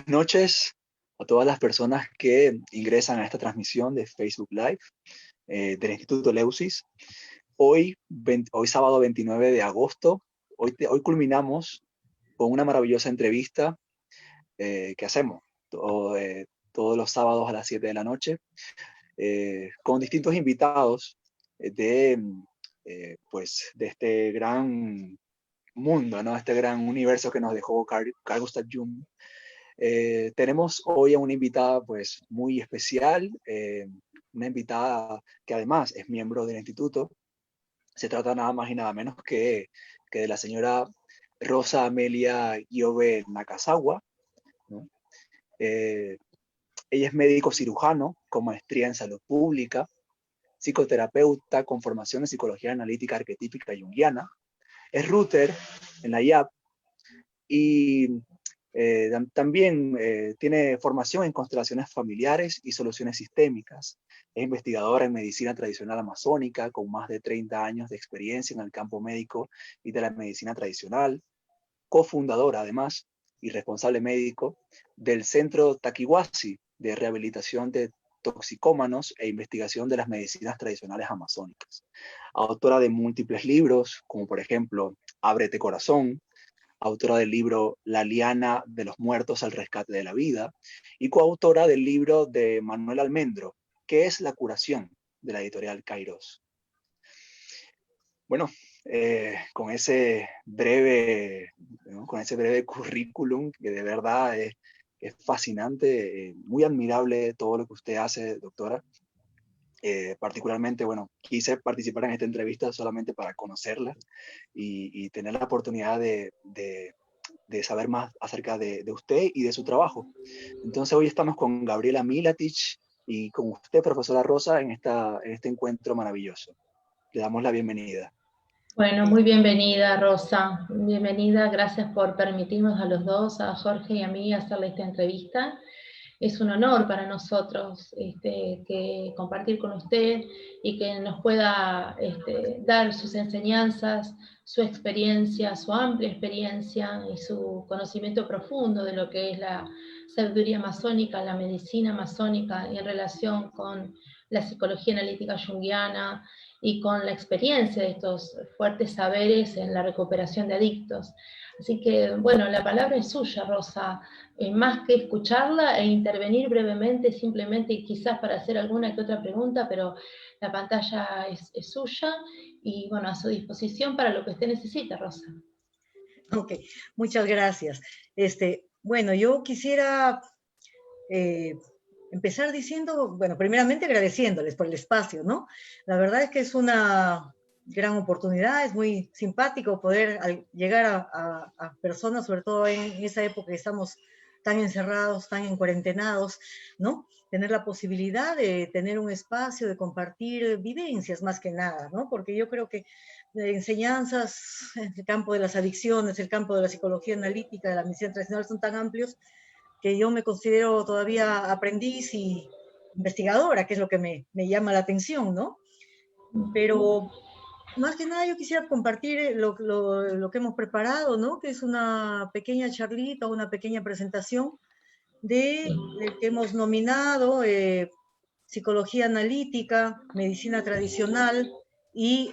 Buenas noches a todas las personas que ingresan a esta transmisión de Facebook Live del Instituto Leusis. Hoy sábado 29 de agosto, hoy culminamos con una maravillosa entrevista que hacemos todos los sábados a las 7 de la noche con distintos invitados de este gran mundo, ¿no? Este gran universo que nos dejó Carl Gustav Jung. Tenemos hoy a una invitada pues muy especial, una invitada que además es miembro del instituto. Se trata nada más y nada menos que de la señora Rosa Amelia Iobe Nakazawa, ¿no? Ella es médico cirujano con maestría en salud pública, psicoterapeuta con formación en psicología analítica arquetípica junguiana, es router en la IAP y también tiene formación en constelaciones familiares y soluciones sistémicas. Es investigadora en medicina tradicional amazónica con más de 30 años de experiencia en el campo médico y de la medicina tradicional. Cofundadora, además, y responsable médico del Centro Taquihuasi de Rehabilitación de Toxicómanos e Investigación de las Medicinas Tradicionales Amazónicas. Autora de múltiples libros, como por ejemplo Ábrete Corazón, autora del libro La liana de los muertos al rescate de la vida, y coautora del libro de Manuel Almendro, ¿Qué es la curación?, de la editorial Kairos. Bueno, con ese breve currículum, que de verdad es fascinante, muy admirable todo lo que usted hace, doctora. Particularmente, bueno, quise participar en esta entrevista solamente para conocerla y tener la oportunidad de saber más acerca de usted y de su trabajo. Entonces hoy estamos con Gabriela Milatich y con usted, profesora Rosa, en este encuentro maravilloso. Le damos la bienvenida. Bueno, muy bienvenida, Rosa. Bienvenida, gracias por permitirnos a los dos, a Jorge y a mí, hacerle esta entrevista. Es un honor para nosotros que compartir con usted y que nos pueda dar sus enseñanzas, su experiencia, su amplia experiencia y su conocimiento profundo de lo que es la sabiduría masónica, la medicina masónica en relación con la psicología analítica junguiana y con la experiencia de estos fuertes saberes en la recuperación de adictos. Así que, bueno, la palabra es suya, Rosa. Más que escucharla e intervenir brevemente, simplemente y quizás para hacer alguna que otra pregunta, pero la pantalla es suya y, bueno, a su disposición para lo que usted necesite, Rosa. Ok, muchas gracias. Bueno, yo quisiera empezar diciendo, bueno, primeramente agradeciéndoles por el espacio, ¿no? La verdad es que es una gran oportunidad, es muy simpático poder llegar a personas, sobre todo en esa época que estamos tan encerrados, tan encuarentenados, ¿no? Tener la posibilidad de tener un espacio, de compartir vivencias más que nada, ¿no? Porque yo creo que enseñanzas en el campo de las adicciones, el campo de la psicología analítica, de la medicina tradicional son tan amplios que yo me considero todavía aprendiz y investigadora, que es lo que me llama la atención, ¿no? Pero más que nada yo quisiera compartir lo que hemos preparado, ¿no? Que es una pequeña charlita, una pequeña presentación de que hemos nominado psicología analítica, medicina tradicional y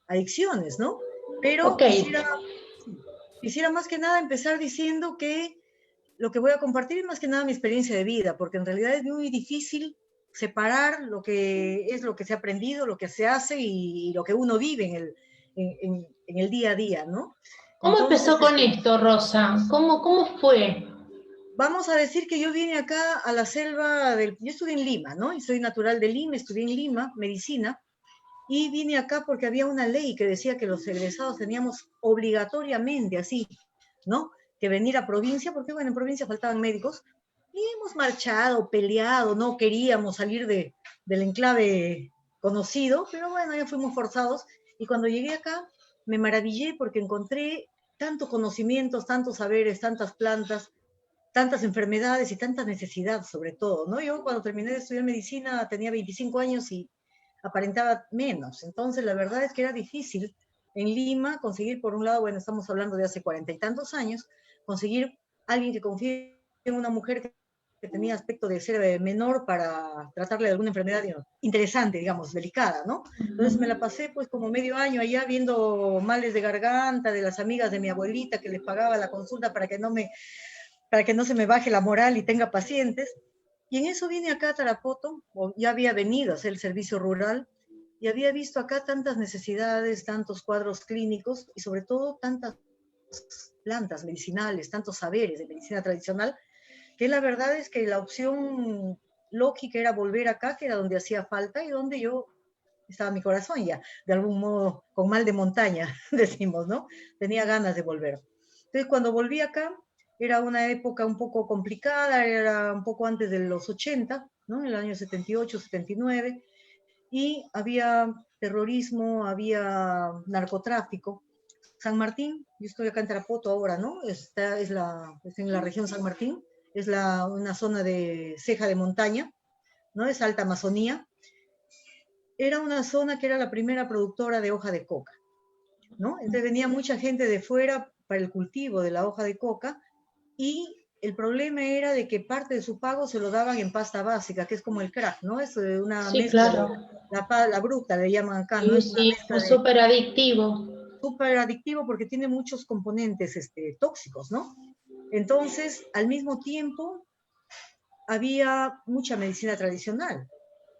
adicciones, ¿no? Pero Okay. quisiera más que nada empezar diciendo que lo que voy a compartir es más que nada mi experiencia de vida, porque en realidad es muy difícil separar lo que es lo que se ha aprendido, lo que se hace y lo que uno vive en el día a día, ¿no? ¿Cómo Entonces, empezó con esto, Rosa? ¿Cómo fue? vamos a decir que yo vine acá a la selva yo estudié en Lima, ¿no? Y soy natural de Lima, estudié en Lima, medicina, y vine acá porque había una ley que decía que los egresados teníamos obligatoriamente así, ¿no? Que venir a provincia, porque bueno, en provincia faltaban médicos, y hemos marchado, peleado, no queríamos salir del enclave conocido, pero bueno, ya fuimos forzados, y cuando llegué acá me maravillé porque encontré tantos conocimientos, tantos saberes, tantas plantas, tantas enfermedades y tanta necesidad sobre todo, ¿no? Yo cuando terminé de estudiar medicina tenía 25 años y aparentaba menos, entonces la verdad es que era difícil en Lima conseguir, por un lado, bueno, estamos hablando de hace 40 y tantos años, conseguir alguien que confíe en una mujer que tenía aspecto de ser menor para tratarle de alguna enfermedad interesante, digamos, delicada, ¿no? Entonces me la pasé pues como medio año allá viendo males de garganta de las amigas de mi abuelita que les pagaba la consulta para que no se me baje la moral y tenga pacientes. Y en eso vine acá a Tarapoto, o ya había venido a hacer el servicio rural, y había visto acá tantas necesidades, tantos cuadros clínicos y sobre todo tantas plantas medicinales, tantos saberes de medicina tradicional, que la verdad es que la opción lógica era volver acá, que era donde hacía falta y donde yo estaba mi corazón ya, de algún modo con mal de montaña, decimos, ¿no? Tenía ganas de volver. Entonces, cuando volví acá, era una época un poco complicada, era un poco antes de los 80, ¿no? En el año 78, 79, y había terrorismo, había narcotráfico. San Martín, yo estoy acá en Tarapoto ahora, ¿no? Es en la región San Martín, es una zona de ceja de montaña, ¿no? Es alta Amazonía. Era una zona que era la primera productora de hoja de coca, ¿no? Entonces venía mucha gente de fuera para el cultivo de la hoja de coca y el problema era de que parte de su pago se lo daban en pasta básica, que es como el crack, ¿no? Es una Sí, mezcla claro. de la bruta, le llaman acá, ¿no? Sí, Es una sí, mezcla de súper adictivo. súper adictivo porque tiene muchos componentes tóxicos, ¿no? Entonces, al mismo tiempo, había mucha medicina tradicional.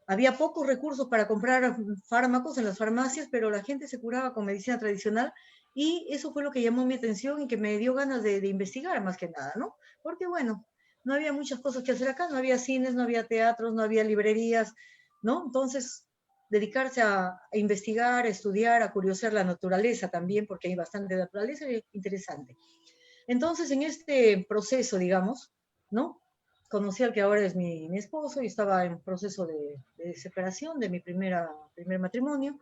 Había pocos recursos para comprar fármacos en las farmacias, pero la gente se curaba con medicina tradicional y eso fue lo que llamó mi atención y que me dio ganas de investigar más que nada, ¿no? Porque bueno, no había muchas cosas que hacer acá, no había cines, no había teatros, no había librerías, ¿no? Entonces, dedicarse a investigar, a estudiar, a curiosear la naturaleza también, porque hay bastante naturaleza interesante. Entonces, en este proceso, digamos, ¿no? Conocí al que ahora es mi esposo y estaba en proceso de separación de mi primer matrimonio.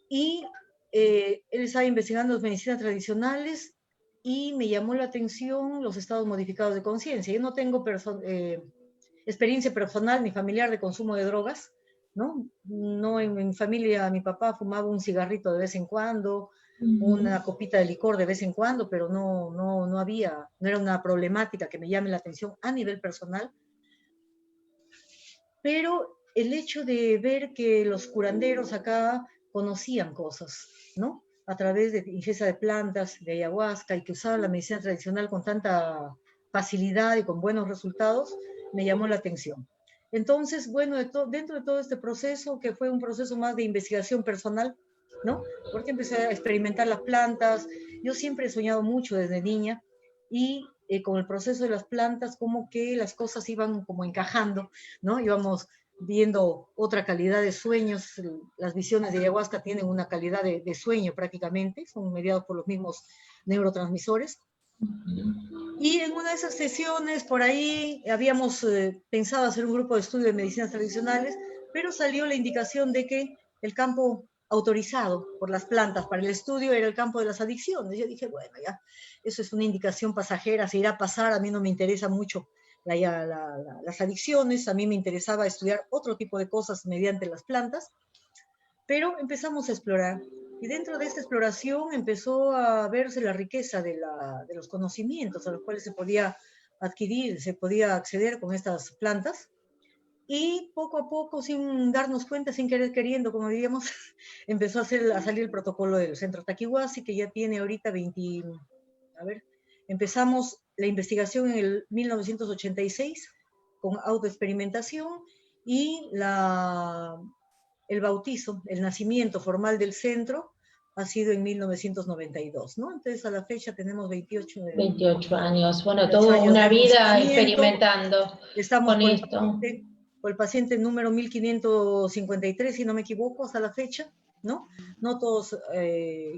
Y él estaba investigando medicinas tradicionales y me llamó la atención los estados modificados de conciencia. Yo no tengo experiencia personal ni familiar de consumo de drogas, ¿no? No en mi familia, mi papá fumaba un cigarrito de vez en cuando, una copita de licor de vez en cuando, pero no era una problemática que me llame la atención a nivel personal. Pero el hecho de ver que los curanderos acá conocían cosas, ¿no? A través de ingesta de plantas, de ayahuasca, y que usaban la medicina tradicional con tanta facilidad y con buenos resultados, me llamó la atención. Entonces, bueno, dentro de todo este proceso, que fue un proceso más de investigación personal, ¿no? Porque empecé a experimentar las plantas. Yo siempre he soñado mucho desde niña y con el proceso de las plantas, como que las cosas iban como encajando, ¿no? Íbamos viendo otra calidad de sueños. Las visiones de ayahuasca tienen una calidad de sueño prácticamente, son mediados por los mismos neurotransmisores. Y en una de esas sesiones, por ahí, habíamos pensado hacer un grupo de estudio de medicinas tradicionales, pero salió la indicación de que el campo autorizado por las plantas para el estudio era el campo de las adicciones. Yo dije, bueno, ya, eso es una indicación pasajera, se irá a pasar, a mí no me interesa mucho las adicciones, a mí me interesaba estudiar otro tipo de cosas mediante las plantas, pero empezamos a explorar. Y dentro de esta exploración empezó a verse la riqueza de los conocimientos a los cuales se podía adquirir, se podía acceder con estas plantas. Y poco a poco, sin darnos cuenta, sin querer queriendo, como diríamos, empezó a salir el protocolo del Centro Taquihuasi, que ya tiene ahorita empezamos la investigación en el 1986 con autoexperimentación y el bautizo, el nacimiento formal del centro ha sido en 1992, ¿no? Entonces a la fecha tenemos 28 años. Bueno, 28 toda años una de vida funcionamiento. experimentando Estamos con esto. por el paciente número 1553, si no me equivoco, hasta la fecha, ¿no? No todos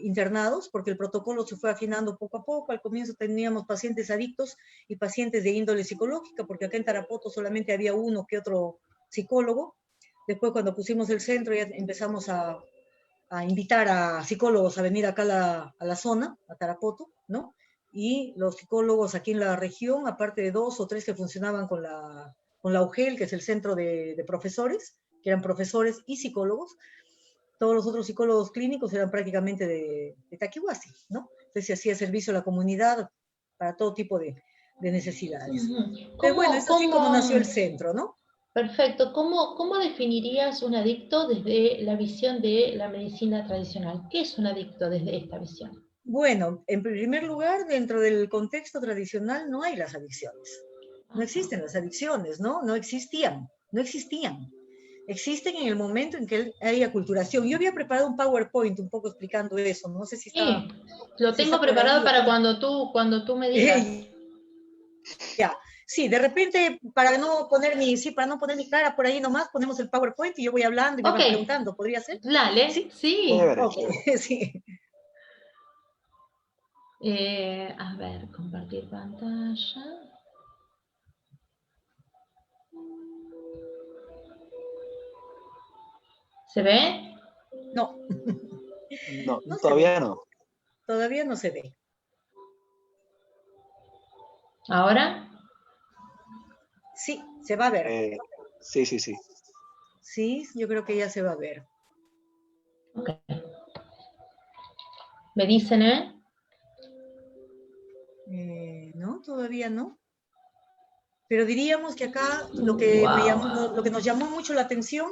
internados, porque el protocolo se fue afinando poco a poco. Al comienzo teníamos pacientes adictos y pacientes de índole psicológica, porque acá en Tarapoto solamente había uno que otro psicólogo. Después, cuando pusimos el centro, ya empezamos a invitar a psicólogos a venir acá a la zona, a Tarapoto, ¿no? Y los psicólogos aquí en la región, aparte de 2 o 3 que funcionaban con la UGEL, que es el centro de profesores, que eran profesores y psicólogos, todos los otros psicólogos clínicos eran prácticamente de Taquihuasi, ¿no? Entonces se hacía servicio a la comunidad para todo tipo de de necesidades. ¿Cómo, Pero bueno, es así como nació el centro, ¿no? Perfecto. ¿Cómo definirías un adicto desde la visión de la medicina tradicional? ¿Qué es un adicto desde esta visión? Bueno, en primer lugar, dentro del contexto tradicional no hay las adicciones. No existen las adicciones, ¿no? No existían. Existen en el momento en que hay aculturación. Yo había preparado un PowerPoint un poco explicando eso, no sé si está... Sí, lo si tengo está por ahí, preparado para cuando tú me digas. Ya, sí, de repente, para no poner mi cara por ahí nomás, ponemos el PowerPoint y yo voy hablando y me vas preguntando, ¿podría ser? Dale, sí. Ok, sí. A ver, compartir pantalla. ¿Se ve? No. No, todavía no. Todavía no se ve. ¿Ahora? Sí, se va a ver. Sí. Sí, yo creo que ya se va a ver. Ok. ¿Me dicen, No, todavía no. Pero diríamos que acá lo que nos llamó mucho la atención,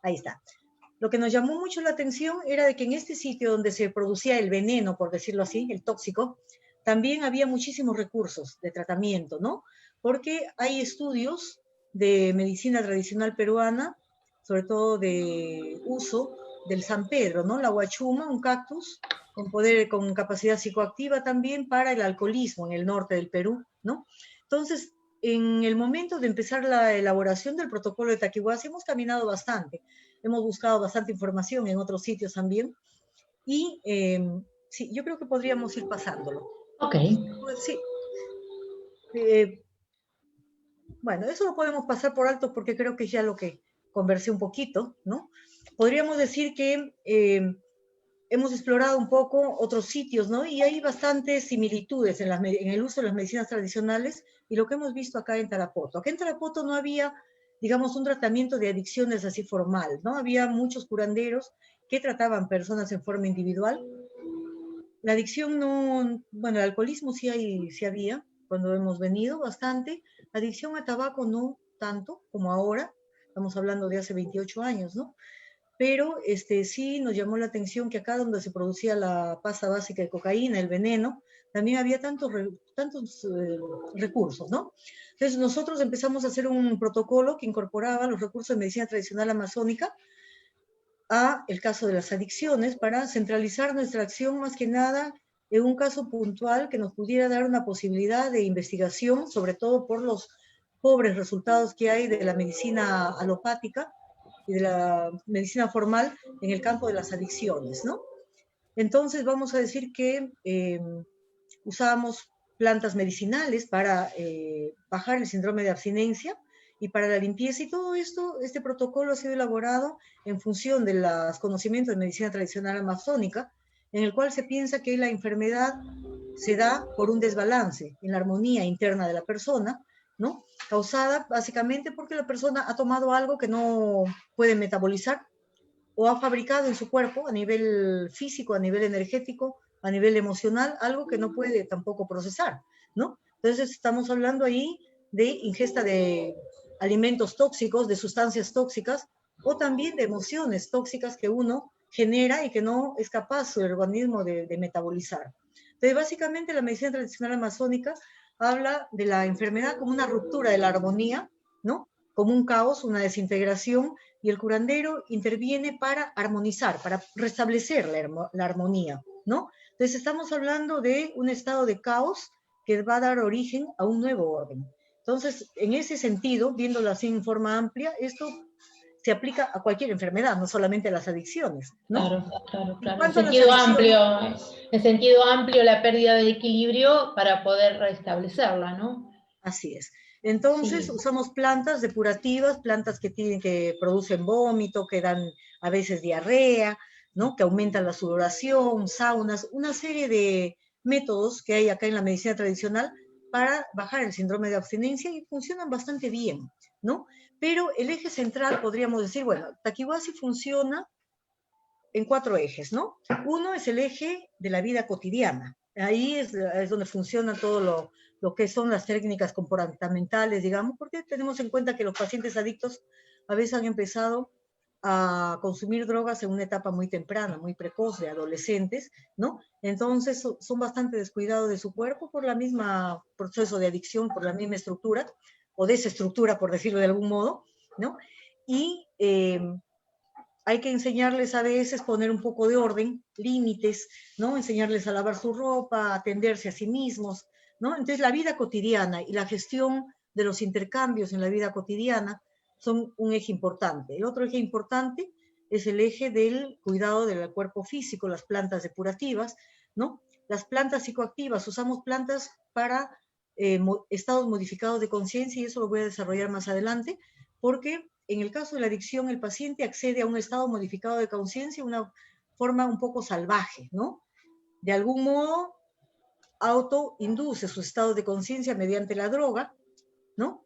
ahí está. Lo que nos llamó mucho la atención era de que en este sitio donde se producía el veneno, por decirlo así, el tóxico, también había muchísimos recursos de tratamiento, ¿no? Porque hay estudios de medicina tradicional peruana, sobre todo de uso del San Pedro, ¿no? La huachuma, un cactus con capacidad psicoactiva también para el alcoholismo en el norte del Perú, ¿no? Entonces, en el momento de empezar la elaboración del protocolo de Taquihuasi hemos caminado bastante, hemos buscado bastante información en otros sitios también, y sí, yo creo que podríamos ir pasándolo. Ok. Pues, sí. Bueno, eso lo podemos pasar por alto porque creo que es ya lo que conversé un poquito, ¿no? Podríamos decir que hemos explorado un poco otros sitios, ¿no? Y hay bastantes similitudes en el uso de las medicinas tradicionales y lo que hemos visto acá en Tarapoto. Acá en Tarapoto no había, digamos, un tratamiento de adicciones así formal, ¿no? Había muchos curanderos que trataban personas en forma individual. La adicción no, bueno, el alcoholismo sí había cuando hemos venido bastante. Adicción a tabaco no tanto como ahora, estamos hablando de hace 28 años, ¿no? Pero sí nos llamó la atención que acá donde se producía la pasta básica de cocaína, el veneno, también había tantos recursos, ¿no? Entonces nosotros empezamos a hacer un protocolo que incorporaba los recursos de medicina tradicional amazónica a el caso de las adicciones para centralizar nuestra acción más que nada en un caso puntual que nos pudiera dar una posibilidad de investigación, sobre todo por los pobres resultados que hay de la medicina alopática y de la medicina formal en el campo de las adicciones, ¿no? Entonces vamos a decir que usábamos plantas medicinales para bajar el síndrome de abstinencia y para la limpieza, y todo esto, este protocolo ha sido elaborado en función de los conocimientos de medicina tradicional amazónica, en el cual se piensa que la enfermedad se da por un desbalance en la armonía interna de la persona, ¿no? Causada básicamente porque la persona ha tomado algo que no puede metabolizar o ha fabricado en su cuerpo a nivel físico, a nivel energético, a nivel emocional, algo que no puede tampoco procesar, ¿no? Entonces estamos hablando ahí de ingesta de alimentos tóxicos, de sustancias tóxicas, o también de emociones tóxicas que uno genera y que no es capaz su organismo de metabolizar. Entonces, básicamente la medicina tradicional amazónica habla de la enfermedad como una ruptura de la armonía, ¿no? Como un caos, una desintegración, y el curandero interviene para armonizar, para restablecer la armonía, ¿no? Entonces estamos hablando de un estado de caos que va a dar origen a un nuevo orden. Entonces, en ese sentido, viéndolo así en forma amplia, esto se aplica a cualquier enfermedad, no solamente a las adicciones, ¿no? Claro. En sentido amplio, la pérdida de equilibrio para poder restablecerla, ¿no? Así es. Entonces, usamos plantas depurativas, plantas que producen vómito, que dan a veces diarrea, ¿no? Que aumentan la sudoración, saunas, una serie de métodos que hay acá en la medicina tradicional para bajar el síndrome de abstinencia y funcionan bastante bien, ¿no? Pero el eje central, podríamos decir, bueno, Taquihuasi funciona en 4 ejes, ¿no? Uno es el eje de la vida cotidiana. Ahí es donde funciona todo lo que son las técnicas comportamentales, digamos, porque tenemos en cuenta que los pacientes adictos a veces han empezado a consumir drogas en una etapa muy temprana, muy precoz, de adolescentes, ¿no? Entonces son bastante descuidados de su cuerpo por la misma proceso de adicción, por la misma estructura, o desestructura, por decirlo de algún modo, ¿no? Y hay que enseñarles a veces poner un poco de orden, límites, ¿no? Enseñarles a lavar su ropa, a atenderse a sí mismos, ¿no? Entonces la vida cotidiana y la gestión de los intercambios en la vida cotidiana son un eje importante. El otro eje importante es el eje del cuidado del cuerpo físico, las plantas depurativas, ¿no? Las plantas psicoactivas, usamos plantas para estados modificados de conciencia, y eso lo voy a desarrollar más adelante, porque en el caso de la adicción, el paciente accede a un estado modificado de conciencia, una forma un poco salvaje, ¿no? De algún modo, autoinduce su estado de conciencia mediante la droga, ¿no?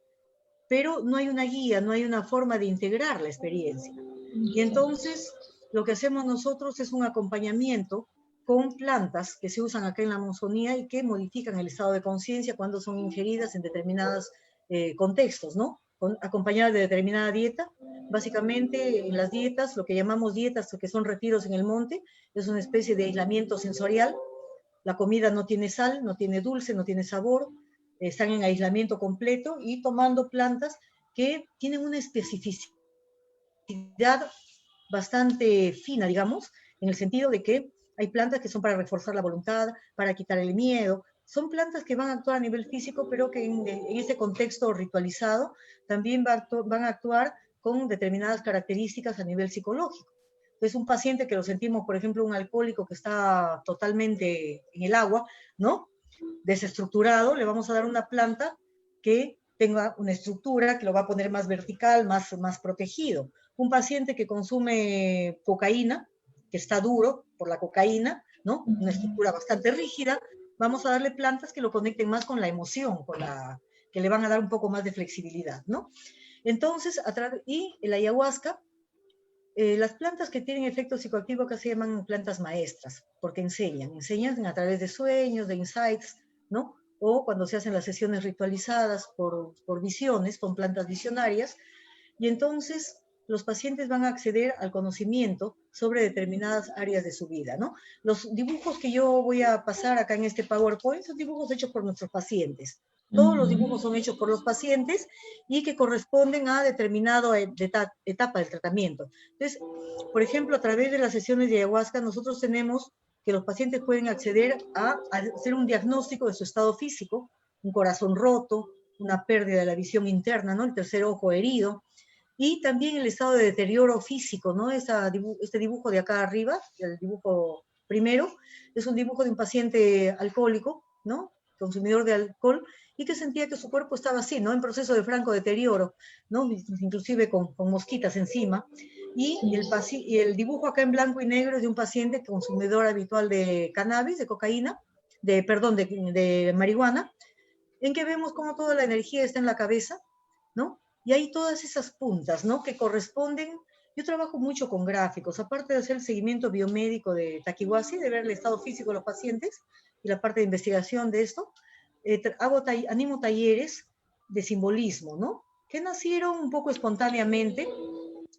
Pero no hay una guía, no hay una forma de integrar la experiencia. Y entonces, lo que hacemos nosotros es un acompañamiento con plantas que se usan acá en la Amazonía y que modifican el estado de conciencia cuando son ingeridas en determinados contextos, ¿no? Acompañadas de determinada dieta. Básicamente, en las dietas, lo que llamamos dietas, que son retiros en el monte, es una especie de aislamiento sensorial. La comida no tiene sal, no tiene dulce, no tiene sabor, están en aislamiento completo y tomando plantas que tienen una especificidad bastante fina, digamos, en el sentido de que hay plantas que son para reforzar la voluntad, para quitar el miedo. Son plantas que van a actuar a nivel físico, pero que en ese contexto ritualizado también van a actuar con determinadas características a nivel psicológico. Entonces, un paciente que lo sentimos, por ejemplo, un alcohólico que está totalmente en el agua, ¿no? Desestructurado, le vamos a dar una planta que tenga una estructura que lo va a poner más vertical, más protegido. Un paciente que consume cocaína, que está duro por la cocaína, ¿no? Una estructura bastante rígida, vamos a darle plantas que lo conecten más con la emoción, que le van a dar un poco más de flexibilidad, ¿no? Entonces, y el ayahuasca, las plantas que tienen efecto psicoactivo acá se llaman plantas maestras, porque enseñan a través de sueños, de insights, ¿no? O cuando se hacen las sesiones ritualizadas por visiones, con plantas visionarias, y entonces los pacientes van a acceder al conocimiento sobre determinadas áreas de su vida, ¿no? Los dibujos que yo voy a pasar acá en este PowerPoint son dibujos hechos por nuestros pacientes. Todos los dibujos son hechos por los pacientes y que corresponden a determinada etapa del tratamiento. Entonces, por ejemplo, a través de las sesiones de ayahuasca, nosotros tenemos que los pacientes pueden acceder a hacer un diagnóstico de su estado físico, un corazón roto, una pérdida de la visión interna, ¿no? El tercer ojo herido, y también el estado de deterioro físico, ¿no? Este dibujo de acá arriba, el dibujo primero, es un dibujo de un paciente alcohólico, ¿no? Consumidor de alcohol, y que sentía que su cuerpo estaba así, ¿no? En proceso de franco deterioro, ¿no? Inclusive con mosquitas encima. Y el dibujo acá en blanco y negro es de un paciente consumidor habitual de cannabis, de cocaína, de marihuana, en que vemos cómo toda la energía está en la cabeza, ¿no? Y hay todas esas puntas, ¿no? Que corresponden. Yo trabajo mucho con gráficos, aparte de hacer el seguimiento biomédico de Takiwasi, de ver el estado físico de los pacientes y la parte de investigación de esto, animo talleres de simbolismo, ¿no? Que nacieron un poco espontáneamente.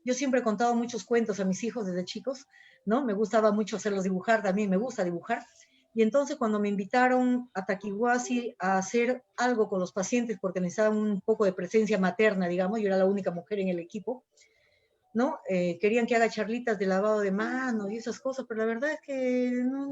Yo siempre he contado muchos cuentos a mis hijos desde chicos, ¿no? Me gustaba mucho hacerlos dibujar, también me gusta dibujar. Y entonces cuando me invitaron a Takiwasi a hacer algo con los pacientes, porque necesitaban un poco de presencia materna, digamos, yo era la única mujer en el equipo, ¿no? Querían que haga charlitas de lavado de manos y esas cosas, pero la verdad es que no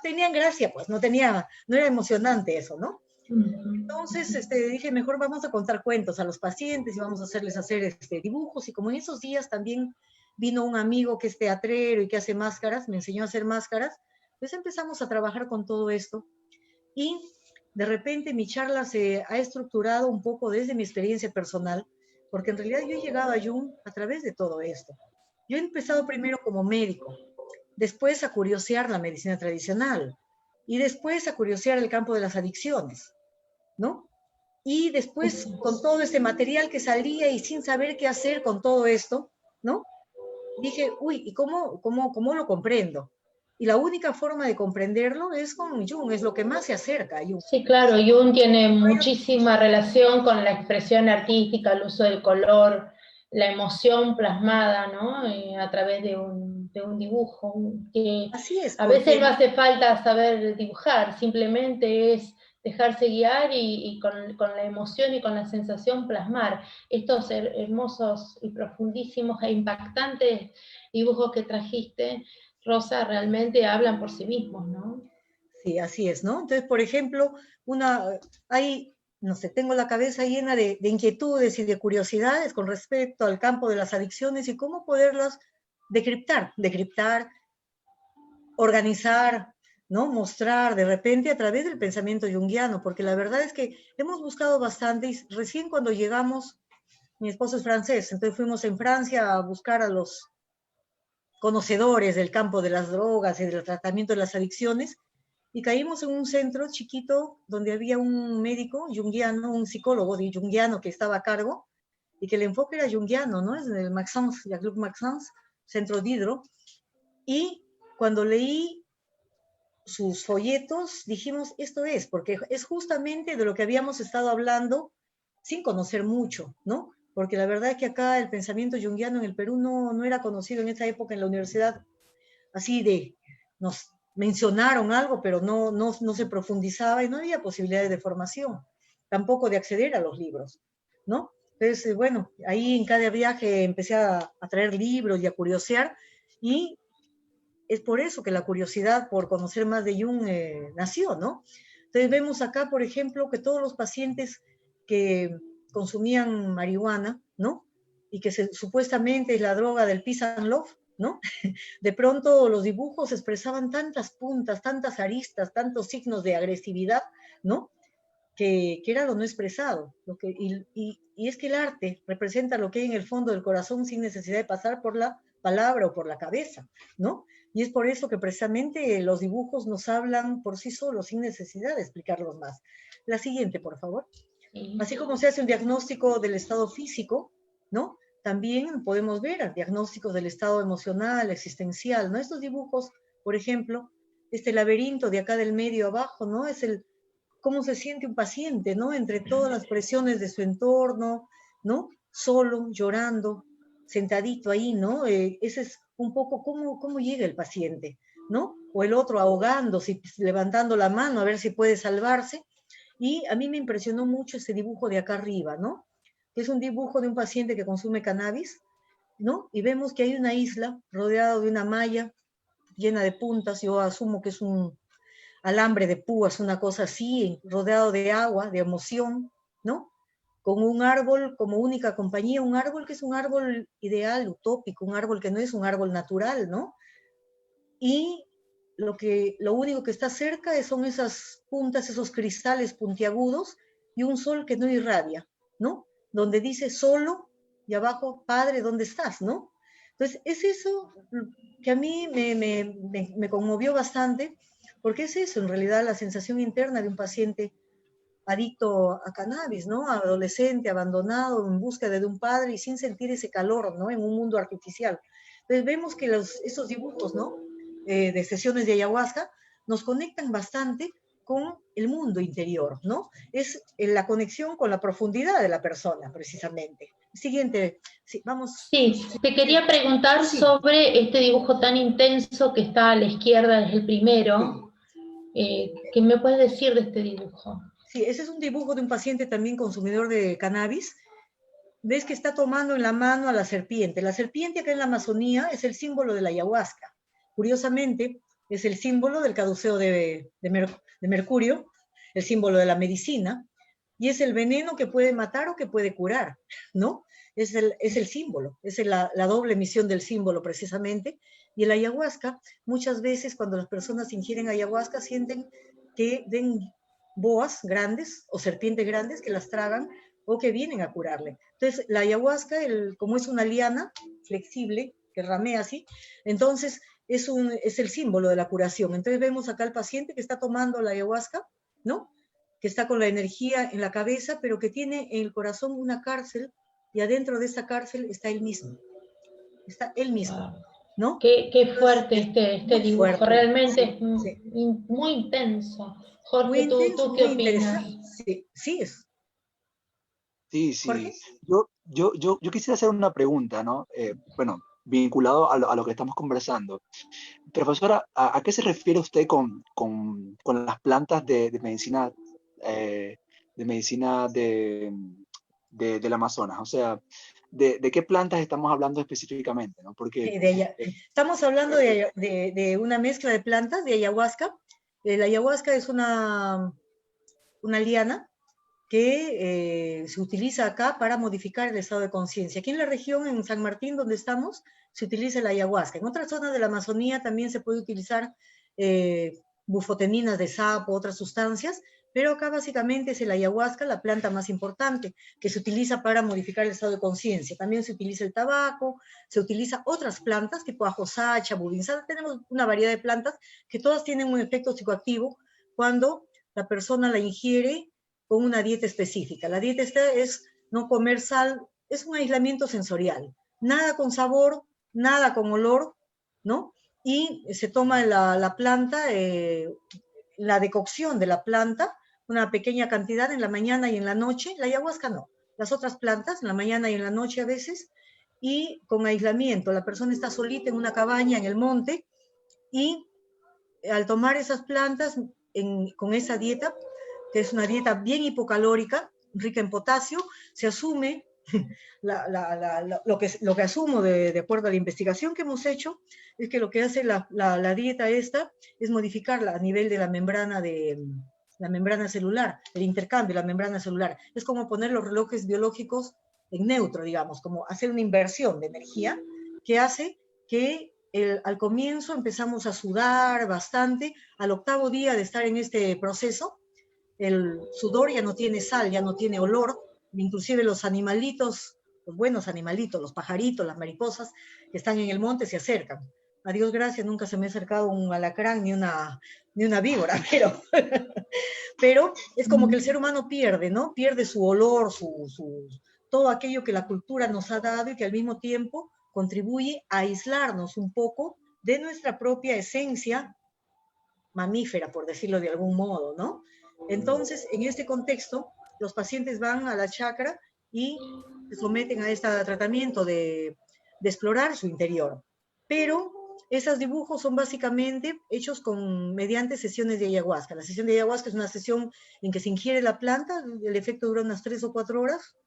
tenían gracia, pues, no era emocionante eso, ¿no? Entonces dije, mejor vamos a contar cuentos a los pacientes y vamos a hacerles hacer dibujos, y como en esos días también vino un amigo que es teatrero y que hace máscaras, me enseñó a hacer máscaras, pues empezamos a trabajar con todo esto, y de repente mi charla se ha estructurado un poco desde mi experiencia personal, porque en realidad yo he llegado a Jung a través de todo esto. Yo he empezado primero como médico, después a curiosear la medicina tradicional, y después a curiosear el campo de las adicciones, ¿no? Y después, con todo este material que salía y sin saber qué hacer con todo esto, ¿no? Dije, uy, ¿y cómo lo comprendo? Y la única forma de comprenderlo es con Jung, es lo que más se acerca a Jung. Sí, claro, Jung tiene muchísima relación con la expresión artística, el uso del color, la emoción plasmada, ¿no? A través de un dibujo, que Así es, a porque veces no hace falta saber dibujar, simplemente es dejarse guiar y con la emoción y con la sensación plasmar estos hermosos y profundísimos e impactantes dibujos que trajiste, Rosa, realmente hablan por sí mismos, ¿no? sí, así es, ¿no? Entonces, por ejemplo, no sé, tengo la cabeza llena de inquietudes y de curiosidades con respecto al campo de las adicciones y cómo poderlas decriptar, organizar, ¿no? Mostrar de repente a través del pensamiento junguiano, porque la verdad es que hemos buscado bastante y recién cuando llegamos, mi esposo es francés, entonces fuimos en Francia a buscar a los conocedores del campo de las drogas y del tratamiento de las adicciones, y caímos en un centro chiquito donde había un médico junguiano, un psicólogo de junguiano que estaba a cargo, y que el enfoque era junguiano, ¿no? Es el Maxence, Jean-Luc Maxence, Centro Diderot, y cuando leí sus folletos, dijimos, esto es, porque es justamente de lo que habíamos estado hablando sin conocer mucho, ¿no? Porque la verdad es que acá el pensamiento junguiano en el Perú no era conocido en esa época en la universidad, así nos mencionaron algo, pero no se profundizaba y no había posibilidades de formación, tampoco de acceder a los libros, ¿no? Entonces, bueno, ahí en cada viaje empecé a traer libros y a curiosear, y es por eso que la curiosidad por conocer más de Jung nació, ¿no? Entonces vemos acá, por ejemplo, que todos los pacientes que consumían marihuana, ¿no? Y que supuestamente es la droga del peace and love, ¿no? De pronto los dibujos expresaban tantas puntas, tantas aristas, tantos signos de agresividad, ¿no? Que era lo no expresado. Y es que el arte representa lo que hay en el fondo del corazón sin necesidad de pasar por la palabra o por la cabeza, ¿no? Y es por eso que precisamente los dibujos nos hablan por sí solos, sin necesidad de explicarlos más. La siguiente, por favor. Sí. Así como se hace un diagnóstico del estado físico, ¿no? También podemos ver diagnósticos del estado emocional, existencial, ¿no? Estos dibujos, por ejemplo, este laberinto de acá del medio abajo, ¿no? Es cómo se siente un paciente, ¿no? Entre todas las presiones de su entorno, ¿no? Solo, llorando, sentadito ahí, ¿no? Ese es un poco cómo llega el paciente, ¿no? O el otro ahogándose, levantando la mano a ver si puede salvarse. Y a mí me impresionó mucho ese dibujo de acá arriba, ¿no? Es un dibujo de un paciente que consume cannabis, ¿no? Y vemos que hay una isla rodeada de una malla llena de puntas, yo asumo que es un alambre de púas, una cosa así, rodeado de agua, de emoción, ¿no? Con un árbol como única compañía, un árbol que es un árbol ideal, utópico, un árbol que no es un árbol natural, ¿no? Y lo único que está cerca son esas puntas, esos cristales puntiagudos y un sol que no irradia, ¿no? Donde dice solo y abajo, Padre, ¿dónde estás? ¿No? Entonces, es eso que a mí me conmovió bastante, porque es eso, en realidad, la sensación interna de un paciente adicto a cannabis, ¿no? Adolescente, abandonado, en búsqueda de un padre y sin sentir ese calor, ¿no? En un mundo artificial. Entonces vemos que esos dibujos, ¿no? De sesiones de ayahuasca nos conectan bastante con el mundo interior, ¿no? Es la conexión con la profundidad de la persona, precisamente. Siguiente, sí, vamos. Sí, te quería preguntar Sí. sobre este dibujo tan intenso que está a la izquierda, es el primero. ¿Qué me puedes decir de este dibujo? Sí, ese es un dibujo de un paciente también consumidor de cannabis. Ves que está tomando en la mano a la serpiente. La serpiente acá en la Amazonía es el símbolo de la ayahuasca. Curiosamente, es el símbolo del caduceo de Mercurio, el símbolo de la medicina, y es el veneno que puede matar o que puede curar, ¿no? Es el símbolo, es la doble misión del símbolo precisamente. Y el ayahuasca, muchas veces cuando las personas ingieren ayahuasca sienten que ven boas grandes o serpientes grandes que las tragan o que vienen a curarle. Entonces, la ayahuasca, como es una liana flexible, que ramea así, entonces es el símbolo de la curación. Entonces vemos acá al paciente que está tomando la ayahuasca, ¿no? Que está con la energía en la cabeza, pero que tiene en el corazón una cárcel, y adentro de esa cárcel está él mismo. Está él mismo. ¿no? Qué fuerte este dibujo, fuerte, realmente sí, es sí. muy intenso. Muy Jorge, intenso, ¿tú qué muy opinas? interesante. Sí, sí es. Sí, Jorge. sí. Yo quisiera hacer una pregunta, ¿no? Bueno, vinculado a lo que estamos conversando. Profesora, ¿a qué se refiere usted con las plantas de medicina, de medicina del Amazonas? O sea, ¿de qué plantas estamos hablando específicamente, ¿no? Porque eh, Estamos hablando de una mezcla de plantas de ayahuasca. La ayahuasca es una liana que se utiliza acá para modificar el estado de conciencia. Aquí en la región, en San Martín, donde estamos, se utiliza la ayahuasca. En otras zonas de la Amazonía también se puede utilizar bufoteninas de sapo, otras sustancias, pero acá básicamente es el ayahuasca, la planta más importante, que se utiliza para modificar el estado de conciencia. También se utiliza el tabaco, se utiliza otras plantas, tipo ajosacha, bubinsana. Tenemos una variedad de plantas que todas tienen un efecto psicoactivo cuando la persona la ingiere con una dieta específica. La dieta esta es no comer sal, es un aislamiento sensorial. Nada con sabor, nada con olor, ¿no? Y se toma la planta, la decocción de la planta, una pequeña cantidad en la mañana y en la noche. La ayahuasca no. Las otras plantas, en la mañana y en la noche a veces, y con aislamiento. La persona está solita en una cabaña en el monte y al tomar esas plantas con esa dieta, que es una dieta bien hipocalórica, rica en potasio, se asume, lo que asumo de acuerdo a la investigación que hemos hecho, es que lo que hace la dieta esta es modificarla a nivel de la membrana celular, el intercambio, la membrana celular. Es como poner los relojes biológicos en neutro, digamos, como hacer una inversión de energía que hace que al comienzo empezamos a sudar bastante, al octavo día de estar en este proceso, el sudor ya no tiene sal, ya no tiene olor, inclusive los animalitos, los buenos animalitos, los pajaritos, las mariposas que están en el monte se acercan. A Dios gracias, nunca se me ha acercado un alacrán ni una víbora, pero es como que el ser humano pierde, ¿no? Pierde su olor, todo aquello que la cultura nos ha dado y que al mismo tiempo contribuye a aislarnos un poco de nuestra propia esencia mamífera, por decirlo de algún modo, ¿no? Entonces, en este contexto, los pacientes van a la chacra y se someten a este tratamiento de explorar su interior. Pero esos dibujos son básicamente hechos mediante sesiones de ayahuasca. La sesión de ayahuasca es una sesión en que se ingiere la planta, el efecto dura unas 3 o 4 horas.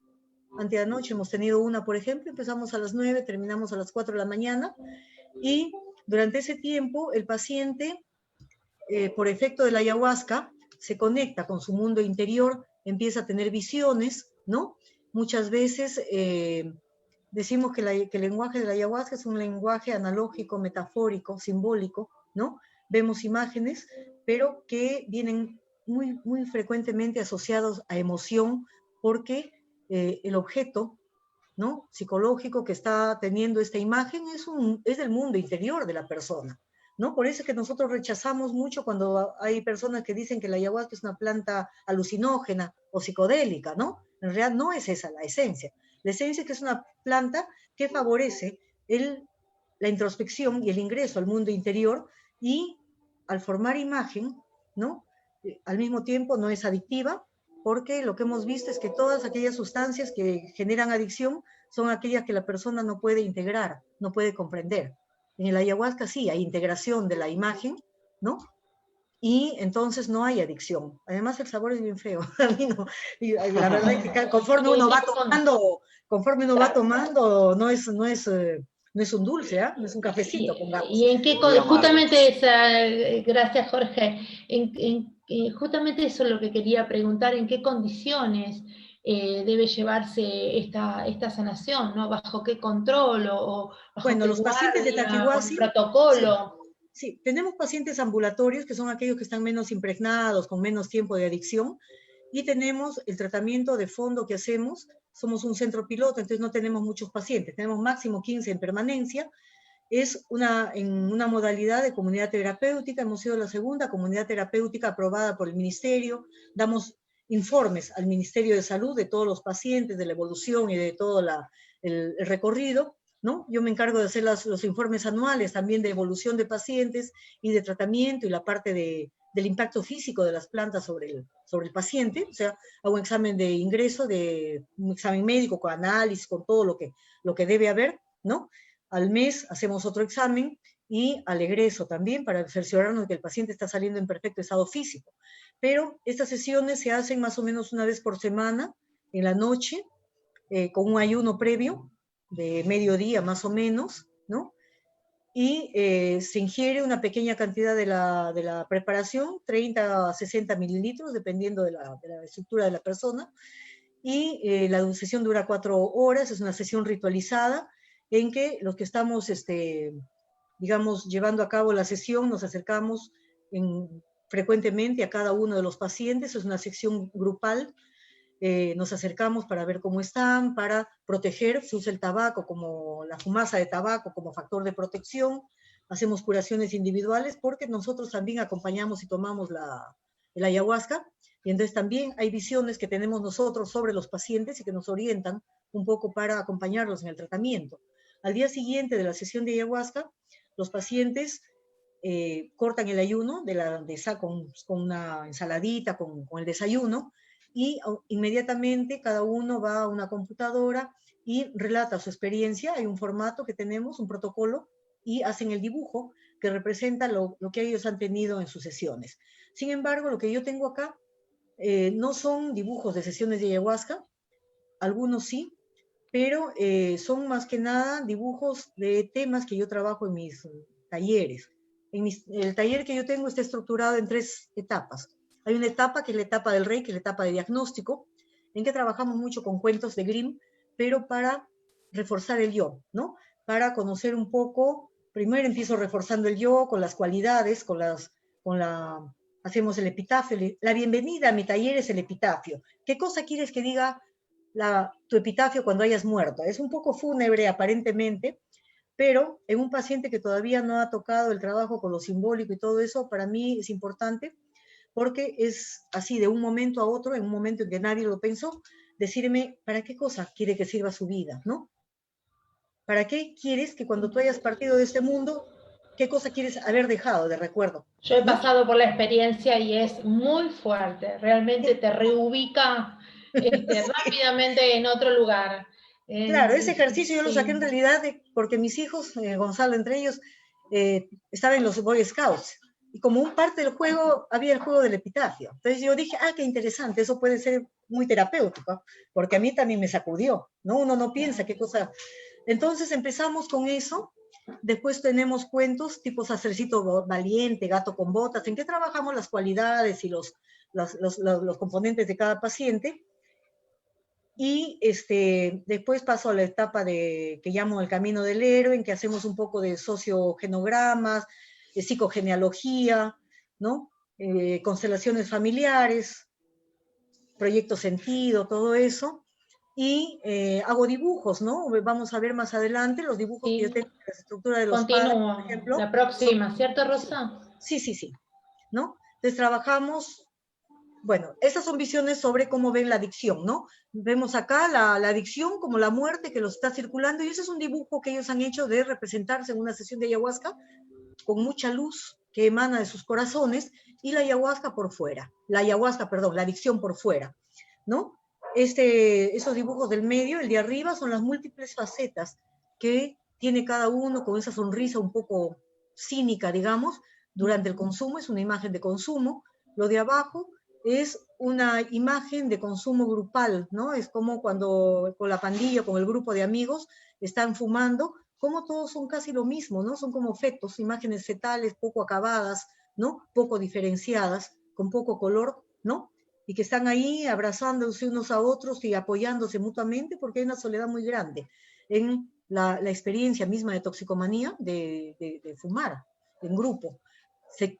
Anteanoche hemos tenido una, por ejemplo, empezamos a las 9, terminamos a las 4 de la mañana, y durante ese tiempo el paciente, por efecto de la ayahuasca, se conecta con su mundo interior, empieza a tener visiones, ¿no? Muchas veces decimos que el lenguaje de la ayahuasca es un lenguaje analógico, metafórico, simbólico, ¿no? Vemos imágenes, pero que vienen muy, muy frecuentemente asociados a emoción, porque el objeto, ¿no?, psicológico que está teniendo esta imagen es del mundo interior de la persona, ¿no? Por eso es que nosotros rechazamos mucho cuando hay personas que dicen que la ayahuasca es una planta alucinógena o psicodélica, ¿no? En realidad no es esa la esencia. La esencia es que es una planta que favorece la introspección y el ingreso al mundo interior, y al formar imagen, ¿no?, al mismo tiempo no es adictiva, porque lo que hemos visto es que todas aquellas sustancias que generan adicción son aquellas que la persona no puede integrar, no puede comprender. En el ayahuasca sí hay integración de la imagen, ¿no? Y entonces no hay adicción. Además el sabor es bien feo. A mí no. Y la verdad es que conforme uno va tomando, no es un dulce, ¿eh? No es un cafecito, pongamos. Y en qué, muy amargo. justamente gracias Jorge, justamente eso es lo que quería preguntar, ¿en qué condiciones debe llevarse esta sanación, ¿no? ¿Bajo qué control o bajo Bueno, qué los pacientes de guardia, con Taquihuasi, sí, protocolo? sí, tenemos pacientes ambulatorios, que son aquellos que están menos impregnados, con menos tiempo de adicción, y tenemos el tratamiento de fondo que hacemos. Somos un centro piloto, entonces no tenemos muchos pacientes, tenemos máximo 15 en permanencia. Es en una modalidad de comunidad terapéutica. Hemos sido la segunda comunidad terapéutica aprobada por el ministerio. Damos informes al Ministerio de Salud de todos los pacientes, de la evolución y de todo el recorrido. ¿no? Yo me encargo de hacer los informes anuales también de evolución de pacientes y de tratamiento y la parte del impacto físico de las plantas sobre el paciente. O sea, hago un examen de ingreso, un examen médico con análisis, con todo lo que debe haber, ¿no? Al mes hacemos otro examen y al egreso también para cerciorarnos de que el paciente está saliendo en perfecto estado físico. Pero estas sesiones se hacen más o menos una vez por semana, en la noche, con un ayuno previo de mediodía más o menos, ¿no? Y se ingiere una pequeña cantidad de la preparación, 30 a 60 mililitros, dependiendo de la estructura de la persona, y la sesión dura 4 horas, es una sesión ritualizada, en que los que estamos, digamos, llevando a cabo la sesión, nos acercamos frecuentemente a cada uno de los pacientes, es una sesión grupal, nos acercamos para ver cómo están, para proteger, se usa el tabaco como la fumaza de tabaco como factor de protección, hacemos curaciones individuales porque nosotros también acompañamos y tomamos el ayahuasca, y entonces también hay visiones que tenemos nosotros sobre los pacientes y que nos orientan un poco para acompañarlos en el tratamiento. Al día siguiente de la sesión de ayahuasca, los pacientes cortan el ayuno con una ensaladita, con el desayuno, y inmediatamente cada uno va a una computadora y relata su experiencia. Hay un formato que tenemos, un protocolo, y hacen el dibujo que representa lo que ellos han tenido en sus sesiones. Sin embargo, lo que yo tengo acá no son dibujos de sesiones de ayahuasca, algunos sí, pero son más que nada dibujos de temas que yo trabajo en mis talleres. El taller que yo tengo está estructurado en 3 etapas. Hay una etapa que es la etapa del rey, que es la etapa de diagnóstico, en que trabajamos mucho con cuentos de Grimm, pero para reforzar el yo, ¿no? Para conocer un poco, primero empiezo reforzando el yo con las cualidades, hacemos el epitafio. La bienvenida a mi taller es el epitafio. ¿Qué cosa quieres que diga tu epitafio cuando hayas muerto? Es un poco fúnebre aparentemente, pero en un paciente que todavía no ha tocado el trabajo con lo simbólico y todo eso, para mí es importante, porque es así de un momento a otro, en un momento en que nadie lo pensó, decirme para qué cosa quiere que sirva su vida, ¿no? ¿Para qué quieres que cuando tú hayas partido de este mundo, qué cosa quieres haber dejado de recuerdo? Yo he pasado por la experiencia y es muy fuerte, realmente te reubica rápidamente en otro lugar. Claro, ese ejercicio yo lo saqué en realidad porque mis hijos, Gonzalo entre ellos, estaban en los Boy Scouts. Y como un parte del juego, había el juego del epitafio. Entonces yo dije, qué interesante, eso puede ser muy terapéutico, porque a mí también me sacudió, ¿no? Uno no piensa qué cosa. Entonces empezamos con eso. Después tenemos cuentos tipo Sacercito Valiente, Gato con Botas, en que trabajamos las cualidades y los componentes de cada paciente. Y después paso a la etapa que llamo el camino del héroe, en que hacemos un poco de sociogenogramas, de psicogenealogía, ¿no? Constelaciones familiares, proyecto sentido, todo eso. Y hago dibujos, ¿no? Vamos a ver más adelante los dibujos que yo tengo en la estructura de los padres, por ejemplo. La próxima, ¿cierto, Rosa? Sí. ¿No? Entonces trabajamos. Bueno, esas son visiones sobre cómo ven la adicción, ¿no? Vemos acá la adicción como la muerte que los está circulando, y ese es un dibujo que ellos han hecho de representarse en una sesión de ayahuasca con mucha luz que emana de sus corazones, y la ayahuasca por fuera. La adicción por fuera, ¿no? Esos dibujos del medio, el de arriba, son las múltiples facetas que tiene cada uno con esa sonrisa un poco cínica, digamos, durante el consumo, es una imagen de consumo. Lo de abajo es una imagen de consumo grupal, ¿no? Es como cuando con la pandilla, con el grupo de amigos, están fumando, como todos son casi lo mismo, ¿no? Son como fetos, imágenes fetales poco acabadas, ¿no? Poco diferenciadas, con poco color, ¿no? Y que están ahí abrazándose unos a otros y apoyándose mutuamente, porque hay una soledad muy grande en la experiencia misma de toxicomanía, de fumar en grupo. Se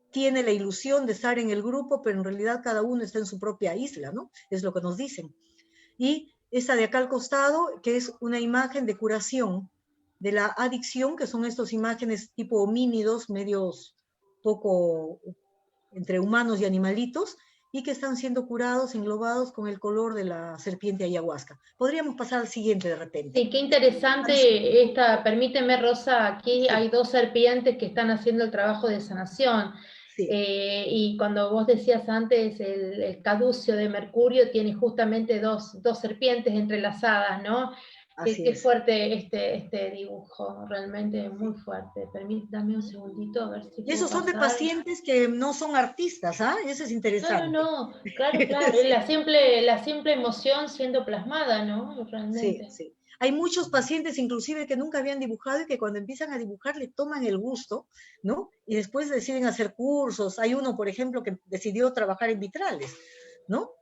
tiene la ilusión de estar en el grupo, pero en realidad cada uno está en su propia isla, ¿no? Es lo que nos dicen. Y esta de acá al costado, que es una imagen de curación de la adicción, que son estas imágenes tipo homínidos, medios poco entre humanos y animalitos, y que están siendo curados, englobados con el color de la serpiente ayahuasca. Podríamos pasar al siguiente de repente. Sí, qué interesante esta, permíteme Rosa, aquí Sí. hay dos serpientes que están haciendo el trabajo de sanación. Sí. Y cuando vos decías antes, el caducio de Mercurio tiene justamente dos serpientes entrelazadas, ¿no? Qué fuerte este dibujo, realmente muy fuerte. Permítame un segundito a ver si Y esos puedo son de pasar. pacientes que no son artistas, ¿ah? Eso es interesante. No, claro, la simple emoción siendo plasmada, ¿no? Realmente. Sí. Hay muchos pacientes inclusive que nunca habían dibujado y que cuando empiezan a dibujar le toman el gusto, ¿no? Y después deciden hacer cursos. Hay uno, por ejemplo, que decidió trabajar en vitrales, ¿no?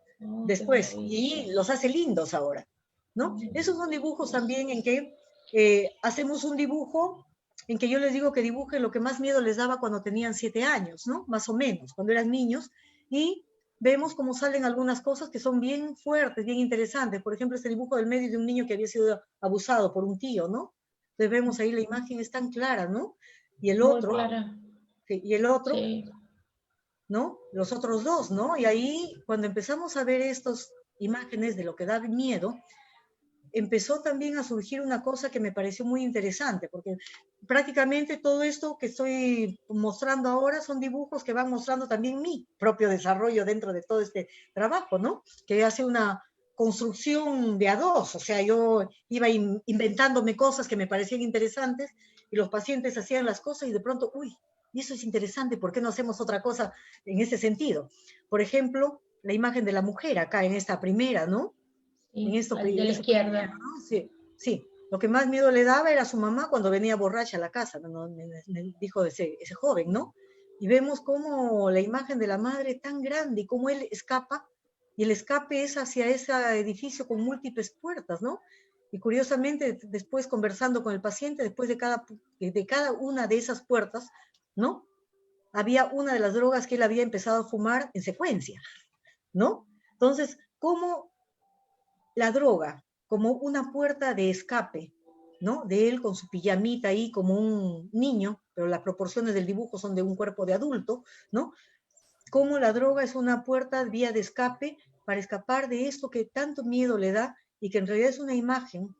Después, y los hace lindos ahora, ¿no? Esos son dibujos también en que hacemos un dibujo en que yo les digo que dibujen lo que más miedo les daba cuando tenían 7 años, ¿no? Más o menos, cuando eran niños, y vemos cómo salen algunas cosas que son bien fuertes, bien interesantes. Por ejemplo, este dibujo del medio de un niño que había sido abusado por un tío, ¿no? Entonces vemos ahí la imagen es tan clara, ¿no? Y el otro, Sí. ¿no? Los otros dos, ¿no? Y ahí, cuando empezamos a ver estas imágenes de lo que da miedo, empezó también a surgir una cosa que me pareció muy interesante, porque prácticamente todo esto que estoy mostrando ahora son dibujos que van mostrando también mi propio desarrollo dentro de todo este trabajo, ¿no? Que hace una construcción de a dos, o sea, yo iba inventándome cosas que me parecían interesantes y los pacientes hacían las cosas y de pronto, uy, y eso es interesante, ¿por qué no hacemos otra cosa en ese sentido? Por ejemplo, la imagen de la mujer acá en esta primera, ¿no? Sí, En esto de la izquierda. primero, ¿no? Sí. Lo que más miedo le daba era a su mamá cuando venía borracha a la casa, ¿no? Me dijo ese joven, ¿no? Y vemos cómo la imagen de la madre es tan grande y cómo él escapa, y el escape es hacia ese edificio con múltiples puertas, ¿no? Y curiosamente, después conversando con el paciente, después de cada una de esas puertas, ¿no? Había una de las drogas que él había empezado a fumar en secuencia, ¿no? Entonces, ¿cómo la droga como una puerta de escape, ¿no? De él con su pijamita ahí como un niño, pero las proporciones del dibujo son de un cuerpo de adulto, ¿no? Cómo la droga es una puerta, vía de escape para escapar de esto que tanto miedo le da y que en realidad es una imagen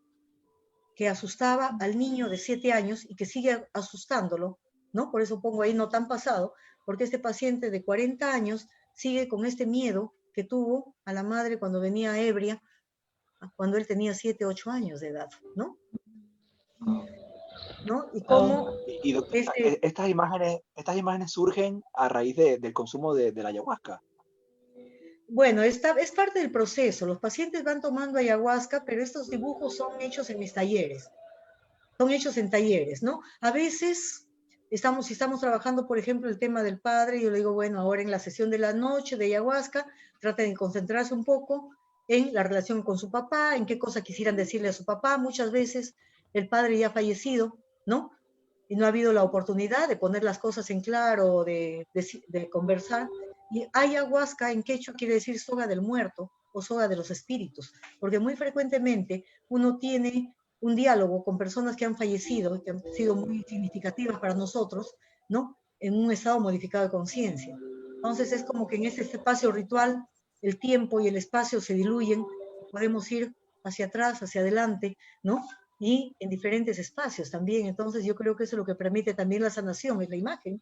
que asustaba al niño de 7 años y que sigue asustándolo, ¿no? Por eso pongo ahí no tan pasado, porque este paciente de 40 años sigue con este miedo que tuvo a la madre cuando venía ebria, cuando él tenía 7, 8 años de edad, ¿no? ¿No? Y cómo Y doctora, estas imágenes surgen a raíz del consumo de la ayahuasca. Bueno, esta es parte del proceso. Los pacientes van tomando ayahuasca, pero estos dibujos son hechos en mis talleres. Son hechos en talleres, ¿no? A veces si estamos trabajando, por ejemplo, el tema del padre, yo le digo, bueno, ahora en la sesión de la noche de ayahuasca, traten de concentrarse un poco en la relación con su papá, en qué cosa quisieran decirle a su papá. Muchas veces el padre ya ha fallecido, ¿no? Y no ha habido la oportunidad de poner las cosas en claro, de conversar. Y ayahuasca en quechua quiere decir soga del muerto o soga de los espíritus, porque muy frecuentemente uno tiene un diálogo con personas que han fallecido, que han sido muy significativas para nosotros, ¿no? En un estado modificado de conciencia. Entonces es como que en ese espacio ritual el tiempo y el espacio se diluyen, podemos ir hacia atrás, hacia adelante, ¿no? Y en diferentes espacios también. Entonces yo creo que eso es lo que permite también la sanación, es la imagen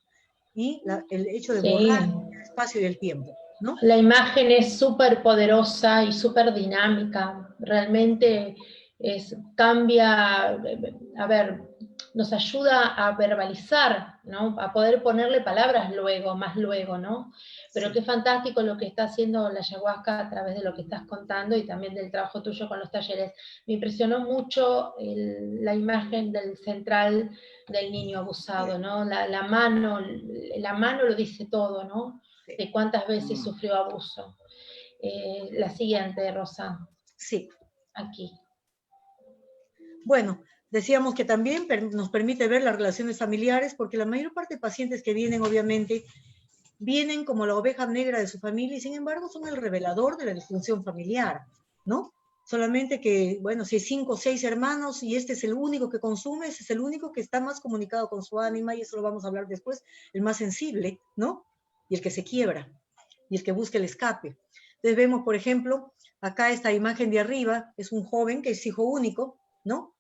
y el hecho de borrar el espacio y el tiempo, ¿no? La imagen es súper poderosa y súper dinámica, realmente cambia, a ver, nos ayuda a verbalizar, ¿no? A poder ponerle palabras más luego, ¿no? Pero qué fantástico lo que está haciendo la ayahuasca a través de lo que estás contando y también del trabajo tuyo con los talleres. Me impresionó mucho la imagen del central del niño abusado, ¿no? La mano lo dice todo, ¿no? De cuántas veces sufrió abuso. La siguiente, Rosa. Sí. Aquí. Bueno, decíamos que también nos permite ver las relaciones familiares, porque la mayor parte de pacientes que vienen, obviamente, vienen como la oveja negra de su familia y sin embargo son el revelador de la disfunción familiar, ¿no? Solamente que, bueno, si hay 5 o 6 hermanos y este es el único que consume, ese es el único que está más comunicado con su ánima, y eso lo vamos a hablar después, el más sensible, ¿no? Y el que se quiebra. y el que busca el escape. Entonces vemos, por ejemplo, acá esta imagen de arriba, es un joven que es hijo único, ¿no?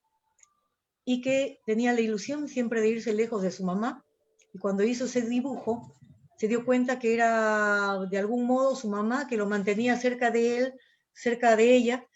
Y que tenía la ilusión siempre de irse lejos de su mamá, y cuando hizo ese dibujo, se dio cuenta que era de algún modo su mamá que lo mantenía cerca de él, cerca de ella.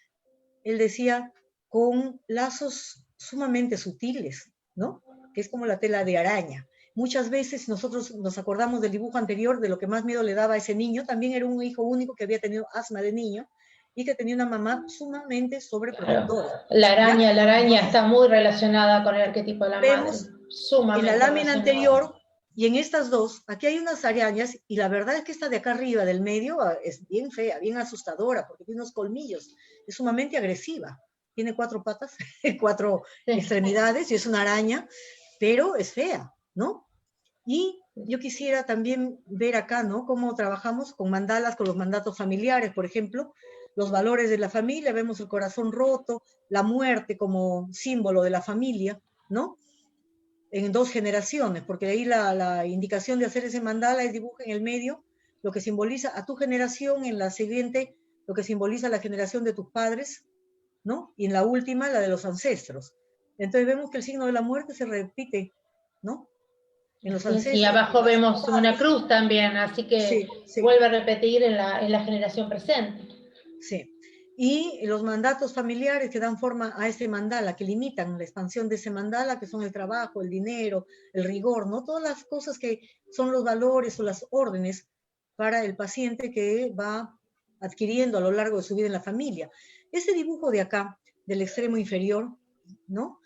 Él decía, con lazos sumamente sutiles, ¿no? Que es como la tela de araña. Muchas veces nosotros nos acordamos del dibujo anterior, de lo que más miedo le daba a ese niño. También era un hijo único que había tenido asma de niño y que tenía una mamá sumamente sobreprotectora. Claro. ¿Ya? La araña está muy relacionada con el arquetipo de la Vemos madre, en la sumamente lámina relacionada. anterior y en estas dos, aquí hay unas arañas y la verdad es que esta de acá arriba, del medio, es bien fea, bien asustadora, porque tiene unos colmillos, es sumamente agresiva. Tiene 4 patas, 4 extremidades y es una araña, pero es fea, ¿no? Y yo quisiera también ver acá, ¿no? Cómo trabajamos con mandalas, con los mandatos familiares, por ejemplo, los valores de la familia, vemos el corazón roto, la muerte como símbolo de la familia, ¿no? En 2 generaciones, porque ahí la indicación de hacer ese mandala es dibuja en el medio lo que simboliza a tu generación, en la siguiente lo que simboliza la generación de tus padres, ¿no? Y en la última la de los ancestros. Entonces vemos que el signo de la muerte se repite, ¿no? En los ancestros. Y abajo vemos una cruz también, así que sí, sí. vuelve a repetir en la generación presente. Sí. Y los mandatos familiares que dan forma a ese mandala, que limitan la expansión de ese mandala, que son el trabajo, el dinero, el rigor, ¿no? Todas las cosas que son los valores o las órdenes para el paciente que va adquiriendo a lo largo de su vida en la familia. Ese dibujo de acá, del extremo inferior, ¿no?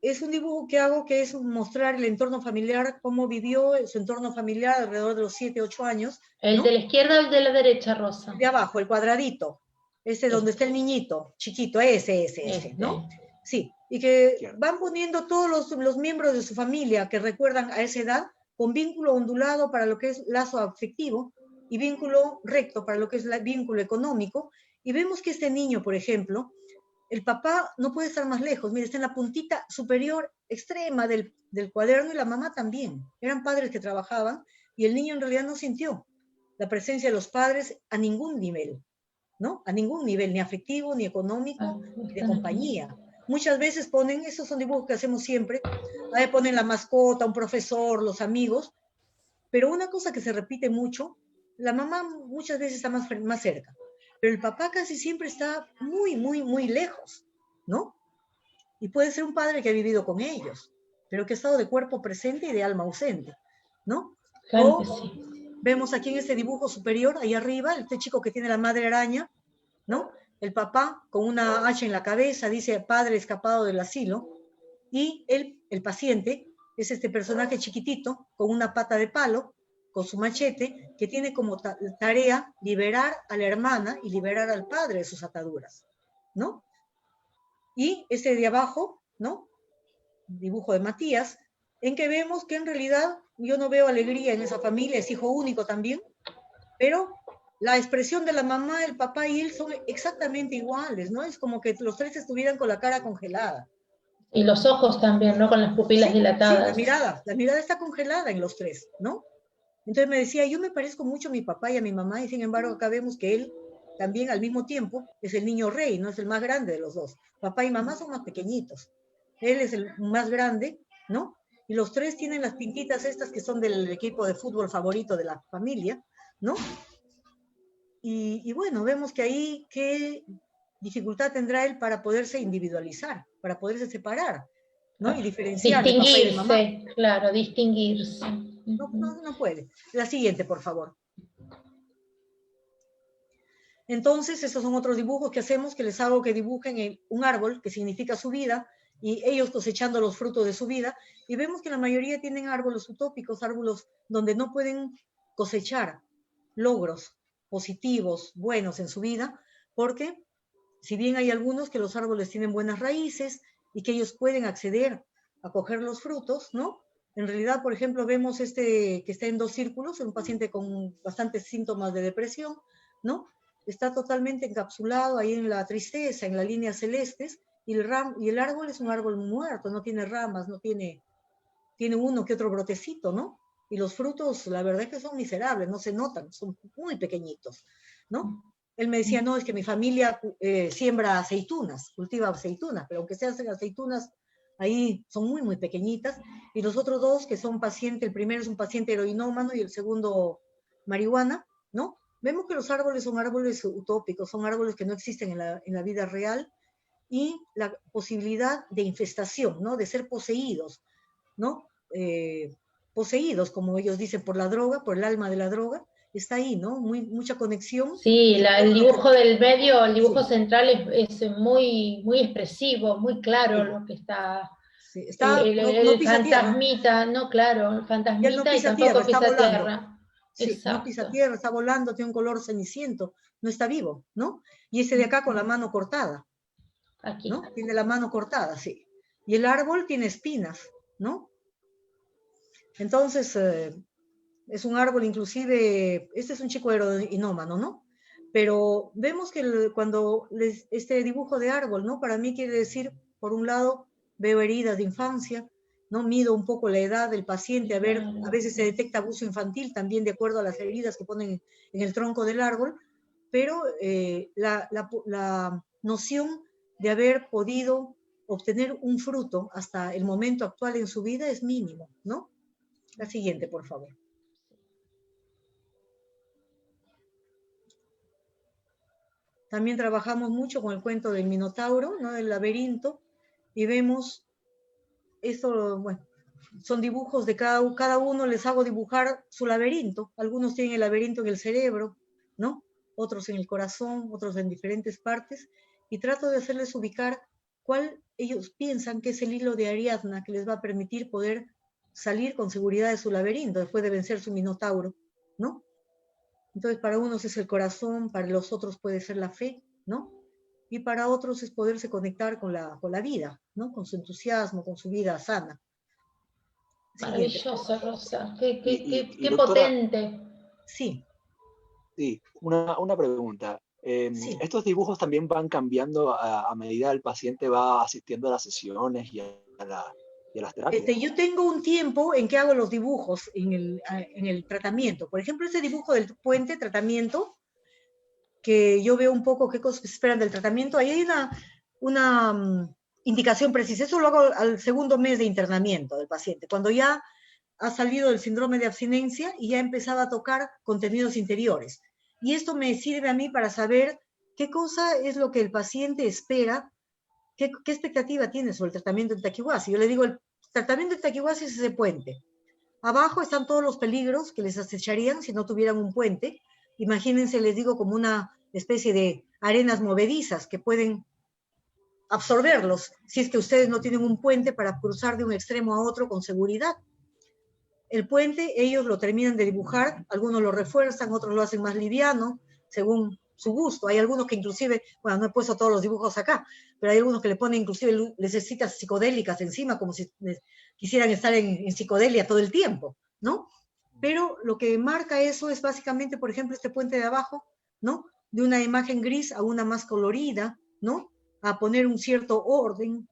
Es un dibujo que hago que es mostrar el entorno familiar, cómo vivió su entorno familiar alrededor de los 7, 8 años. ¿El ¿no? de la izquierda o el de la derecha, Rosa? De abajo, el cuadradito. Ese donde está el niñito, chiquito, ese, ¿no? Sí, y que van poniendo todos los miembros de su familia que recuerdan a esa edad, con vínculo ondulado para lo que es lazo afectivo y vínculo recto para lo que es vínculo económico. Y vemos que este niño, por ejemplo, el papá no puede estar más lejos, mire, está en la puntita superior extrema del cuaderno y la mamá también. Eran padres que trabajaban y el niño en realidad no sintió la presencia de los padres a ningún nivel, ¿no? A ningún nivel, ni afectivo, ni económico, ni de compañía. Muchas veces ponen, esos son dibujos que hacemos siempre, ahí ponen la mascota, un profesor, los amigos, pero una cosa que se repite mucho, la mamá muchas veces está más cerca, pero el papá casi siempre está muy lejos, ¿no? Y puede ser un padre que ha vivido con ellos, pero que ha estado de cuerpo presente y de alma ausente, ¿no? Claro que sí. Vemos aquí en este dibujo superior, ahí arriba, este chico que tiene la madre araña, ¿no? El papá con una hacha en la cabeza, dice padre escapado del asilo, y el paciente es este personaje chiquitito con una pata de palo, con su machete, que tiene como tarea liberar a la hermana y liberar al padre de sus ataduras, ¿no? Y este de abajo, ¿no? Dibujo de Matías, en que vemos que en realidad yo no veo alegría en esa familia, es hijo único también, pero la expresión de la mamá, el papá y él son exactamente iguales, ¿no? Es como que los 3 estuvieran con la cara congelada. Y los ojos también, ¿no? Con las pupilas dilatadas. Sí, la mirada está congelada en los 3, ¿no? Entonces me decía, yo me parezco mucho a mi papá y a mi mamá, y sin embargo acá vemos que él también al mismo tiempo es el niño rey, no es el más grande de los 2. Papá y mamá son más pequeñitos. Él es el más grande, ¿no? Y los 3 tienen las pintitas estas que son del equipo de fútbol favorito de la familia, ¿no? Y bueno, vemos que ahí qué dificultad tendrá él para poderse individualizar, para poderse separar, ¿no? Y diferenciar de papá y de mamá. Claro, distinguirse. No puede. La siguiente, por favor. Entonces, esos son otros dibujos que hacemos, que les hago que dibujen un árbol, que significa su vida, y ellos cosechando los frutos de su vida, y vemos que la mayoría tienen árboles utópicos, árboles donde no pueden cosechar logros positivos, buenos en su vida, porque si bien hay algunos que los árboles tienen buenas raíces y que ellos pueden acceder a coger los frutos, ¿no? En realidad, por ejemplo, vemos que está en 2 círculos, un paciente con bastantes síntomas de depresión, ¿no? Está totalmente encapsulado ahí en la tristeza, en las líneas celestes, y el árbol es un árbol muerto, no tiene ramas, no tiene uno que otro brotecito, ¿no? Y los frutos, la verdad es que son miserables, no se notan, son muy pequeñitos, ¿no? Él me decía, no, es que mi familia siembra aceitunas, cultiva aceitunas, pero aunque se hacen aceitunas, ahí son muy, muy pequeñitas. Y los otros dos, que son pacientes, el primero es un paciente heroinómano y el segundo marihuana, ¿no? Vemos que los árboles son árboles utópicos, son árboles que no existen en la vida real, y la posibilidad de infestación, ¿no? De ser poseídos, ¿no? Poseídos, como ellos dicen, por la droga, por el alma de la droga, está ahí, ¿no? Mucha conexión. Sí, el dibujo del medio, el dibujo Sí. central es muy, muy expresivo, muy claro Sí. lo que está. Sí, está, no El pisa tierra. fantasmita, no, claro, el Y él no fantasmita y pisa tierra, tampoco está pisa volando. tierra. Sí, no pisa Exacto. tierra, está volando, tiene un color ceniciento, no está vivo, ¿no? Y ese de acá con la mano cortada, Aquí. ¿no? Tiene la mano cortada, sí. Y el árbol tiene espinas, ¿no? Entonces, es un árbol inclusive, este es un chico heroinómano, ¿no? Pero vemos que cuando este dibujo de árbol, ¿no? Para mí quiere decir, por un lado, veo heridas de infancia, ¿no? Mido un poco la edad del paciente, a veces se detecta abuso infantil también de acuerdo a las heridas que ponen en el tronco del árbol, pero la noción de haber podido obtener un fruto hasta el momento actual en su vida es mínimo, ¿no? La siguiente, por favor. También trabajamos mucho con el cuento del Minotauro, ¿no? Del laberinto, y vemos esto, bueno, son dibujos de cada uno, les hago dibujar su laberinto. Algunos tienen el laberinto en el cerebro, ¿no? Otros en el corazón, otros en diferentes partes, y trato de hacerles ubicar cuál ellos piensan que es el hilo de Ariadna que les va a permitir poder salir con seguridad de su laberinto después de vencer su Minotauro, ¿no? Entonces, para unos es el corazón, para los otros puede ser la fe, ¿no? Y para otros es poderse conectar con la vida, ¿no? Con su entusiasmo, con su vida sana. Maravilloso, Rosa. Qué, Y qué doctora, potente. Sí, sí, una pregunta. sí. ¿Estos dibujos también van cambiando a medida que el paciente va asistiendo a las sesiones y a las terapias? Yo tengo un tiempo en que hago los dibujos en el tratamiento. Por ejemplo, ese dibujo del puente tratamiento, que yo veo un poco qué cosas esperan del tratamiento. Ahí hay una indicación precisa. Eso lo hago al segundo mes de internamiento del paciente, cuando ya ha salido del síndrome de abstinencia y ya empezaba a tocar contenidos interiores. Y esto me sirve a mí para saber qué cosa es lo que el paciente espera, qué expectativa tiene sobre el tratamiento de taquihuasi. Yo le digo, el tratamiento de taquihuasi es ese puente. Abajo están todos los peligros que les acecharían si no tuvieran un puente. Imagínense, les digo, como una especie de arenas movedizas que pueden absorberlos si es que ustedes no tienen un puente para cruzar de un extremo a otro con seguridad. El puente ellos lo terminan de dibujar, algunos lo refuerzan, otros lo hacen más liviano, según su gusto. Hay algunos que inclusive, bueno, no he puesto todos los dibujos acá, pero hay algunos que le ponen inclusive necesitas psicodélicas encima, como si quisieran estar en psicodelia todo el tiempo, ¿no? Pero lo que marca eso es básicamente, por ejemplo, este puente de abajo, ¿no? De una imagen gris a una más colorida, ¿no? A poner un cierto orden.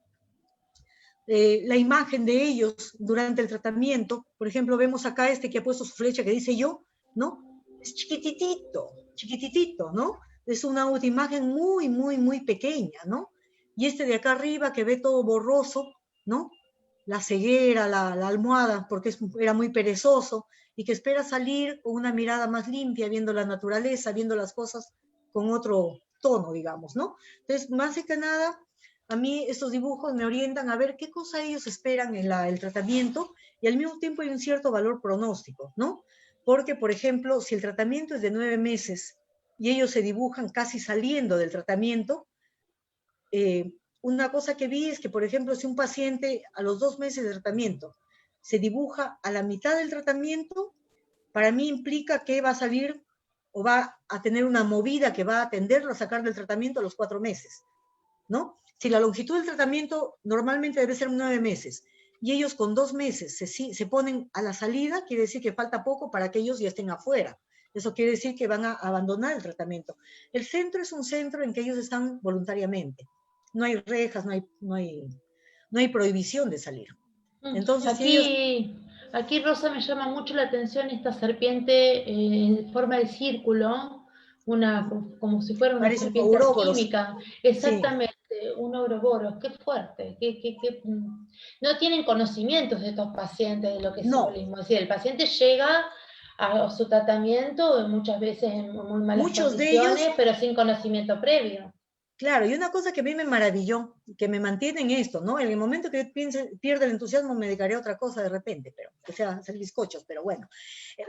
La imagen de ellos durante el tratamiento, por ejemplo, vemos acá este que ha puesto su flecha que dice yo, ¿no? Es chiquititito, chiquititito, ¿no? Es una imagen muy, muy, muy pequeña, ¿no? Y este de acá arriba que ve todo borroso, ¿no? La ceguera, la almohada, porque era muy perezoso y que espera salir con una mirada más limpia, viendo la naturaleza, viendo las cosas con otro tono, digamos, ¿no? Entonces, más que nada, a mí estos dibujos me orientan a ver qué cosa ellos esperan en el tratamiento y al mismo tiempo hay un cierto valor pronóstico, ¿no? Porque, por ejemplo, si el tratamiento es de 9 meses y ellos se dibujan casi saliendo del tratamiento, una cosa que vi es que, por ejemplo, si un paciente a los 2 meses de tratamiento se dibuja a la mitad del tratamiento, para mí implica que va a salir o va a tener una movida que va a atenderlo a sacar del tratamiento a los 4 meses, ¿no? Si la longitud del tratamiento normalmente debe ser 9 meses y ellos con 2 meses se ponen a la salida, quiere decir que falta poco para que ellos ya estén afuera. Eso quiere decir que van a abandonar el tratamiento. El centro es un centro en que ellos están voluntariamente. No hay rejas, no hay prohibición de salir. Entonces, si ellos... Aquí, Aquí, Rosa, me llama mucho la atención esta serpiente en forma de círculo, como si fuera una Parece un serpiente ouroboros. alquímica. Sí, Exactamente, un ouroboros. Qué fuerte. No tienen conocimientos de estos pacientes de lo que es no. simbolismo. Es decir, el paciente llega a su tratamiento muchas veces en muy malas Muchos de ellos. condiciones, pero sin conocimiento previo. Claro, y una cosa que a mí me maravilló, que me mantiene en esto, ¿no? En el momento que pierde el entusiasmo me dedicaré a otra cosa de repente, pero que sea hacer bizcochos, pero bueno.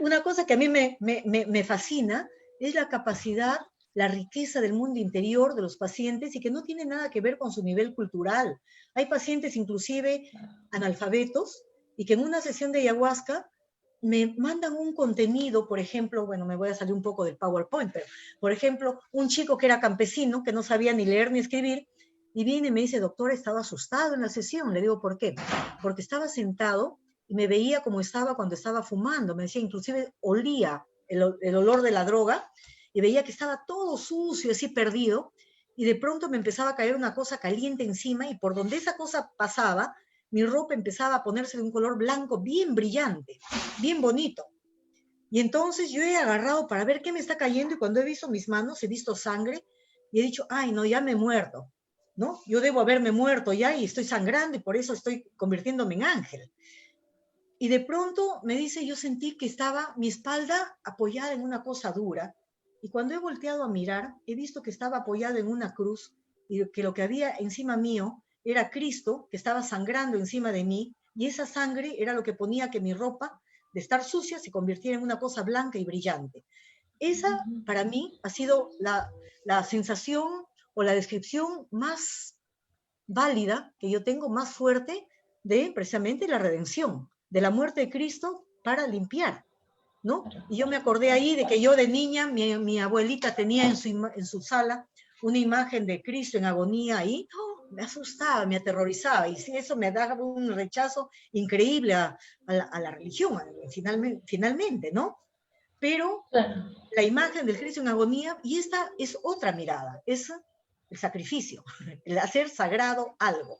Una cosa que a mí me fascina es la capacidad, la riqueza del mundo interior de los pacientes y que no tiene nada que ver con su nivel cultural. Hay pacientes inclusive analfabetos y que en una sesión de ayahuasca me mandan un contenido, por ejemplo, bueno, me voy a salir un poco del PowerPoint, pero, por ejemplo, un chico que era campesino, que no sabía ni leer ni escribir, y viene y me dice, doctor, estaba asustado en la sesión. Le digo, ¿por qué? Porque estaba sentado y me veía como estaba cuando estaba fumando. Me decía, inclusive olía el olor de la droga y veía que estaba todo sucio, así perdido, y de pronto me empezaba a caer una cosa caliente encima y por donde esa cosa pasaba, mi ropa empezaba a ponerse de un color blanco bien brillante, bien bonito. Y entonces yo he agarrado para ver qué me está cayendo y cuando he visto mis manos, he visto sangre y he dicho, ay, no, ya me he muerto, ¿no? Yo debo haberme muerto ya y estoy sangrando y por eso estoy convirtiéndome en ángel. Y de pronto me dice, yo sentí que estaba mi espalda apoyada en una cosa dura y cuando he volteado a mirar, he visto que estaba apoyada en una cruz y que lo que había encima mío era Cristo que estaba sangrando encima de mí y esa sangre era lo que ponía que mi ropa de estar sucia se convirtiera en una cosa blanca y brillante. Esa para mí ha sido la sensación o la descripción más válida que yo tengo, más fuerte de precisamente la redención, de la muerte de Cristo para limpiar, ¿no? Y yo me acordé ahí de que yo de niña, mi abuelita tenía en su sala una imagen de Cristo en agonía ahí, ¡oh! Me asustaba, me aterrorizaba, y eso me daba un rechazo increíble a la religión, finalmente, ¿no? Pero Claro. la imagen del Cristo en agonía, y esta es otra mirada, es el sacrificio, el hacer sagrado algo,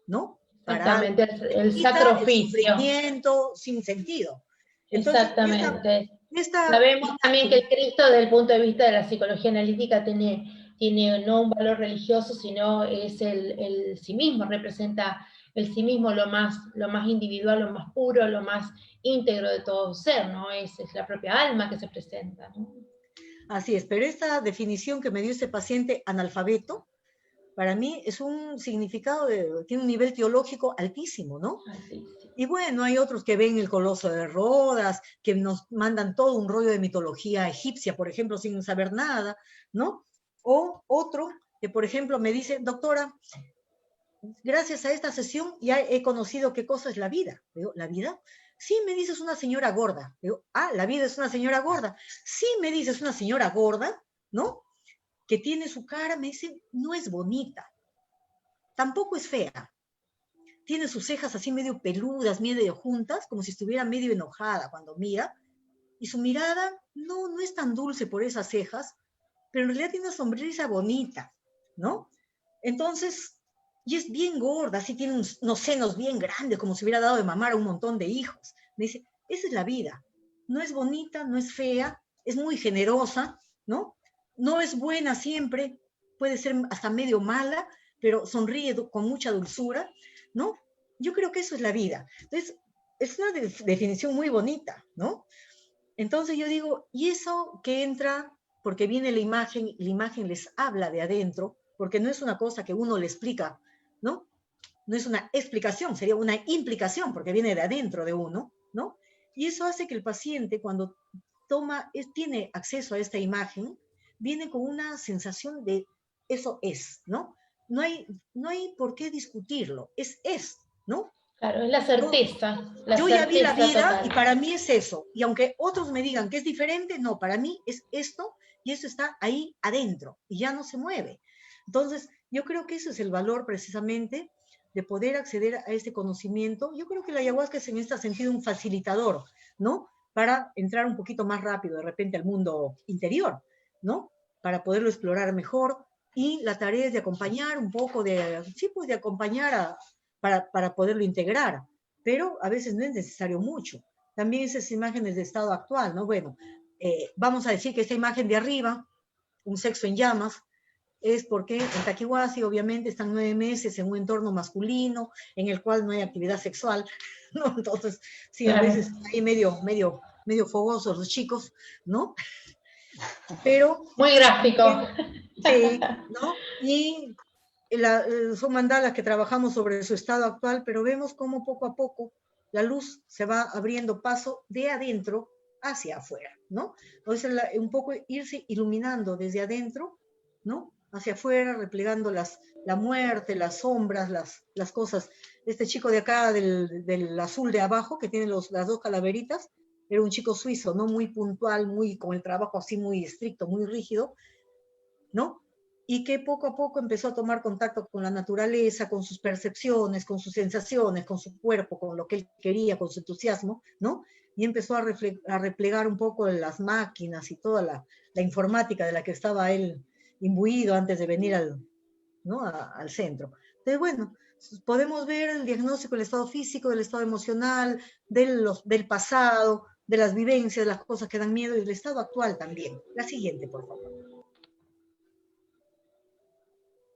¿no? Para algo. Exactamente, el Quita el sacrificio. sufrimiento sin sentido. Entonces, Exactamente. esta Sabemos también que el Cristo, desde el punto de vista de la psicología analítica, tiene no un valor religioso, sino es el sí mismo, representa el sí mismo lo más individual, lo más puro, lo más íntegro de todo ser, ¿no? Es la propia alma que se presenta, ¿no? Así es, pero esta definición que me dio este paciente analfabeto, para mí es un significado, tiene un nivel teológico altísimo, ¿no? Así, sí. Y bueno, hay otros que ven el Coloso de Rodas, que nos mandan todo un rollo de mitología egipcia, por ejemplo, sin saber nada, ¿no? O otro que, por ejemplo, me dice, doctora, gracias a esta sesión ya he conocido qué cosa es la vida. Digo, ¿la vida? Sí, me dices una señora gorda. Digo, ah, la vida es una señora gorda. Sí, me dices una señora gorda, ¿no? Que tiene su cara, me dice, no es bonita, tampoco es fea. Tiene sus cejas así medio peludas, medio juntas, como si estuviera medio enojada cuando mira. Y su mirada no es tan dulce por esas cejas, pero en realidad tiene una sonrisa bonita, ¿no? Entonces, y es bien gorda, así tiene unos senos bien grandes, como si hubiera dado de mamar a un montón de hijos. Me dice, esa es la vida. No es bonita, no es fea, es muy generosa, ¿no? No es buena siempre, puede ser hasta medio mala, pero sonríe con mucha dulzura, ¿no? Yo creo que eso es la vida. Entonces, es una definición muy bonita, ¿no? Entonces yo digo, ¿y eso que entra? Porque viene la imagen y la imagen les habla de adentro, porque no es una cosa que uno le explica, ¿no? No es una explicación, sería una implicación, porque viene de adentro de uno, ¿no? Y eso hace que el paciente, cuando tiene acceso a esta imagen, viene con una sensación de eso es, ¿no? No hay por qué discutirlo, ¿no? Claro, es la certeza Yo ya vi la vida total. y para mí es eso. Y aunque otros me digan que es diferente, no, para mí es esto y eso está ahí adentro y ya no se mueve. Entonces, yo creo que ese es el valor precisamente de poder acceder a este conocimiento. Yo creo que la ayahuasca es en este sentido un facilitador, ¿no? Para entrar un poquito más rápido de repente al mundo interior, ¿no? Para poderlo explorar mejor. Y la tarea es de acompañar un poco, sí, pues de acompañar para poderlo integrar. Pero a veces no es necesario mucho. también esas imágenes de estado actual, ¿no? Bueno, vamos a decir que esta imagen de arriba, un sexo en llamas, es porque en Taquihuasi obviamente están 9 meses en un entorno masculino, en el cual no hay actividad sexual, ¿no? Entonces, sí, a veces ahí medio fogosos los chicos, ¿no? Pero... Muy gráfico. Sí, ¿no? Y son mandalas que trabajamos sobre su estado actual, pero vemos cómo poco a poco la luz se va abriendo paso de adentro hacia afuera, ¿no? Entonces, un poco irse iluminando desde adentro, ¿no? Hacia afuera, replegando la muerte, las sombras, las cosas. Este chico de acá, del azul de abajo, que tiene las dos calaveritas, era un chico suizo, ¿no? Muy puntual, muy con el trabajo así muy estricto, muy rígido, ¿no? Y que poco a poco empezó a tomar contacto con la naturaleza, con sus percepciones, con sus sensaciones, con su cuerpo, con lo que él quería, con su entusiasmo, ¿no? Y empezó a replegar un poco las máquinas y toda la informática de la que estaba él imbuido antes de venir ¿no? al centro. Entonces, bueno, podemos ver el diagnóstico del estado físico, del estado emocional, del pasado, de las vivencias, de las cosas que dan miedo y del estado actual también. La siguiente, por favor.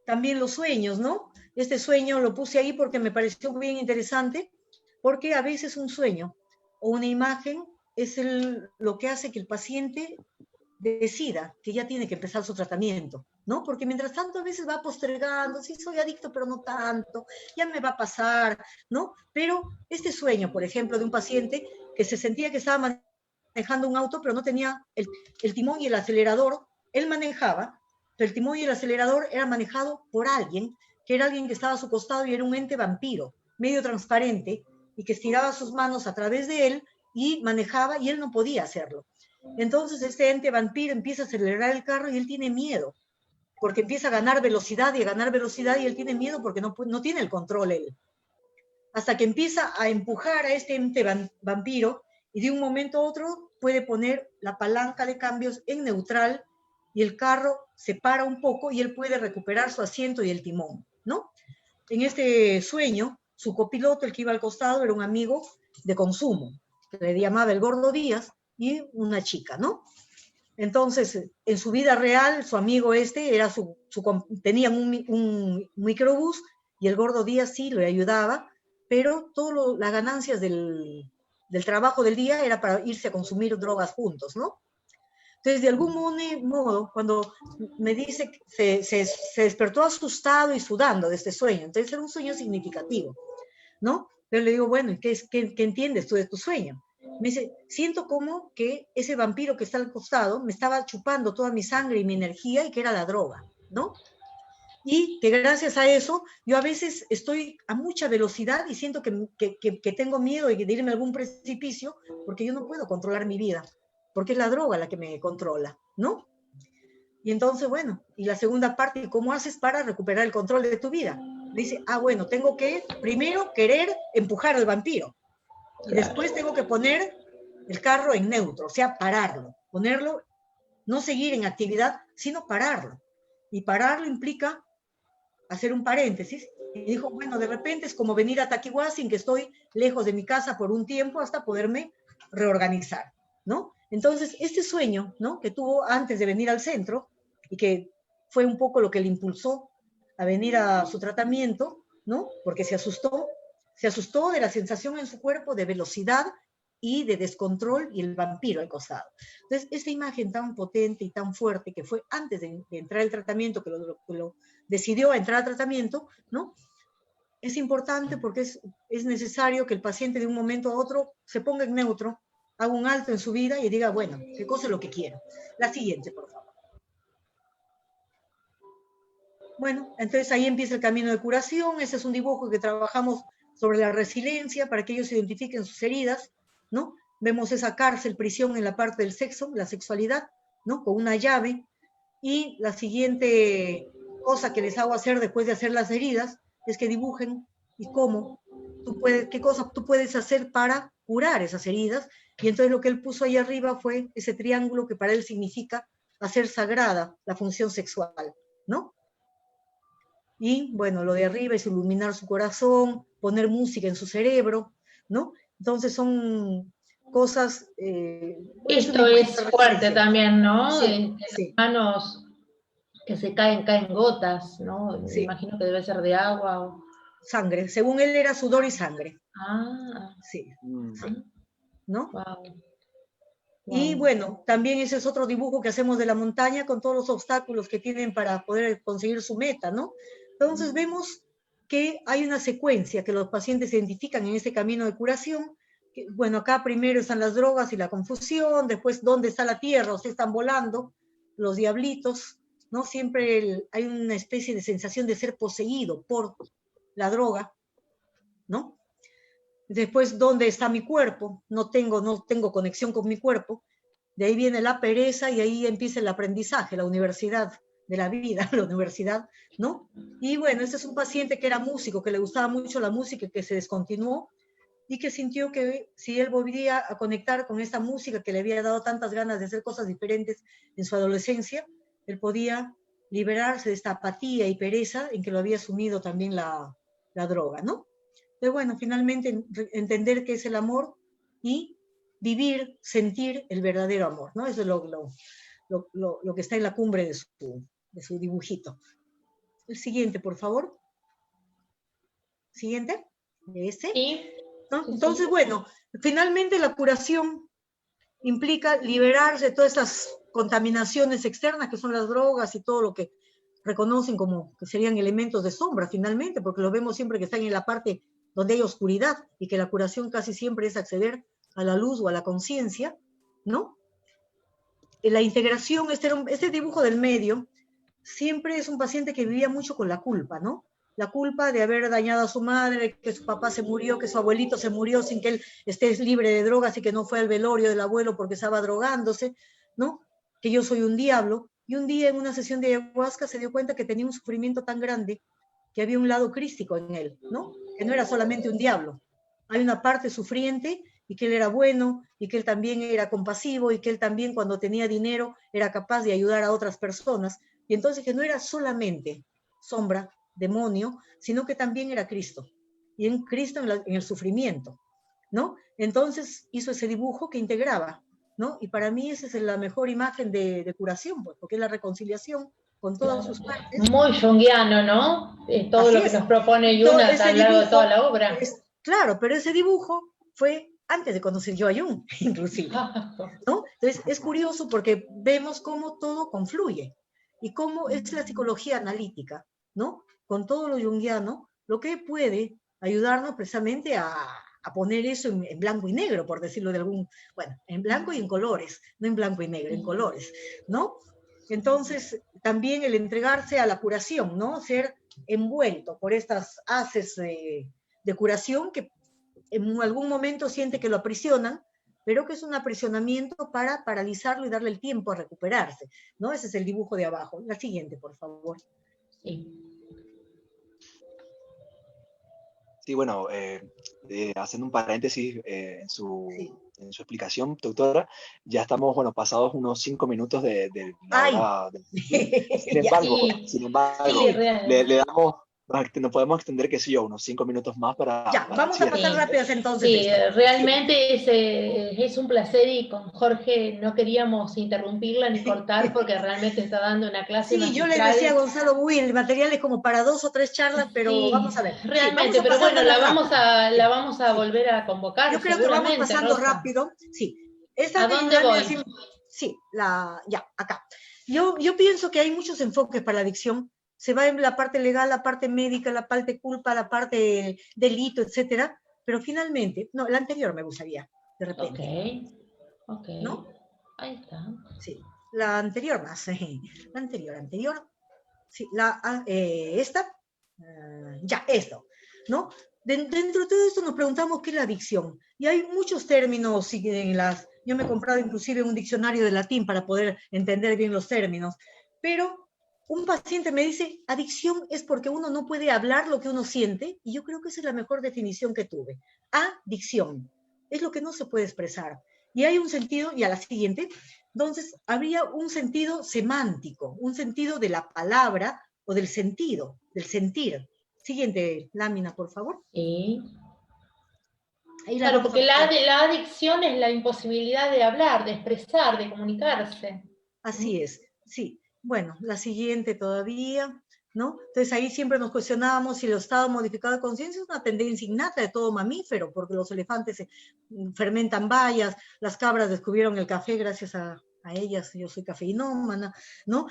También los sueños, ¿no? Este sueño lo puse ahí porque me pareció bien interesante, porque a veces un sueño o una imagen es lo que hace que el paciente decida que ya tiene que empezar su tratamiento, ¿no? Porque mientras tanto a veces va postergando, sí soy adicto, pero no tanto, ya me va a pasar, ¿no? Pero este sueño, por ejemplo, de un paciente que se sentía que estaba manejando un auto, pero no tenía el timón y el acelerador, él manejaba, pero el timón y el acelerador era manejado por alguien, que era alguien que estaba a su costado y era un ente vampiro, medio transparente, y que estiraba sus manos a través de él y manejaba, y él no podía hacerlo. Entonces este ente vampiro empieza a acelerar el carro y él tiene miedo, porque empieza a ganar velocidad y a ganar velocidad y él tiene miedo porque no tiene el control él. Hasta que empieza a empujar a este ente vampiro y de un momento a otro puede poner la palanca de cambios en neutral y el carro se para un poco y él puede recuperar su asiento y el timón, ¿no? En este sueño, su copiloto, el que iba al costado, era un amigo de consumo, que le llamaba el Gordo Díaz, y una chica, ¿no? Entonces, en su vida real, su amigo era tenían un microbús y el Gordo Díaz sí le ayudaba, pero todas las ganancias del trabajo del día era para irse a consumir drogas juntos, ¿no? Entonces, de algún modo, cuando me dice, se despertó asustado y sudando de este sueño, entonces era un sueño significativo, ¿no? Pero le digo, bueno, ¿qué entiendes tú de tu sueño? Me dice, siento como que ese vampiro que está al costado me estaba chupando toda mi sangre y mi energía y que era la droga, ¿no? Y que gracias a eso yo a veces estoy a mucha velocidad y siento que tengo miedo de irme a algún precipicio porque yo no puedo controlar mi vida, porque es la droga la que me controla, ¿no? Y entonces, bueno, y la segunda parte, ¿cómo haces para recuperar el control de tu vida? Me dice, bueno, tengo que primero querer empujar al vampiro. Y después tengo que poner el carro en neutro, o sea, pararlo, ponerlo, no seguir en actividad, sino pararlo. Y pararlo implica hacer un paréntesis. Y dijo, bueno, de repente es como venir a Taquihuasi, sin que estoy lejos de mi casa por un tiempo hasta poderme reorganizar, ¿no? Entonces, este sueño, ¿no? Que tuvo antes de venir al centro y que fue un poco lo que le impulsó a venir a su tratamiento, ¿no? Porque se asustó de la sensación en su cuerpo de velocidad y de descontrol y el vampiro al costado. Entonces, esta imagen tan potente y tan fuerte que fue antes de entrar al tratamiento, que lo decidió entrar al tratamiento, ¿no? Es importante porque es necesario que el paciente de un momento a otro se ponga en neutro, haga un alto en su vida y diga, bueno, qué cosa es lo que quiero. La siguiente, por favor. Bueno, entonces ahí empieza el camino de curación. Ese es un dibujo que trabajamos sobre la resiliencia para que ellos identifiquen sus heridas, ¿no? Vemos esa cárcel, prisión en la parte del sexo, la sexualidad, ¿no? Con una llave. Y la siguiente cosa que les hago hacer después de hacer las heridas es que dibujen y qué cosa tú puedes hacer para curar esas heridas. Y entonces lo que él puso ahí arriba fue ese triángulo que para él significa hacer sagrada la función sexual, ¿no? Y bueno, lo de arriba es iluminar su corazón, poner música en su cerebro, ¿no? Entonces son cosas... Esto es fuerte también, ¿no? Sí, Las manos que se caen gotas, ¿no? Me sí. imagino que debe ser de agua. O... Sangre, según él era sudor y sangre. Ah. Sí, sí. ¿No? Wow. Y bueno, también ese es otro dibujo que hacemos de la montaña con todos los obstáculos que tienen para poder conseguir su meta, ¿no? Entonces vemos que hay una secuencia que los pacientes identifican en este camino de curación. Que, bueno, acá primero están las drogas y la confusión, después dónde está la tierra, o sea, están volando los diablitos, ¿no? Siempre hay una especie de sensación de ser poseído por la droga, ¿no? Después, ¿dónde está mi cuerpo? No tengo conexión con mi cuerpo. De ahí viene la pereza y ahí empieza el aprendizaje, la universidad de la vida, la universidad, ¿no? Y bueno, este es un paciente que era músico, que le gustaba mucho la música, que se descontinuó y que sintió que si él volvía a conectar con esta música que le había dado tantas ganas de hacer cosas diferentes en su adolescencia, él podía liberarse de esta apatía y pereza en que lo había sumido también la droga, ¿no? Pero bueno, finalmente entender qué es el amor y vivir, sentir el verdadero amor, ¿no? Eso es lo que está en la cumbre de su dibujito. El siguiente, por favor. Siguiente. Ese. Sí. ¿No? Entonces, bueno, finalmente la curación implica liberarse de todas estas contaminaciones externas que son las drogas y todo lo que reconocen como que serían elementos de sombra finalmente, porque lo vemos siempre que están en la parte donde hay oscuridad y que la curación casi siempre es acceder a la luz o a la conciencia, ¿no? La integración, este dibujo del medio, siempre es un paciente que vivía mucho con la culpa, ¿no? La culpa de haber dañado a su madre, que su papá se murió, que su abuelito se murió sin que él esté libre de drogas y que no fue al velorio del abuelo porque estaba drogándose, ¿no? Que yo soy un diablo. Y un día en una sesión de ayahuasca se dio cuenta que tenía un sufrimiento tan grande que había un lado crístico en él, ¿no? Que no era solamente un diablo. Hay una parte sufriente y que él era bueno y que él también era compasivo y que él también cuando tenía dinero era capaz de ayudar a otras personas. Y entonces que no era solamente sombra, demonio, sino que también era Cristo. Y en Cristo en el sufrimiento, ¿no? Entonces hizo ese dibujo que integraba, ¿no? Y para mí esa es la mejor imagen de curación, pues, porque es la reconciliación con todas sus partes. Muy junguiano, ¿no? Todo Así lo que es. nos propone Jung a lo largo de toda la obra. Claro, pero ese dibujo fue antes de conocer yo a Jung, inclusive, ¿no? Entonces es curioso porque vemos cómo todo confluye y cómo es la psicología analítica, ¿no? Con todo lo junguiano, lo que puede ayudarnos precisamente a poner eso en blanco y negro, por decirlo de algún, bueno, en blanco y en colores, no en blanco y negro, en colores, ¿no? Entonces, también el entregarse a la curación, ¿no? Ser envuelto por estas haces de curación que en algún momento siente que lo aprisionan, pero que es un aprisionamiento para paralizarlo y darle el tiempo a recuperarse, ¿no? Ese es el dibujo de abajo. La siguiente, por favor. Sí. Sí, bueno, haciendo un paréntesis en su explicación, doctora, ya estamos, bueno, pasados unos 5 minutos de la hora. Sin embargo, sí, le damos, nos podemos extender, qué sé yo, unos 5 minutos más para... Ya, vamos a pasar rápidas entonces. Sí, realmente es un placer y con Jorge no queríamos interrumpirla ni cortar porque realmente está dando una clase. Sí, yo le decía a Gonzalo, uy, el material es como para 2 o 3 charlas, pero sí, vamos a ver. Realmente, pero bueno, la vamos a volver a convocar. Yo creo que vamos pasando rápido. Sí. ¿A dónde voy? Sí, ya, acá. Yo pienso que hay muchos enfoques para la adicción. Se va en la parte legal, la parte médica, la parte culpa, la parte delito, etcétera. Pero finalmente, no, la anterior me gustaría, de repente. Ok. ¿No? Ahí está. Sí, la anterior más. La anterior. Sí, esta. Ya, esto. ¿No? Dentro de todo esto nos preguntamos qué es la adicción. Y hay muchos términos yo me he comprado inclusive un diccionario de latín para poder entender bien los términos. Pero un paciente me dice, adicción es porque uno no puede hablar lo que uno siente, y yo creo que esa es la mejor definición que tuve. Adicción es lo que no se puede expresar. Y hay un sentido, y a la siguiente, entonces habría un sentido semántico, un sentido de la palabra o del sentido, del sentir. Siguiente lámina, por favor. Ahí la Claro, vamos a porque poner. la adicción es la imposibilidad de hablar, de expresar, de comunicarse. Así es, sí. Bueno, la siguiente todavía, ¿no? Entonces ahí siempre nos cuestionábamos si el estado modificado de conciencia es una tendencia innata de todo mamífero, porque los elefantes fermentan bayas, las cabras descubrieron el café gracias a ellas, yo soy cafeinómana, ¿no?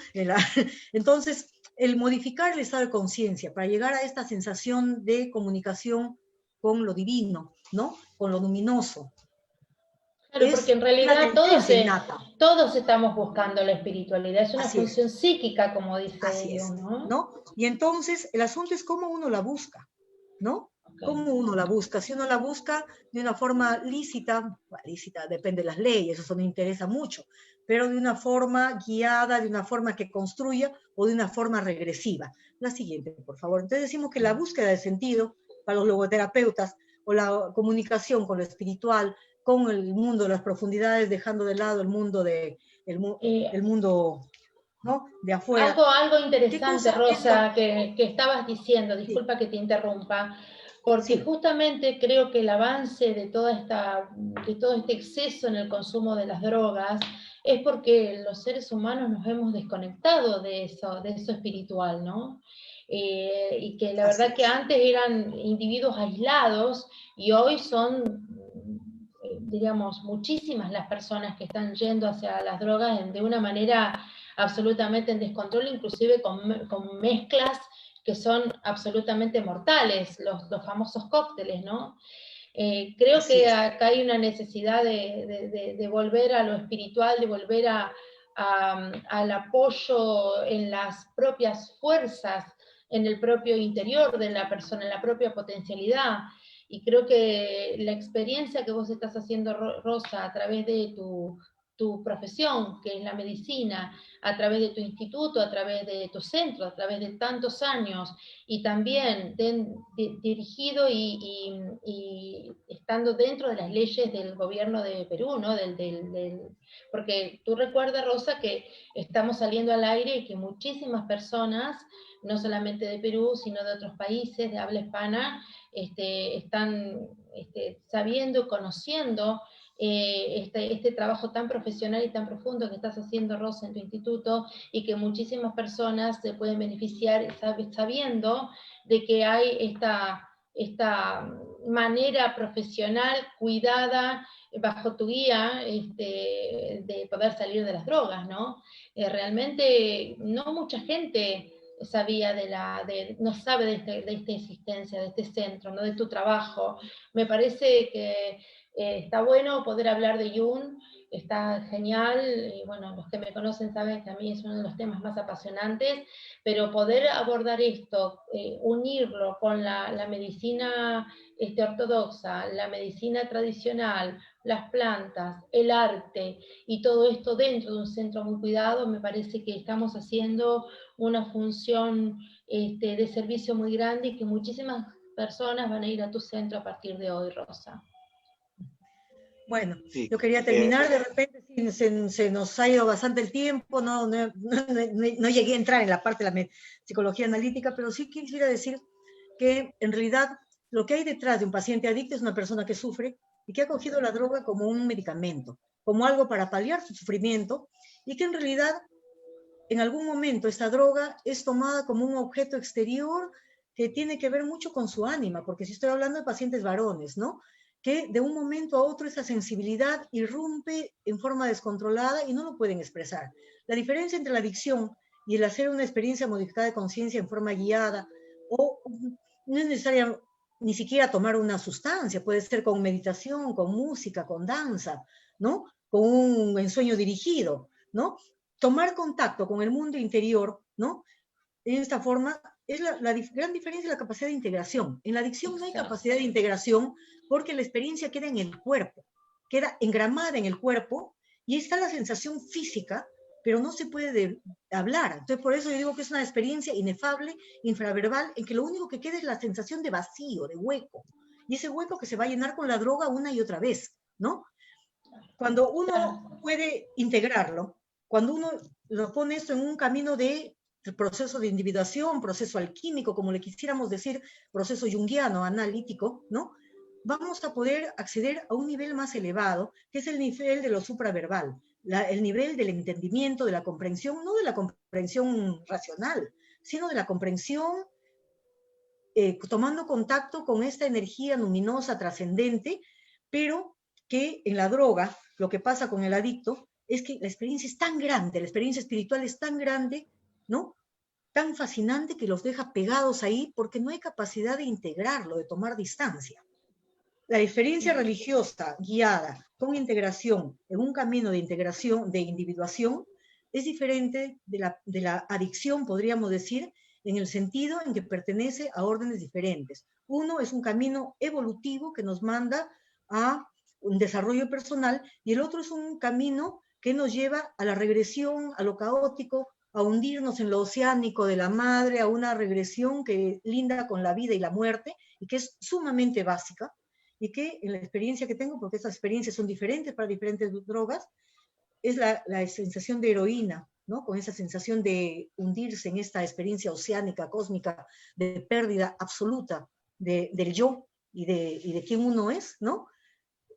Entonces, el modificar el estado de conciencia para llegar a esta sensación de comunicación con lo divino, ¿no? Con lo luminoso. Claro, porque Es en una realidad tendencia innata. todos estamos buscando la espiritualidad, es una Así es. función psíquica, como dice Así es, Jung, ¿no? ¿no? Y entonces el asunto es cómo uno la busca, ¿no? Okay. ¿Cómo uno la busca? Si uno la busca de una forma lícita, lícita depende de las leyes, eso no interesa mucho, pero de una forma guiada, de una forma que construya o de una forma regresiva. La siguiente, por favor. Entonces decimos que la búsqueda de sentido para los logoterapeutas o la comunicación con lo espiritual, con el mundo de las profundidades, dejando de lado el mundo el mundo, ¿no? De afuera. Algo interesante, Rosa, Es que estabas diciendo, sí, disculpa que te interrumpa, porque sí, justamente creo que el avance de todo este exceso en el consumo de las drogas es porque los seres humanos nos hemos desconectado de eso espiritual, ¿no? Y que la así verdad que es. antes eran individuos aislados y hoy son, digamos, muchísimas las personas que están yendo hacia las drogas de una manera absolutamente en descontrol, inclusive con mezclas que son absolutamente mortales, los famosos cócteles, ¿no? Creo Así que es. acá hay una necesidad de volver a lo espiritual, de volver al apoyo en las propias fuerzas, en el propio interior de la persona, en la propia potencialidad. Y creo que la experiencia que vos estás haciendo, Rosa, a través de tu profesión, que es la medicina, a través de tu instituto, a través de tu centro, a través de tantos años, y también dirigido y estando dentro de las leyes del gobierno de Perú, ¿no? Porque tú recuerdas, Rosa, que estamos saliendo al aire y que muchísimas personas, no solamente de Perú, sino de otros países de habla hispana, están sabiendo, conociendo este trabajo tan profesional y tan profundo que estás haciendo, Rosa, en tu instituto, y que muchísimas personas se pueden beneficiar sabiendo de que hay esta manera profesional, cuidada, bajo tu guía, de poder salir de las drogas, ¿no? Realmente no mucha gente sabía no sabe de esta existencia, de este centro, ¿no? De tu trabajo. Me parece que está bueno poder hablar de Jung, está genial, y bueno, los que me conocen saben que a mí es uno de los temas más apasionantes, pero poder abordar esto, unirlo con la medicina ortodoxa, la medicina tradicional, las plantas, el arte, y todo esto dentro de un centro muy cuidado, me parece que estamos haciendo una función de servicio muy grande y que muchísimas personas van a ir a tu centro a partir de hoy, Rosa. Bueno, Sí, yo quería terminar, de repente se nos ha ido bastante el tiempo, no llegué a entrar en la parte de la psicología analítica, pero sí quisiera decir que en realidad lo que hay detrás de un paciente adicto es una persona que sufre y que ha cogido la droga como un medicamento, como algo para paliar su sufrimiento, y que en realidad en algún momento esta droga es tomada como un objeto exterior que tiene que ver mucho con su ánima, porque si estoy hablando de pacientes varones, ¿no? Que de un momento a otro esa sensibilidad irrumpe en forma descontrolada y no lo pueden expresar. La diferencia entre la adicción y el hacer una experiencia modificada de conciencia en forma guiada, o no es necesaria ni siquiera tomar una sustancia, puede ser con meditación, con música, con danza, ¿no? Con un ensueño dirigido, ¿no? Tomar contacto con el mundo interior, ¿no? En esta forma, es la gran diferencia de la capacidad de integración. En la adicción no hay capacidad de integración porque la experiencia queda en el cuerpo, queda engramada en el cuerpo y está la sensación física, pero no se puede hablar. Entonces, por eso yo digo que es una experiencia inefable, infraverbal, en que lo único que queda es la sensación de vacío, de hueco. Y ese hueco que se va a llenar con la droga una y otra vez, ¿no? Cuando uno puede integrarlo, cuando uno lo pone esto en un camino de proceso de individuación, proceso alquímico, como le quisiéramos decir, proceso junguiano, analítico, ¿no? vamos a poder acceder a un nivel más elevado, que es el nivel de lo supraverbal, el nivel del entendimiento, de la comprensión, no de la comprensión racional, sino de la comprensión tomando contacto con esta energía luminosa, trascendente, pero que en la droga, lo que pasa con el adicto, es que la experiencia es tan grande, la experiencia espiritual es tan grande, ¿no? Tan fascinante que los deja pegados ahí porque no hay capacidad de integrarlo, de tomar distancia. La experiencia religiosa guiada con integración en un camino de integración, de individuación, es diferente de la adicción, podríamos decir, en el sentido en que pertenece a órdenes diferentes. Uno es un camino evolutivo que nos manda a un desarrollo personal y el otro es un camino que nos lleva a la regresión, a lo caótico, a hundirnos en lo oceánico de la madre, a una regresión que linda con la vida y la muerte y que es sumamente básica y que en la experiencia que tengo, porque estas experiencias son diferentes para diferentes drogas, es la sensación de heroína, ¿no? Con esa sensación de hundirse en esta experiencia oceánica, cósmica, de pérdida absoluta del yo y de quién uno es, ¿no?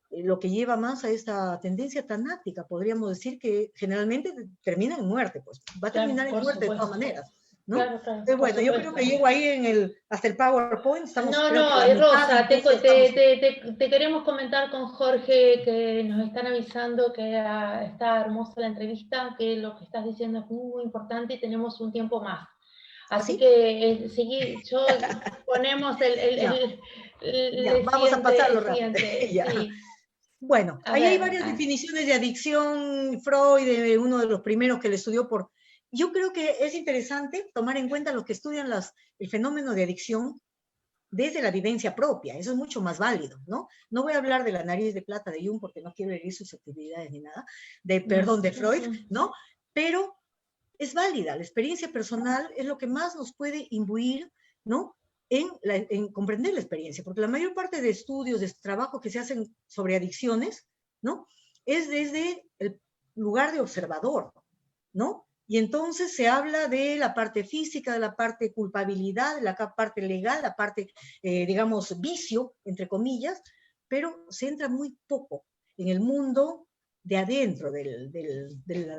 Lo que lleva más a esta tendencia tanática, podríamos decir que generalmente termina en muerte, pues va a terminar en muerte de todas maneras, ¿no? Claro, Entonces, bueno, yo creo que llego ahí hasta el PowerPoint. Estamos, no, creo que Rosa, mitad, te queremos comentar con Jorge que nos están avisando que está hermosa la entrevista, que lo que estás diciendo es muy importante y tenemos un tiempo más. Así ¿sí? que ponemos vamos a pasarlo rápido. Sí. Bueno, ahí hay varias definiciones de adicción. Freud, uno de los primeros que le estudió Yo creo que es interesante tomar en cuenta los que estudian el fenómeno de adicción desde la vivencia propia. Eso es mucho más válido, ¿no? No voy a hablar de la nariz de plata de Jung porque no quiero herir susceptibilidades ni nada, de Freud, ¿no? Pero es válida. La experiencia personal es lo que más nos puede imbuir, ¿no? En comprender la experiencia, porque la mayor parte de estudios, de trabajo que se hacen sobre adicciones, ¿no? Es desde el lugar de observador, ¿no? Y entonces se habla de la parte física, de la parte culpabilidad, de la parte legal, la parte, digamos, vicio, entre comillas, pero se entra muy poco en el mundo de adentro de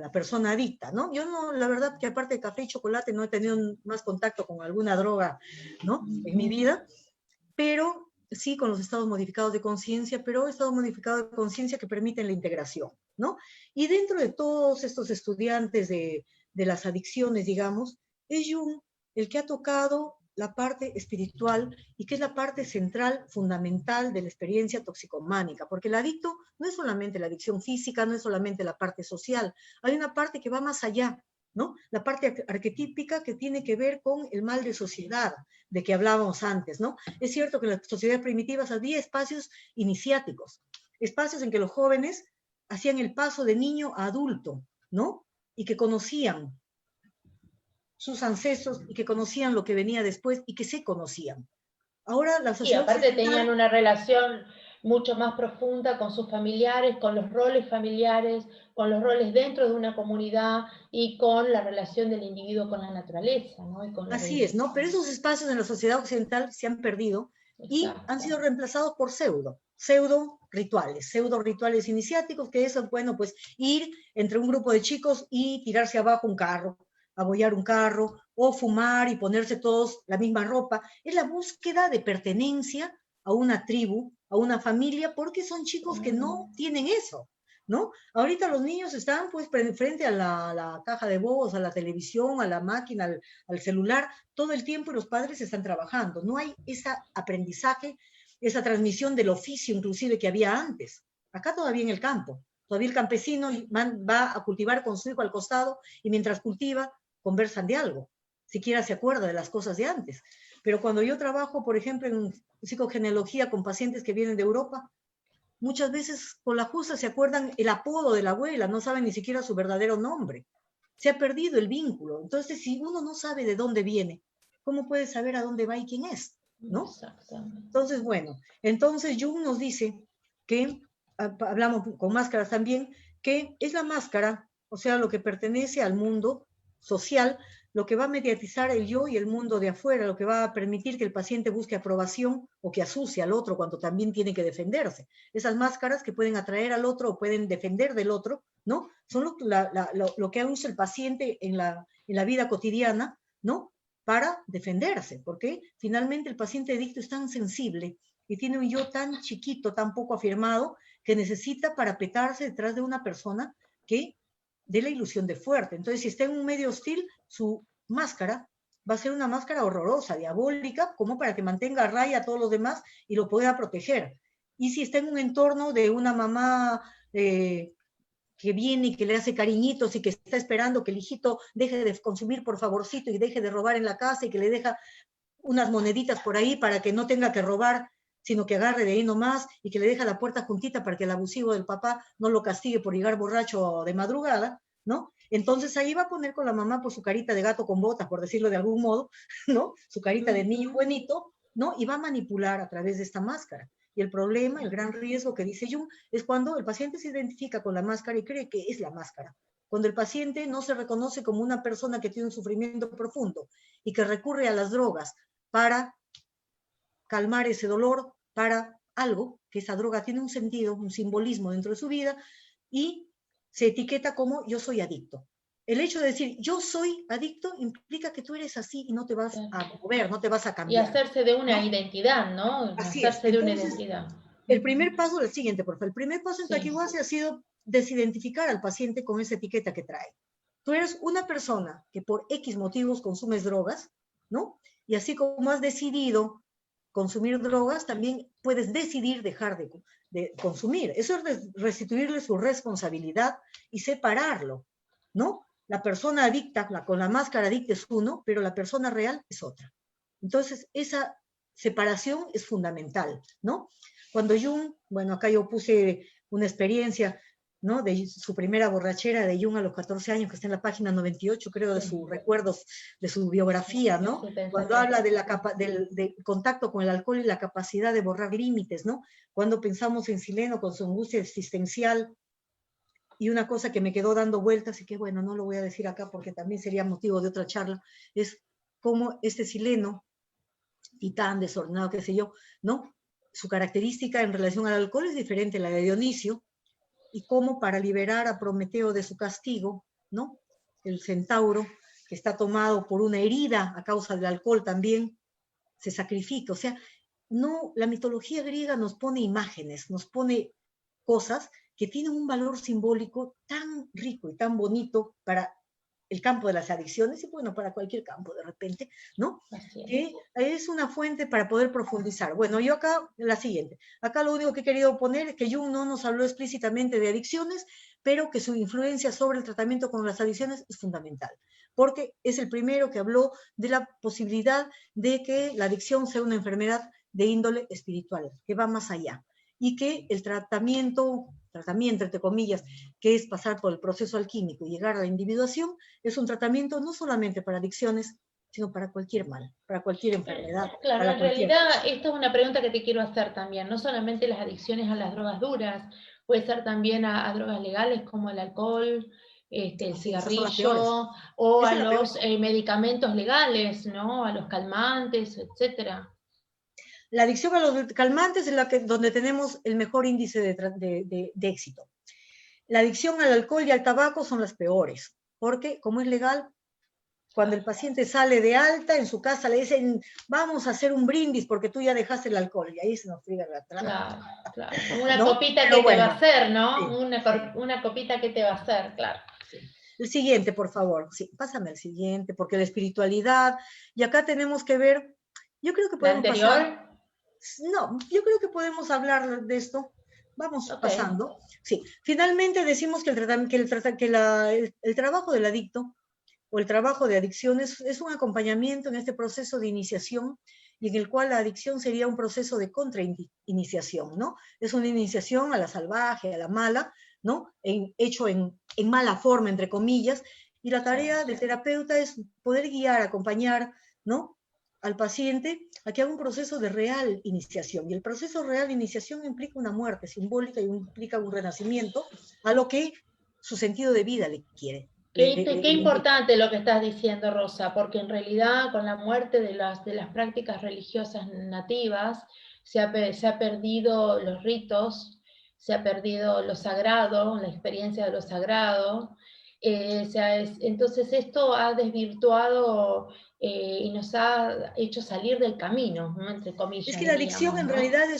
la persona adicta, ¿no? Yo no, la verdad que aparte de café y chocolate no he tenido más contacto con alguna droga, ¿no? En mi vida, pero sí con los estados modificados de conciencia, pero estados modificados de conciencia que permiten la integración, ¿no? Y dentro de todos estos estudiantes de las adicciones, digamos, es Jung el que ha tocado la parte espiritual y que es la parte central, fundamental de la experiencia toxicománica, porque el adicto no es solamente la adicción física, no es solamente la parte social, hay una parte que va más allá, ¿no? La parte arquetípica que tiene que ver con el mal de sociedad, de que hablábamos antes, ¿no? Es cierto que en las sociedades primitivas había espacios iniciáticos, espacios en que los jóvenes hacían el paso de niño a adulto, ¿no? Y que conocían sus ancestros y que conocían lo que venía después y que se conocían. Ahora la sociedad aparte tenían una relación mucho más profunda con sus familiares, con los roles familiares, con los roles dentro de una comunidad y con la relación del individuo con la naturaleza, ¿no? Así es, ¿no? Pero esos espacios en la sociedad occidental se han perdido y han sido reemplazados por pseudo rituales iniciáticos, que eso, bueno, pues ir entre un grupo de chicos y tirarse abajo un carro, abollar un carro, o fumar y ponerse todos la misma ropa. Es la búsqueda de pertenencia a una tribu, a una familia, porque son chicos que no tienen eso, ¿no? Ahorita los niños están pues frente a la caja de voz, a la televisión, a la máquina, al celular, todo el tiempo y los padres están trabajando. No hay ese aprendizaje, esa transmisión del oficio inclusive que había antes. Acá todavía en el campo, todavía el campesino va a cultivar con su hijo al costado y mientras cultiva conversan de algo, siquiera se acuerda de las cosas de antes. Pero cuando yo trabajo, por ejemplo, en psicogenealogía con pacientes que vienen de Europa, muchas veces con la justa se acuerdan el apodo de la abuela, no saben ni siquiera su verdadero nombre. Se ha perdido el vínculo. Entonces, si uno no sabe de dónde viene, ¿cómo puede saber a dónde va y quién es? ¿No? Exactamente. Entonces, bueno, entonces Jung nos dice que, hablamos con máscaras también, que es la máscara, o sea, lo que pertenece al mundo social, lo que va a mediatizar el yo y el mundo de afuera, lo que va a permitir que el paciente busque aprobación o que asucie al otro cuando también tiene que defenderse. Esas máscaras que pueden atraer al otro o pueden defender del otro, ¿no? Son lo que usa el paciente en la vida cotidiana, ¿no? Para defenderse, porque finalmente el paciente adicto es tan sensible y tiene un yo tan chiquito, tan poco afirmado, que necesita parapetarse detrás de una persona que dé la ilusión de fuerte. Entonces, si está en un medio hostil, su máscara va a ser una máscara horrorosa, diabólica, como para que mantenga a raya a todos los demás y lo pueda proteger. Y si está en un entorno de una mamá que viene y que le hace cariñitos y que está esperando que el hijito deje de consumir por favorcito y deje de robar en la casa y que le deja unas moneditas por ahí para que no tenga que robar, sino que agarre de ahí nomás y que le deja la puerta juntita para que el abusivo del papá no lo castigue por llegar borracho de madrugada, ¿no? Entonces ahí va a poner con la mamá por su carita de gato con botas, por decirlo de algún modo, ¿no? Su carita de niño buenito, ¿no? Y va a manipular a través de esta máscara. Y el problema, el gran riesgo que dice Jung, es cuando el paciente se identifica con la máscara y cree que es la máscara. Cuando el paciente no se reconoce como una persona que tiene un sufrimiento profundo y que recurre a las drogas para calmar ese dolor, para algo, que esa droga tiene un sentido, un simbolismo dentro de su vida, y se etiqueta como yo soy adicto. El hecho de decir yo soy adicto implica que tú eres así y no te vas a mover, no te vas a cambiar. Y hacerse de una identidad, ¿no? Así hacerse es. de Entonces, una identidad. El primer paso es el siguiente, por favor. El primer paso en Takiwase ha sido desidentificar al paciente con esa etiqueta que trae. Tú eres una persona que por X motivos consumes drogas, ¿no? Y así como has decidido consumir drogas, también puedes decidir dejar de consumir. Eso es restituirle su responsabilidad y separarlo, ¿no? La persona adicta, con la máscara adicta es uno, pero la persona real es otra. Entonces, esa separación es fundamental, ¿no? Cuando Jung, bueno, acá yo puse una experiencia, ¿no? De su primera borrachera de Jung a los 14 años, que está en la página 98, creo, de sus recuerdos, de su biografía, ¿no? Cuando habla del contacto con el alcohol y la capacidad de borrar límites, ¿no? Cuando pensamos en Sileno con su angustia existencial, y una cosa que me quedó dando vueltas, y que bueno, no lo voy a decir acá porque también sería motivo de otra charla, es cómo este Sileno, titán, desordenado, qué sé yo, ¿no? Su característica en relación al alcohol es diferente a la de Dionisio, y cómo para liberar a Prometeo de su castigo, ¿no? El centauro, que está tomado por una herida a causa del alcohol también, se sacrifica. O sea, no, la mitología griega nos pone imágenes, nos pone cosas que tienen un valor simbólico tan rico y tan bonito para el campo de las adicciones, y bueno, para cualquier campo de repente, ¿no? Que es una fuente para poder profundizar. Bueno, yo acá, la siguiente. Acá lo único que he querido poner es que Jung no nos habló explícitamente de adicciones, pero que su influencia sobre el tratamiento con las adicciones es fundamental, porque es el primero que habló de la posibilidad de que la adicción sea una enfermedad de índole espiritual, que va más allá, y que el tratamiento, entre comillas, que es pasar por el proceso alquímico y llegar a la individuación, es un tratamiento no solamente para adicciones, sino para cualquier mal, para cualquier enfermedad. Claro, para en realidad esta es una pregunta que te quiero hacer también, no solamente las adicciones a las drogas duras, puede ser también a drogas legales como el alcohol, el cigarrillo, o a los medicamentos legales, ¿no? A los calmantes, etcétera. La adicción a los calmantes es donde tenemos el mejor índice de éxito. La adicción al alcohol y al tabaco son las peores, porque como es legal, cuando el paciente sale de alta, en su casa le dicen, vamos a hacer un brindis porque tú ya dejaste el alcohol, y ahí se nos friega la trama. Claro. Una copita que te va a hacer, ¿no? Una copita que te va a hacer, claro. Sí. El siguiente, por favor. Sí, pásame el siguiente, porque la espiritualidad, y acá tenemos que ver, yo creo que podemos pasar. No, yo creo que podemos hablar de esto. Vamos pasando. Sí, finalmente decimos que el trabajo del adicto o el trabajo de adicciones es un acompañamiento en este proceso de iniciación, y en el cual la adicción sería un proceso de contrainiciación, ¿no? Es una iniciación a la salvaje, a la mala, ¿no? Hecho en mala forma, entre comillas, y la tarea del terapeuta es poder guiar, acompañar, ¿no? Al paciente a que haga un proceso de real iniciación. Y el proceso real de iniciación implica una muerte simbólica y implica un renacimiento a lo que su sentido de vida le quiere. Qué importante lo que estás diciendo, Rosa, porque en realidad con la muerte de las prácticas religiosas nativas se ha perdido los ritos, se ha perdido lo sagrado, la experiencia de lo sagrado. Entonces esto ha desvirtuado y nos ha hecho salir del camino, ¿no? Entre comillas. Es que la adicción diríamos, en ¿no? realidad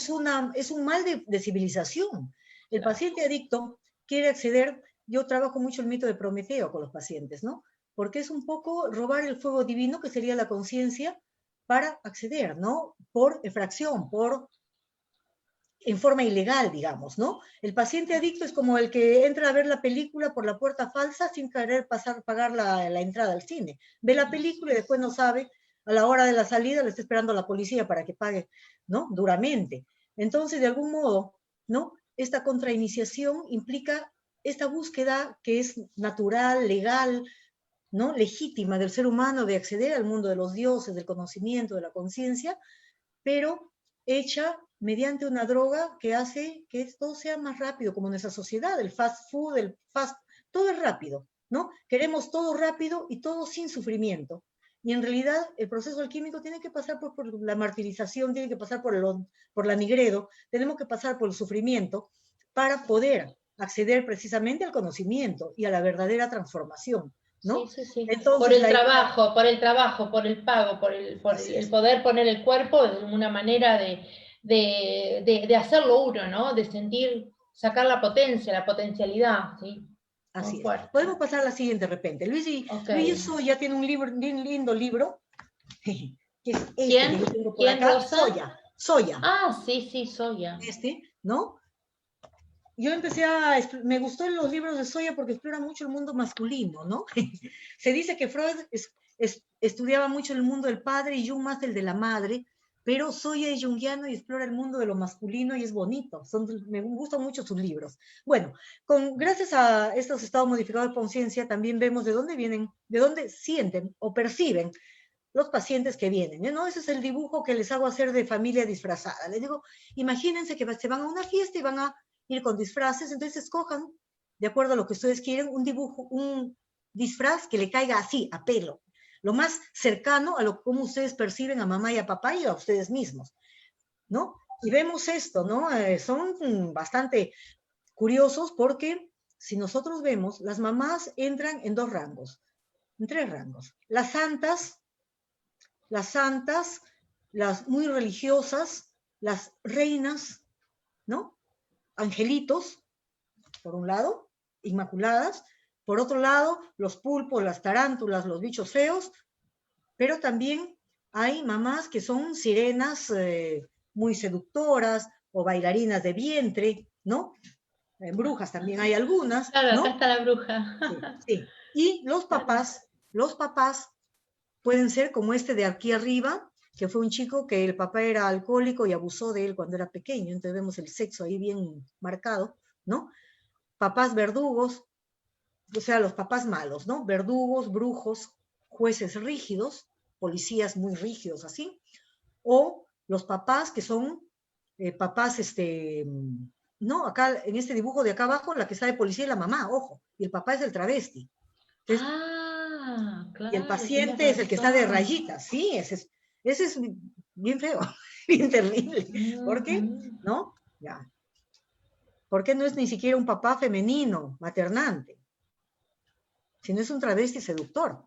es un mal de civilización. El Claro. paciente adicto quiere acceder, yo trabajo mucho el mito de Prometeo con los pacientes, ¿no? Porque es un poco robar el fuego divino, que sería la conciencia, para acceder, ¿no? Por efracción, en forma ilegal, digamos, ¿no? El paciente adicto es como el que entra a ver la película por la puerta falsa sin querer pagar la entrada al cine. Ve la película y después no sabe, a la hora de la salida le está esperando a la policía para que pague, ¿no? Duramente. Entonces, de algún modo, ¿no? Esta contrainiciación implica esta búsqueda que es natural, legal, ¿no? Legítima del ser humano de acceder al mundo de los dioses, del conocimiento, de la conciencia, pero hecha mediante una droga que hace que todo sea más rápido, como en nuestra sociedad, el fast food, todo es rápido, ¿no? Queremos todo rápido y todo sin sufrimiento. Y en realidad el proceso alquímico tiene que pasar por la martirización, tiene que pasar por la nigredo, tenemos que pasar por el sufrimiento para poder acceder precisamente al conocimiento y a la verdadera transformación, ¿no? Sí. Entonces, por el trabajo, por el pago, por el poder poner el cuerpo de una manera de hacerlo uno, ¿no? De sentir, sacar la potencialidad, ¿sí? Así es. Podemos pasar a la siguiente de repente. Luis Soya tiene un lindo libro, que es este que yo tengo por acá. Rosa? Soya. Ah, sí, Soya. ¿No? Yo me gustó en los libros de Soya porque explora mucho el mundo masculino, ¿no? Se dice que Freud estudiaba mucho el mundo del padre y Jung más el de la madre, pero Soya es junguiano y explora el mundo de lo masculino y es bonito. Me gustan mucho sus libros. Bueno, gracias a estos estados modificados de conciencia también vemos de dónde vienen, de dónde sienten o perciben los pacientes que vienen, ¿no? Ese es el dibujo que les hago hacer de familia disfrazada. Les digo, imagínense que se van a una fiesta y van a ir con disfraces, entonces escojan, de acuerdo a lo que ustedes quieren, un dibujo, un disfraz que le caiga así, a pelo, lo más cercano a lo como ustedes perciben a mamá y a papá y a ustedes mismos, ¿no? Y vemos esto, ¿no? Son bastante curiosos porque si nosotros vemos, las mamás entran en dos rangos, en tres rangos. Las santas, las muy religiosas, las reinas, ¿no? Angelitos, por un lado, inmaculadas, por otro lado, los pulpos, las tarántulas, los bichos feos, pero también hay mamás que son sirenas muy seductoras o bailarinas de vientre, ¿no? Brujas también hay algunas, Claro, ¿no? acá está la bruja. Sí. Y los papás pueden ser como este de aquí arriba, que fue un chico que el papá era alcohólico y abusó de él cuando era pequeño, entonces vemos el sexo ahí bien marcado, ¿no? Papás verdugos, o sea, los papás malos, ¿no? Verdugos, brujos, jueces rígidos, policías muy rígidos así, o los papás que son papás, no, acá en este dibujo de acá abajo, la que está de policía es la mamá, ojo, y el papá es el travesti. Entonces, claro. Y el paciente es el que está de rayitas, sí, ese es bien feo, bien terrible. ¿Por qué? ¿No? Ya. Porque no es ni siquiera un papá femenino, maternante, sino es un travesti seductor.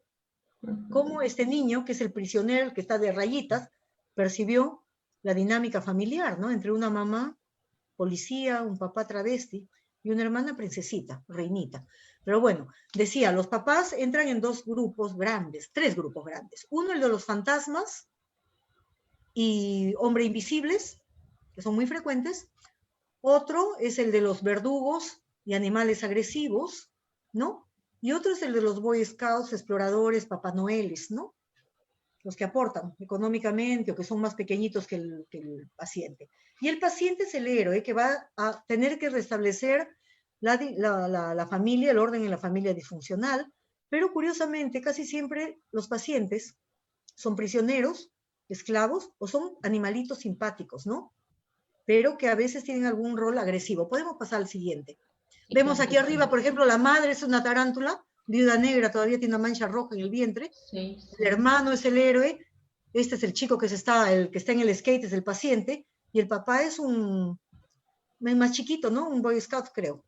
¿Cómo este niño, que es el prisionero, el que está de rayitas, percibió la dinámica familiar, ¿no? Entre una mamá policía, un papá travesti y una hermana princesita, reinita. Pero bueno, decía, los papás entran en dos grupos grandes, tres grupos grandes. Uno, el de los fantasmas y hombres invisibles, que son muy frecuentes. Otro es el de los verdugos y animales agresivos, ¿no? Y otro es el de los Boy Scouts, exploradores, Papá Noeles, ¿no? Los que aportan económicamente o que son más pequeñitos que el paciente. Y el paciente es el héroe que va a tener que restablecer la familia, el orden en la familia disfuncional, pero curiosamente casi siempre los pacientes son prisioneros, esclavos o son animalitos simpáticos, ¿no? Pero que a veces tienen algún rol agresivo. Podemos pasar al siguiente. Vemos aquí arriba, por ejemplo, la madre es una tarántula, Viuda negra todavía tiene una mancha roja en el vientre. Sí, sí. El hermano es el héroe. Este es el chico el que está en el skate, es el paciente. Y el papá es un más chiquito, ¿no? Un Boy Scout, creo.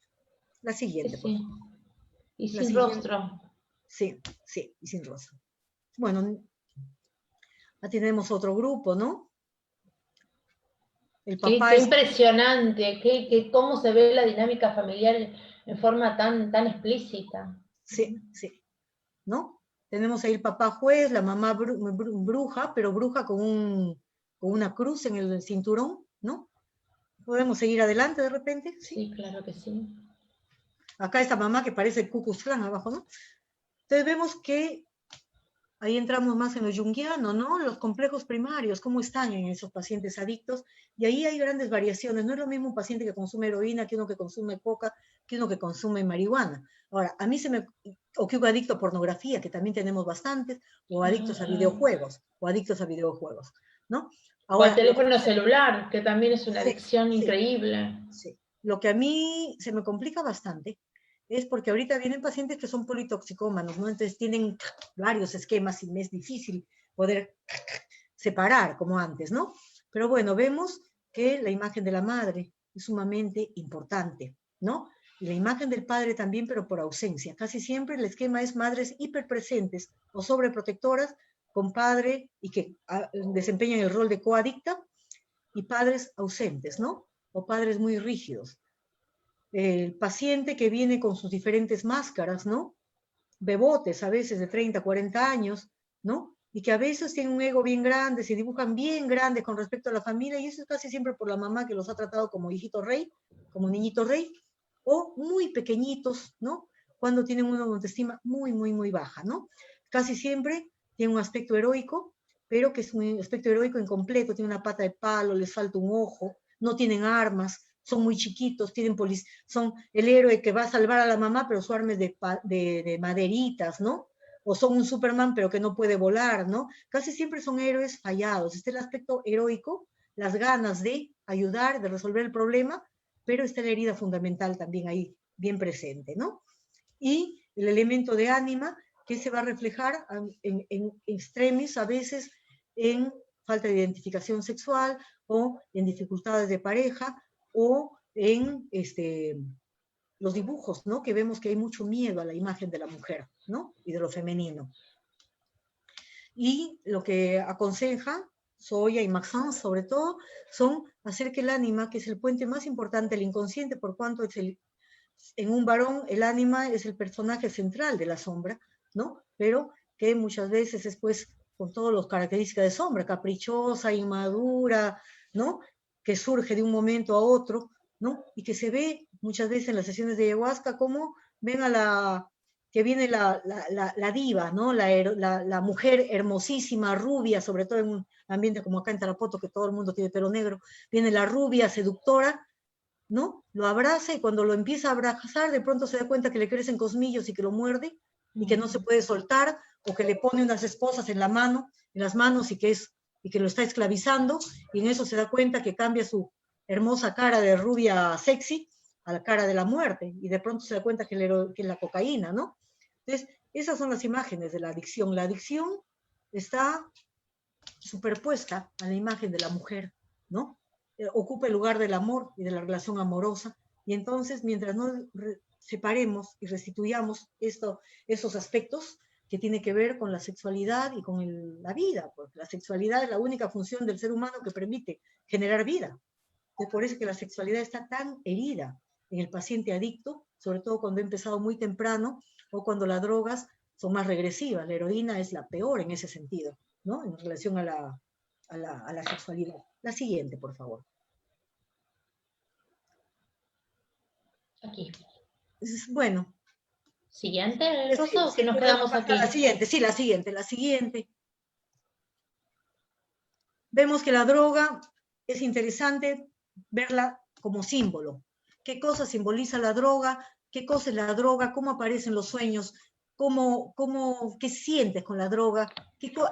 La siguiente, por favor. Y La sin siguiente. rostro. Sí, sí, y sin rostro. Bueno, ya tenemos otro grupo, ¿no? El papá Qué impresionante, cómo se ve la dinámica familiar en forma tan explícita. Sí, sí, ¿no? Tenemos ahí el papá juez, la mamá bruja, pero bruja con una cruz en el cinturón, ¿no? ¿Podemos seguir adelante de repente? Sí, claro que sí. Acá esta mamá que parece el Ku Klux Klan abajo, ¿no? Entonces vemos que ahí entramos más en lo junguiano, ¿no? Los complejos primarios, cómo están en esos pacientes adictos, y ahí hay grandes variaciones. No es lo mismo un paciente que consume heroína que uno que consume coca, que uno que consume marihuana. Ahora, a mí o que un adicto a pornografía, que también tenemos bastantes, o adictos a videojuegos, ¿no? Ahora, o al Ahora, teléfono celular, que también es una adicción increíble. Sí. Lo que a mí se me complica bastante es porque ahorita vienen pacientes que son politoxicómanos, ¿no? Entonces tienen varios esquemas y me es difícil poder separar como antes, ¿no? Pero bueno, vemos que la imagen de la madre es sumamente importante, ¿no? Y la imagen del padre también, pero por ausencia. Casi siempre el esquema es madres hiperpresentes o sobreprotectoras con padre y que desempeñan el rol de coadicta y padres ausentes, ¿no? O padres muy rígidos. El paciente que viene con sus diferentes máscaras, ¿no? Bebotes a veces de 30, 40 años, ¿no? Y que a veces tienen un ego bien grande, se dibujan bien grandes con respecto a la familia, y eso es casi siempre por la mamá que los ha tratado como hijito rey, como niñito rey, o muy pequeñitos, ¿no? Cuando tienen una autoestima muy, muy, muy baja, ¿no? Casi siempre tiene un aspecto heroico, pero que es un aspecto heroico incompleto, tiene una pata de palo, les falta un ojo, no tienen armas, son muy chiquitos, son el héroe que va a salvar a la mamá, pero su arma es de maderitas, ¿no? O son un Superman, pero que no puede volar, ¿no? Casi siempre son héroes fallados. Este es el aspecto heroico, las ganas de ayudar, de resolver el problema, pero está la herida fundamental también ahí, bien presente, ¿no? Y el elemento de ánima, que se va a reflejar en extremis, a veces en falta de identificación sexual o en dificultades de pareja o en los dibujos, ¿no? Que vemos que hay mucho miedo a la imagen de la mujer, ¿no? Y de lo femenino. Y lo que aconseja Soya y Maxence, sobre todo, son hacer que el ánima, que es el puente más importante, el inconsciente, por cuanto en un varón el ánima es el personaje central de la sombra, ¿no? Pero que muchas veces es pues con todas las características de sombra, caprichosa, inmadura, ¿no? Que surge de un momento a otro, ¿no? Y que se ve muchas veces en las sesiones de ayahuasca como ven que viene la diva, ¿no? La mujer hermosísima, rubia, sobre todo en un ambiente como acá en Tarapoto, que todo el mundo tiene pelo negro, viene la rubia seductora, ¿no? Lo abraza y cuando lo empieza a abrazar, de pronto se da cuenta que le crecen cosmillos y que lo muerde y que no se puede soltar, o que le pone unas esposas en las manos y que lo está esclavizando, y en eso se da cuenta que cambia su hermosa cara de rubia sexy a la cara de la muerte, y de pronto se da cuenta que es la cocaína, ¿no? Entonces, esas son las imágenes de la adicción. La adicción está superpuesta a la imagen de la mujer, ¿no? Ocupa el lugar del amor y de la relación amorosa, y entonces mientras no separemos y restituyamos esos aspectos que tienen que ver con la sexualidad y con la vida, porque la sexualidad es la única función del ser humano que permite generar vida. Es por eso que la sexualidad está tan herida en el paciente adicto, sobre todo cuando ha empezado muy temprano o cuando las drogas son más regresivas. La heroína es la peor en ese sentido, ¿no? En relación a la sexualidad. La siguiente, por favor. Aquí. Bueno. ¿Siguiente, Rosa, o que nos quedamos aquí? La siguiente, sí, la siguiente. Vemos que la droga es interesante verla como símbolo. ¿Qué cosa simboliza la droga? ¿Qué cosa es la droga? ¿Cómo aparecen los sueños? ¿Qué sientes con la droga?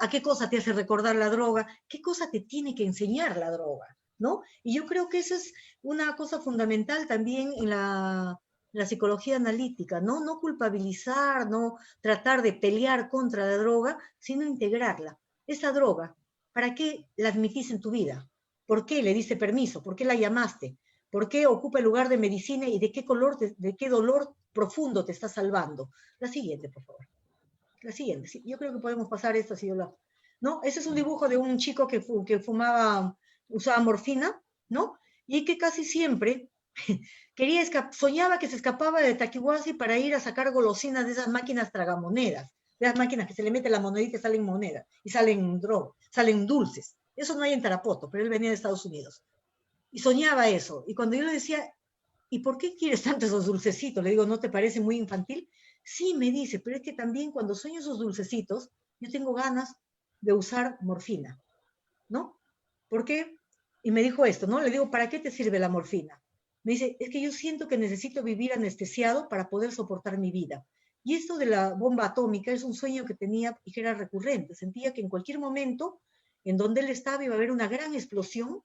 ¿A qué cosa te hace recordar la droga? ¿Qué cosa te tiene que enseñar la droga? ¿No? Y yo creo que eso es una cosa fundamental también en la la psicología analítica, ¿no? No culpabilizar, no tratar de pelear contra la droga, sino integrarla. Esa droga, ¿para qué la admitís en tu vida? ¿Por qué le diste permiso? ¿Por qué la llamaste? ¿Por qué ocupa el lugar de medicina y de qué dolor profundo te está salvando? La siguiente, por favor. La siguiente. Sí, yo creo que podemos pasar esta, si yo la... ¿No? Ese es un dibujo de un chico que usaba morfina, ¿no? Y que casi siempre soñaba que se escapaba de Taquihuasi para ir a sacar golosinas de esas máquinas tragamonedas, de esas máquinas que se le mete la monedita y salen monedas, y salen salen dulces. Eso no hay en Tarapoto, pero él venía de Estados Unidos. Y soñaba eso. Y cuando yo le decía, ¿y por qué quieres tanto esos dulcecitos? Le digo, ¿no te parece muy infantil? Sí, me dice, pero es que también cuando sueño esos dulcecitos, yo tengo ganas de usar morfina, ¿no? ¿Por qué? Y me dijo esto, ¿no? Le digo, ¿para qué te sirve la morfina? Me dice, es que yo siento que necesito vivir anestesiado para poder soportar mi vida. Y esto de la bomba atómica es un sueño que tenía y que era recurrente. Sentía que en cualquier momento en donde él estaba iba a haber una gran explosión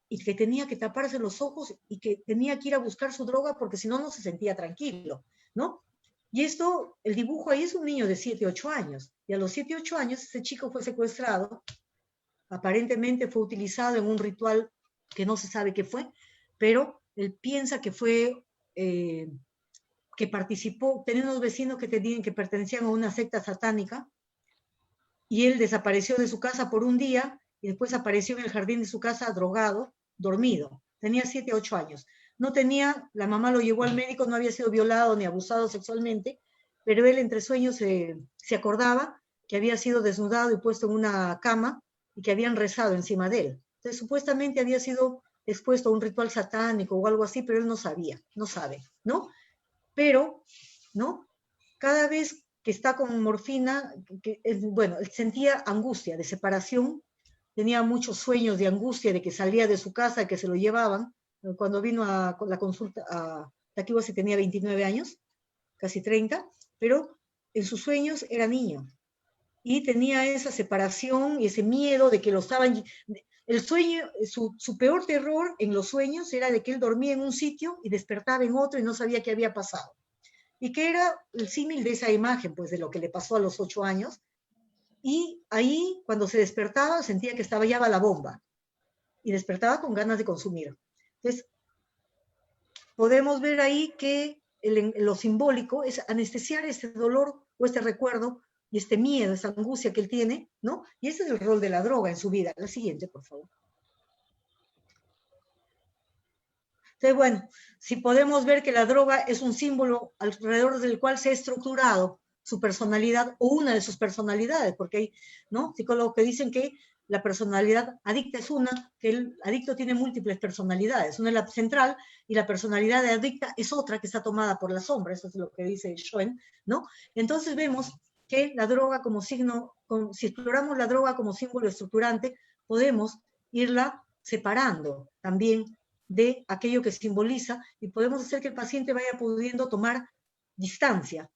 y que tenía que taparse los ojos y que tenía que ir a buscar su droga porque si no, no se sentía tranquilo, ¿no? Y esto, el dibujo ahí es un niño de 7, 8 años. Y a los 7, 8 años ese chico fue secuestrado, aparentemente fue utilizado en un ritual que no se sabe qué fue, pero él piensa que fue, que participó, tenía unos vecinos que pertenecían a una secta satánica, y él desapareció de su casa por un día, y después apareció en el jardín de su casa drogado, dormido. Tenía 7, 8 años. No tenía, la mamá lo llevó al médico, no había sido violado ni abusado sexualmente, pero él entre sueños se acordaba que había sido desnudado y puesto en una cama y que habían rezado encima de él. Entonces, supuestamente había sido expuesto a un ritual satánico o algo así, pero él no sabía, no sabe, ¿no? Pero, ¿no? Cada vez que está con morfina, bueno, él sentía angustia de separación, tenía muchos sueños de angustia de que salía de su casa, que se lo llevaban. Cuando vino a la consulta a Taquihuasi tenía 29 años, casi 30, pero en sus sueños era niño. Y tenía esa separación y ese miedo de que lo estaban... El sueño, su peor terror en los sueños era de que él dormía en un sitio y despertaba en otro y no sabía qué había pasado. Y que era el símil de esa imagen, pues de lo que le pasó a los 8 años. Y ahí, cuando se despertaba, sentía que estallaba la bomba. Y despertaba con ganas de consumir. Entonces, podemos ver ahí que lo simbólico es anestesiar este dolor o este recuerdo y este miedo, esa angustia que él tiene, ¿no? Y ese es el rol de la droga en su vida. La siguiente, por favor. Entonces, bueno, si podemos ver que la droga es un símbolo alrededor del cual se ha estructurado su personalidad o una de sus personalidades, porque hay, ¿no?, psicólogos que dicen que la personalidad adicta es una, que el adicto tiene múltiples personalidades. Una es la central y la personalidad de adicta es otra que está tomada por la sombra. Eso es lo que dice Schoen, ¿no? Entonces vemos que la droga como signo, si exploramos la droga como símbolo estructurante, podemos irla separando también de aquello que simboliza y podemos hacer que el paciente vaya pudiendo tomar distancia,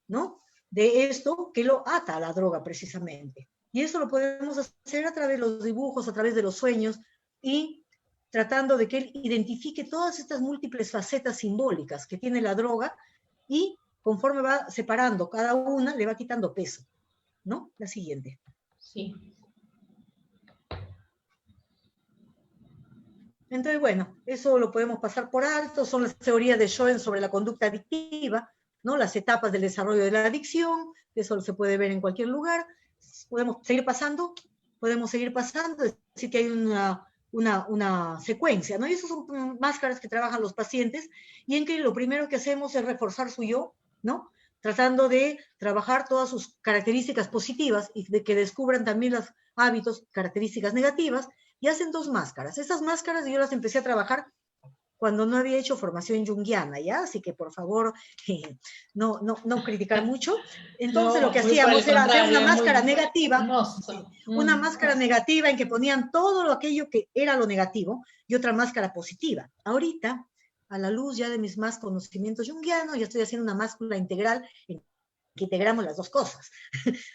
¿no?, de esto que lo ata a la droga precisamente. Y eso lo podemos hacer a través de los dibujos, a través de los sueños y tratando de que él identifique todas estas múltiples facetas simbólicas que tiene la droga y conforme va separando cada una, le va quitando peso, ¿no? La siguiente. Sí. Entonces, bueno, eso lo podemos pasar por alto, son las teorías de Schoen sobre la conducta adictiva, ¿no? Las etapas del desarrollo de la adicción, eso se puede ver en cualquier lugar. Podemos seguir pasando, es decir, que hay una secuencia, ¿no? Y esas son máscaras que trabajan los pacientes y en que lo primero que hacemos es reforzar su yo, ¿no? Tratando de trabajar todas sus características positivas y de que descubran también los hábitos, características negativas, y hacen 2 máscaras. Esas máscaras yo las empecé a trabajar cuando no había hecho formación junguiana, ¿ya? Así que, por favor, no criticar mucho. Entonces, lo que hacíamos era hacer una máscara negativa, una máscara negativa en que ponían todo aquello que era lo negativo y otra máscara positiva. Ahorita, a la luz ya de mis más conocimientos junguianos, ya estoy haciendo una máscara integral en que integramos las 2 cosas.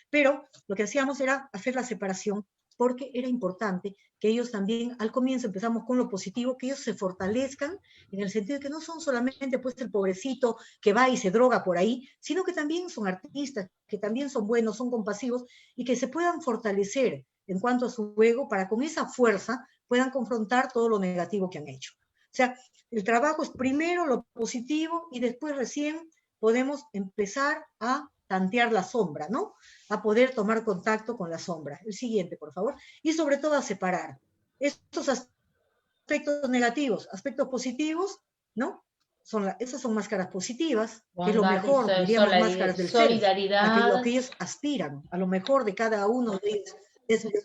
Pero lo que hacíamos era hacer la separación porque era importante que ellos también, al comienzo empezamos con lo positivo, que ellos se fortalezcan en el sentido de que no son solamente pues el pobrecito que va y se droga por ahí, sino que también son artistas, que también son buenos, son compasivos, y que se puedan fortalecer en cuanto a su ego para con esa fuerza puedan confrontar todo lo negativo que han hecho. O sea, el trabajo es primero lo positivo y después recién podemos empezar a tantear la sombra, ¿no? A poder tomar contacto con la sombra. El siguiente, por favor. Y sobre todo a separar estos aspectos negativos, aspectos positivos, ¿no? Esas son máscaras positivas, que es lo mejor, diríamos máscaras del self, lo que ellos aspiran, a lo mejor de cada uno de ellos.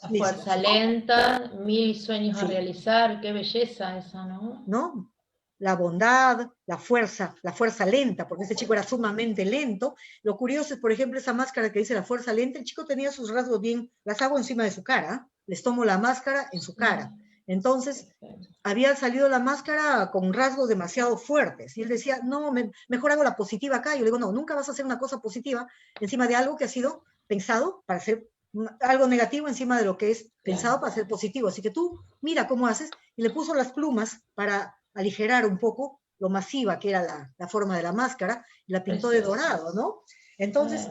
La fuerza lenta, 1000 sueños a realizar, qué belleza esa, ¿no? ¿No? La bondad, la fuerza lenta, porque ese chico era sumamente lento. Lo curioso es, por ejemplo, esa máscara que dice la fuerza lenta, el chico tenía sus rasgos bien, las hago encima de su cara, les tomo la máscara en su cara. Entonces, había salido la máscara con rasgos demasiado fuertes, y él decía, no, mejor hago la positiva acá. Yo le digo, no, nunca vas a hacer una cosa positiva encima de algo que ha sido pensado para ser algo negativo encima de lo que es pensado para ser positivo. Así que tú mira cómo haces, y le puso las plumas para aligerar un poco lo masiva que era la forma de la máscara, y la pintó de dorado, ¿no? Entonces,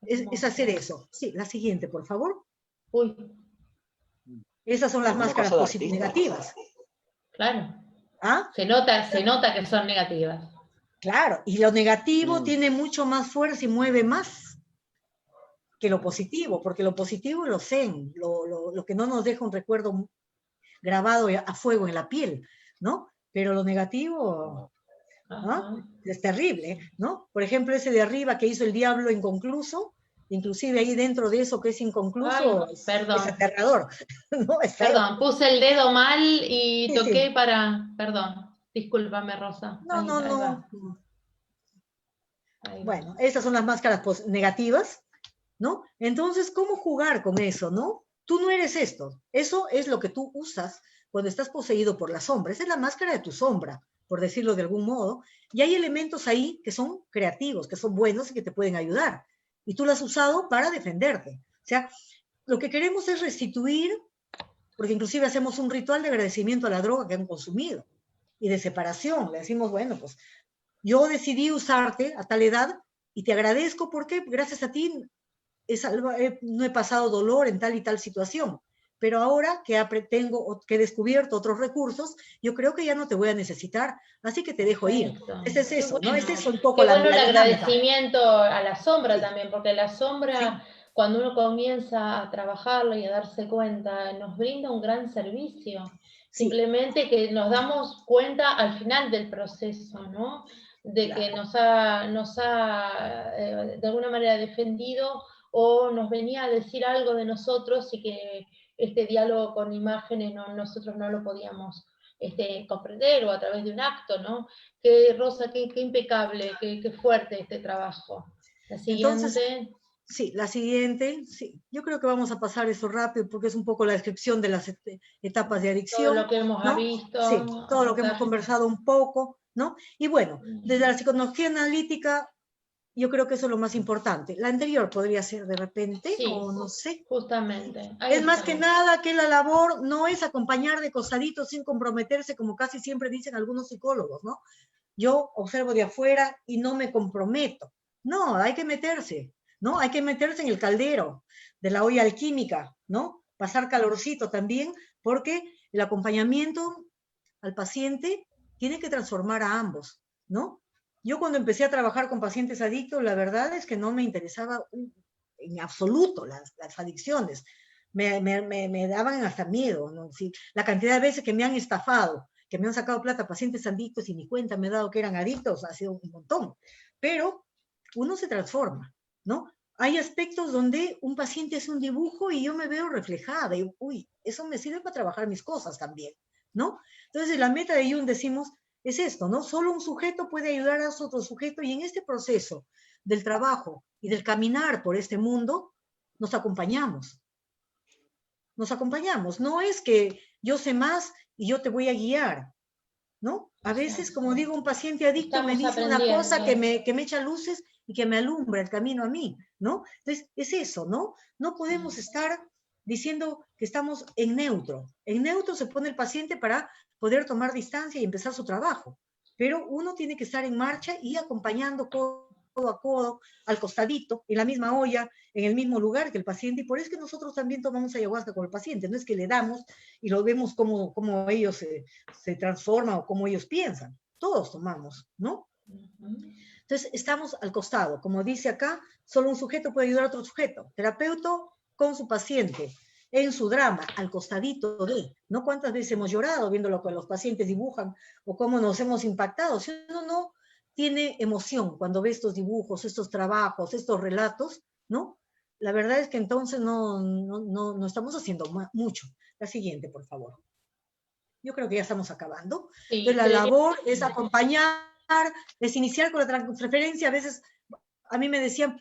es hacer eso. Sí, la siguiente, por favor. Uy. Esas son las máscaras negativas. Claro. ¿Ah? Se nota que son negativas. Claro, y lo negativo tiene mucho más fuerza y mueve más que lo positivo, porque lo positivo es lo zen, lo que no nos deja un recuerdo grabado a fuego en la piel, ¿no? Pero lo negativo, ¿no? Es terrible, ¿no? Por ejemplo, ese de arriba que hizo el diablo inconcluso, inclusive ahí dentro de eso que es inconcluso, es aterrador, ¿no? Es perdón, puse el dedo mal y toqué para... Perdón, discúlpame, Rosa. No. Bueno, esas son las máscaras negativas, ¿no? Entonces, ¿cómo jugar con eso, no? Tú no eres esto. Eso es lo que tú usas cuando estás poseído por la sombra. Esa es la máscara de tu sombra, por decirlo de algún modo. Y hay elementos ahí que son creativos, que son buenos y que te pueden ayudar. Y tú lo has usado para defenderte. O sea, lo que queremos es restituir, porque inclusive hacemos un ritual de agradecimiento a la droga que han consumido y de separación. Le decimos, bueno, pues yo decidí usarte a tal edad y te agradezco porque gracias a ti no he pasado dolor en tal y tal situación, pero ahora que he descubierto otros recursos, yo creo que ya no te voy a necesitar, así que te dejo ir. Ese es eso, ¿no? Es eso un poco el agradecimiento a la sombra también, porque la sombra, cuando uno comienza a trabajarla y a darse cuenta, nos brinda un gran servicio. Simplemente que nos damos cuenta al final del proceso, ¿no? De que nos ha de alguna manera defendido o nos venía a decir algo de nosotros y que este diálogo con imágenes nosotros no lo podíamos comprender o a través de un acto, ¿no? Rosa, qué impecable, qué fuerte este trabajo. La siguiente... Entonces, sí, la siguiente, sí. Yo creo que vamos a pasar eso rápido porque es un poco la descripción de las etapas de adicción. Todo lo que hemos visto. Sí, todo lo que hemos conversado un poco, ¿no? Y bueno, desde la psicología analítica, yo creo que eso es lo más importante. La anterior podría ser de repente, o no sé. Justamente. Es más que nada que la labor no es acompañar de costaditos sin comprometerse, como casi siempre dicen algunos psicólogos, ¿no? Yo observo de afuera y no me comprometo. No, hay que meterse, ¿no? Hay que meterse en el caldero de la olla alquímica, ¿no? Pasar calorcito también, porque el acompañamiento al paciente tiene que transformar a ambos, ¿no? Yo cuando empecé a trabajar con pacientes adictos, la verdad es que no me interesaba en absoluto las adicciones. Me daban hasta miedo, ¿no? Sí, la cantidad de veces que me han estafado, que me han sacado plata pacientes adictos y ni cuenta me he dado que eran adictos, ha sido un montón. Pero uno se transforma, ¿no? Hay aspectos donde un paciente hace un dibujo y yo me veo reflejada y, uy, eso me sirve para trabajar mis cosas también, ¿no? Entonces, la meta de Jung decimos, es esto, ¿no? Solo un sujeto puede ayudar a otro sujeto y en este proceso del trabajo y del caminar por este mundo, nos acompañamos. Nos acompañamos. No es que yo sé más y yo te voy a guiar, ¿no? A veces, como digo, un paciente adicto me dice una cosa que me echa luces y que me alumbra el camino a mí, ¿no? Entonces, es eso, ¿no? No podemos estar diciendo que estamos en neutro. En neutro se pone el paciente para poder tomar distancia y empezar su trabajo. Pero uno tiene que estar en marcha y acompañando codo a codo, al costadito, en la misma olla, en el mismo lugar que el paciente. Y por eso es que nosotros también tomamos ayahuasca con el paciente. No es que le damos y lo vemos cómo ellos se transforman o cómo ellos piensan. Todos tomamos, ¿no? Entonces, estamos al costado. Como dice acá, solo un sujeto puede ayudar a otro sujeto. Terapeuta con su paciente, en su drama, al costadito de, ¿no? ¿Cuántas veces hemos llorado viendo lo que los pacientes dibujan o cómo nos hemos impactado? Si uno no tiene emoción cuando ve estos dibujos, estos trabajos, estos relatos, ¿no? La verdad es que entonces no estamos haciendo mucho. La siguiente, por favor. Yo creo que ya estamos acabando. Sí, entonces, la labor es acompañar, es iniciar con la transferencia. A veces a mí me decían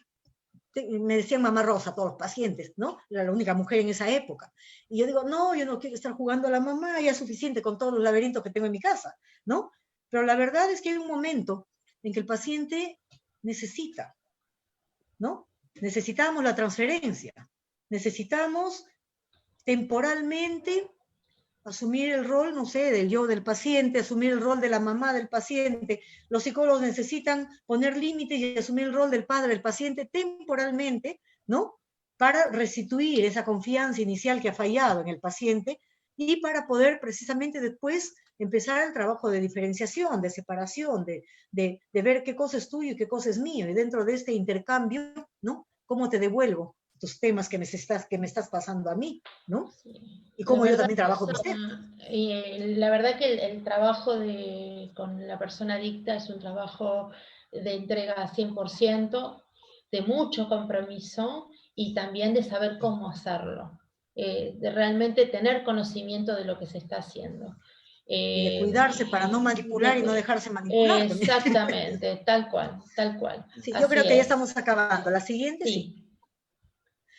mamá Rosa, todos los pacientes, ¿no? Era la única mujer en esa época. Y yo digo, no, yo no quiero estar jugando a la mamá, ya es suficiente con todos los laberintos que tengo en mi casa, ¿no? Pero la verdad es que hay un momento en que el paciente necesita, ¿no? Necesitamos la transferencia, necesitamos temporalmente asumir el rol, no sé, del yo del paciente, asumir el rol de la mamá del paciente. Los psicólogos necesitan poner límites y asumir el rol del padre del paciente temporalmente, ¿no? Para restituir esa confianza inicial que ha fallado en el paciente y para poder precisamente después empezar el trabajo de diferenciación, de separación, de ver qué cosa es tuyo y qué cosa es mío. Y dentro de este intercambio, ¿no? ¿Cómo te devuelvo tus temas que me estás pasando a mí, ¿no? Sí. Y cómo yo también trabajo con usted. La verdad que el trabajo con la persona adicta es un trabajo de entrega 100%, de mucho compromiso y también de saber cómo hacerlo, de realmente tener conocimiento de lo que se está haciendo. Y de cuidarse para no manipular y no dejarse manipular. Exactamente, tal cual, tal cual. Sí, yo creo que ya estamos acabando. La siguiente, sí. Sí.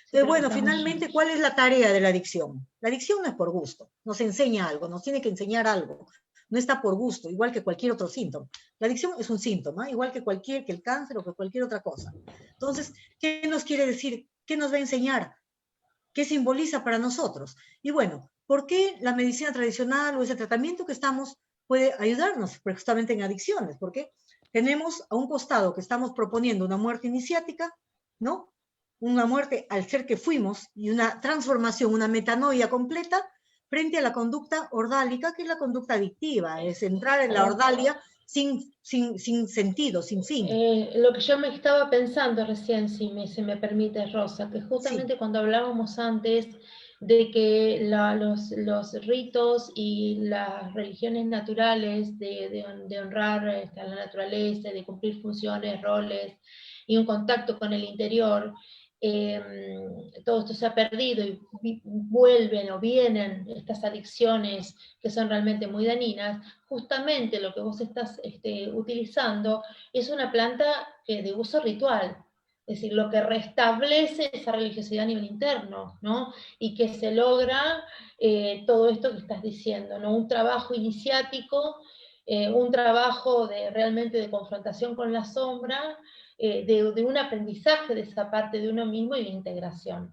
Entonces, bueno, finalmente, ¿cuál es la tarea de la adicción? La adicción no es por gusto, nos enseña algo, nos tiene que enseñar algo. No está por gusto, igual que cualquier otro síntoma. La adicción es un síntoma, igual que el cáncer o que cualquier otra cosa. Entonces, ¿qué nos quiere decir? ¿Qué nos va a enseñar? ¿Qué simboliza para nosotros? Y bueno, ¿por qué la medicina tradicional o ese tratamiento que estamos puede ayudarnos justamente en adicciones? Porque tenemos a un costado que estamos proponiendo una muerte iniciática, ¿no? Una muerte al ser que fuimos y una transformación, una metanoia completa frente a la conducta ordálica, que es la conducta adictiva, es entrar en la ordalia sin sentido, sin fin. Lo que yo me estaba pensando recién, si se me permite, Rosa, que justamente sí, cuando hablábamos antes de que los ritos y las religiones naturales de honrar a la naturaleza, de cumplir funciones, roles y un contacto con el interior, todo esto se ha perdido y vuelven o vienen estas adicciones que son realmente muy dañinas. Justamente lo que vos estás utilizando es una planta de uso ritual, es decir, lo que restablece esa religiosidad a nivel interno, ¿no? Y que se logra todo esto que estás diciendo, ¿no? Un trabajo iniciático, un trabajo realmente de confrontación con la sombra, de un aprendizaje de esa parte de uno mismo y de integración.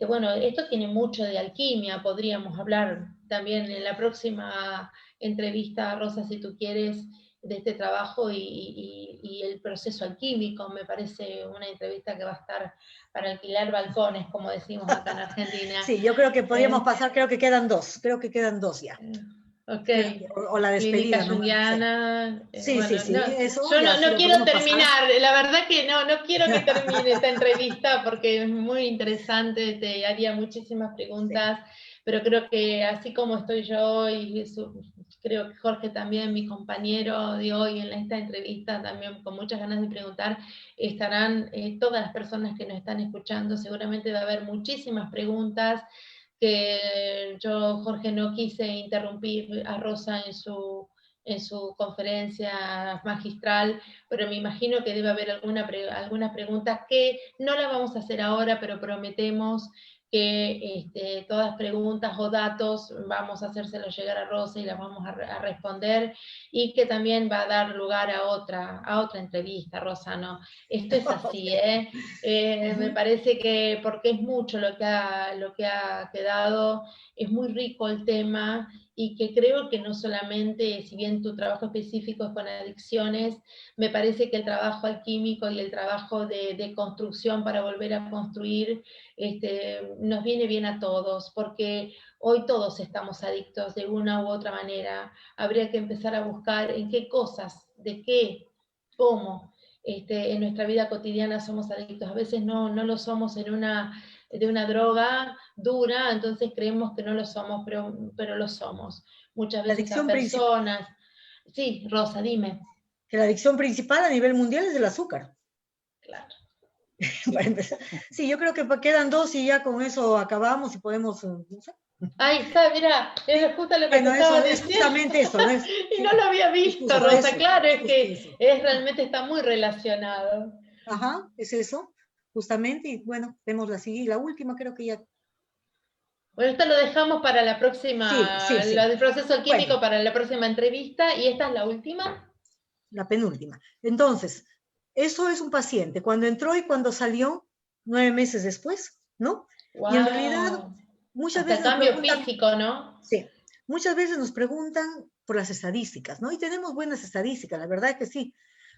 Bueno, esto tiene mucho de alquimia, podríamos hablar también en la próxima entrevista, Rosa, si tú quieres, de este trabajo y el proceso alquímico. Me parece una entrevista que va a estar para alquilar balcones, como decimos acá en Argentina. Sí, yo creo que podríamos pasar, creo que quedan dos ya. Ok. O la despedida. Clínica junguiana. Sí, bueno, sí, no, eso. Yo no quiero terminar, la verdad que no quiero que termine esta entrevista porque es muy interesante, te haría muchísimas preguntas, sí, pero creo que así como estoy yo y creo que Jorge también, mi compañero de hoy en esta entrevista, también con muchas ganas de preguntar, estarán todas las personas que nos están escuchando, seguramente va a haber muchísimas preguntas, que yo, Jorge, no quise interrumpir a Rosa en su conferencia magistral, pero me imagino que debe haber alguna pregunta que no la vamos a hacer ahora, pero prometemos que todas preguntas o datos vamos a hacérselos llegar a Rosa y las vamos a responder, y que también va a dar lugar a otra entrevista, Rosa, ¿no? Esto es así, me parece que, porque es mucho lo que ha quedado, es muy rico el tema, y que creo que no solamente, si bien tu trabajo específico es con adicciones, me parece que el trabajo alquímico y el trabajo de construcción para volver a construir, nos viene bien a todos, porque hoy todos estamos adictos de una u otra manera. Habría que empezar a buscar en qué cosas, de qué, cómo, en nuestra vida cotidiana somos adictos. A veces no lo somos de una droga dura, entonces creemos que no lo somos, pero lo somos. Muchas La veces a adicción principal, personas. Sí, Rosa, dime. que la adicción principal a nivel mundial es el azúcar. Claro. Para empezar. Sí, yo creo que quedan 2 y ya con eso acabamos y podemos, no sé. Ahí está, mira, es justo lo que Bueno, te estaba eso, es diciendo. justamente eso, ¿no? Y no lo había visto, justo Rosa, eso, claro, es justo que eso. realmente está muy relacionado. Ajá, es eso, justamente, y bueno, vemos la última, creo que ya. Bueno, esto lo dejamos para la próxima, Sí. lo del proceso químico Bueno, para la próxima entrevista, y esta es la última. la penúltima. Entonces, eso es un paciente, cuando entró y cuando salió, 9 meses después, ¿no? Wow. Y en realidad, muchas Hasta veces nos cambio preguntan, físico, ¿no? sí, muchas veces nos preguntan por las estadísticas, ¿no? Y tenemos buenas estadísticas, la verdad es que sí,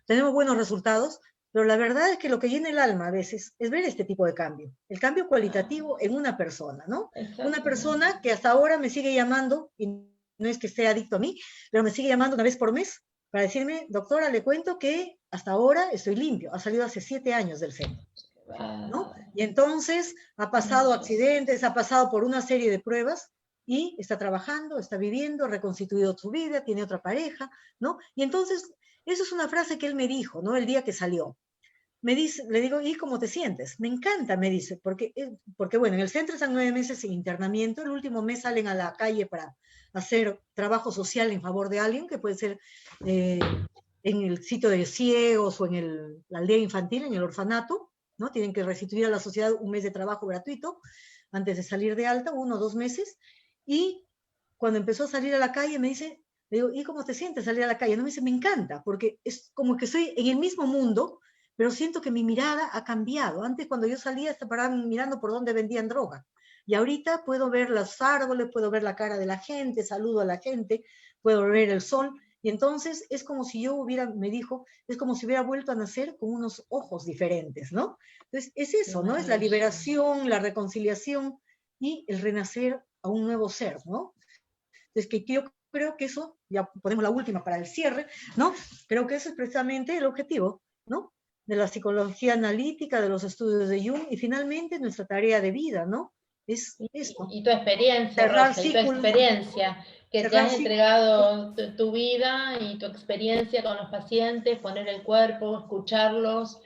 tenemos buenos resultados, pero la verdad es que lo que llena el alma a veces es ver este tipo de cambio, el cambio cualitativo en una persona, ¿no? Una persona que hasta ahora me sigue llamando, y no es que esté adicto a mí, pero me sigue llamando una vez por mes para decirme, doctora, le cuento que hasta ahora estoy limpio, ha salido hace 7 años del centro, ¿no? Y entonces ha pasado accidentes, ha pasado por una serie de pruebas y está trabajando, está viviendo, reconstituido su vida, tiene otra pareja, ¿no? Y entonces, eso es una frase que él me dijo, ¿no? El día que salió. Me dice, le digo, ¿y cómo te sientes? Me encanta, me dice, porque bueno, en el centro están 9 meses sin internamiento, el último mes salen a la calle para hacer trabajo social en favor de alguien, que puede ser en el sitio de ciegos o en la aldea infantil, en el orfanato, ¿no? Tienen que restituir a la sociedad un mes de trabajo gratuito antes de salir de alta, 1 o 2 meses, y cuando empezó a salir a la calle me dice, le digo, ¿y cómo te sientes salir a la calle? No, me dice, me encanta, porque es como que estoy en el mismo mundo, pero siento que mi mirada ha cambiado. Antes, cuando yo salía, estaba mirando por dónde vendían droga. Y ahorita puedo ver los árboles, puedo ver la cara de la gente, saludo a la gente, puedo ver el sol. Y entonces es como si yo me dijo, es como si hubiera vuelto a nacer con unos ojos diferentes, ¿no? Entonces es eso, ¿no? Es la liberación, la reconciliación y el renacer a un nuevo ser, ¿no? Entonces que yo creo que eso, ya ponemos la última para el cierre, ¿no? Creo que ese es precisamente el objetivo, ¿no? De la psicología analítica, de los estudios de Jung, y finalmente nuestra tarea de vida, ¿no? Es esto. Y tu experiencia, Cerrar Rosa, ciclos, y tu experiencia, que te has entregado tu vida y tu experiencia con los pacientes, poner el cuerpo, escucharlos,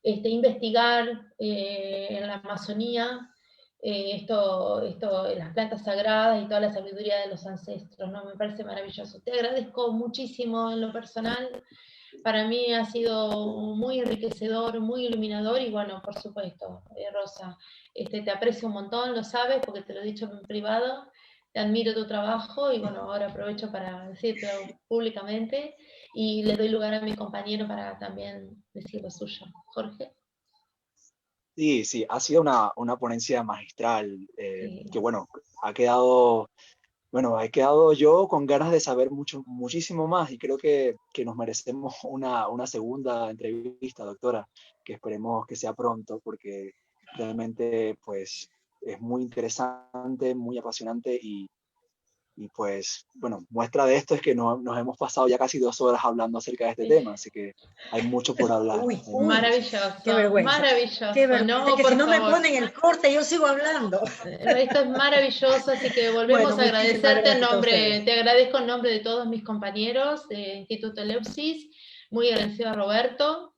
investigar en la Amazonía, las plantas sagradas y toda la sabiduría de los ancestros, ¿no? Me parece maravilloso. Te agradezco muchísimo en lo personal. Para mí ha sido muy enriquecedor, muy iluminador, y bueno, por supuesto, Rosa, te aprecio un montón, lo sabes, porque te lo he dicho en privado, te admiro tu trabajo, y bueno, ahora aprovecho para decirlo públicamente, y le doy lugar a mi compañero para también decir lo suyo. Jorge. Sí, ha sido una ponencia magistral, Sí. que bueno, he quedado yo con ganas de saber muchísimo más, y creo que nos merecemos una segunda entrevista, doctora, que esperemos que sea pronto, porque realmente pues es muy interesante, muy apasionante, y pues bueno, muestra de esto es que nos hemos pasado ya casi 2 horas hablando acerca de este tema, así que hay mucho por hablar. Uy, Maravilloso, qué vergüenza. maravilloso. Qué vergüenza, No, que por si no favor. me ponen el corte, yo sigo hablando. Esto es maravilloso, así que volvemos Bueno, a muchísimas agradecerte gracias a ustedes. te agradezco en nombre de todos mis compañeros de Instituto Eleusis, muy agradecido a Roberto,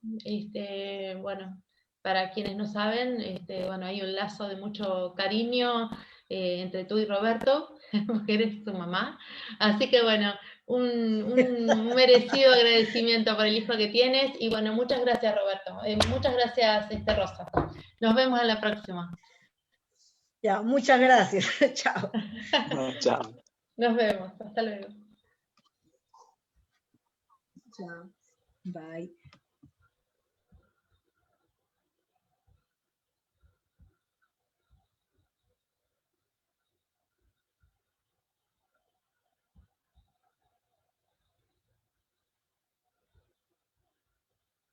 bueno, para quienes no saben, bueno, hay un lazo de mucho cariño entre tú y Roberto, porque eres tu mamá, así que bueno, un merecido agradecimiento por el hijo que tienes, y bueno, muchas gracias Roberto, muchas gracias Rosa, nos vemos en la próxima. Ya, muchas gracias. Chao. Chao. Nos vemos, hasta luego. Chao. Bye.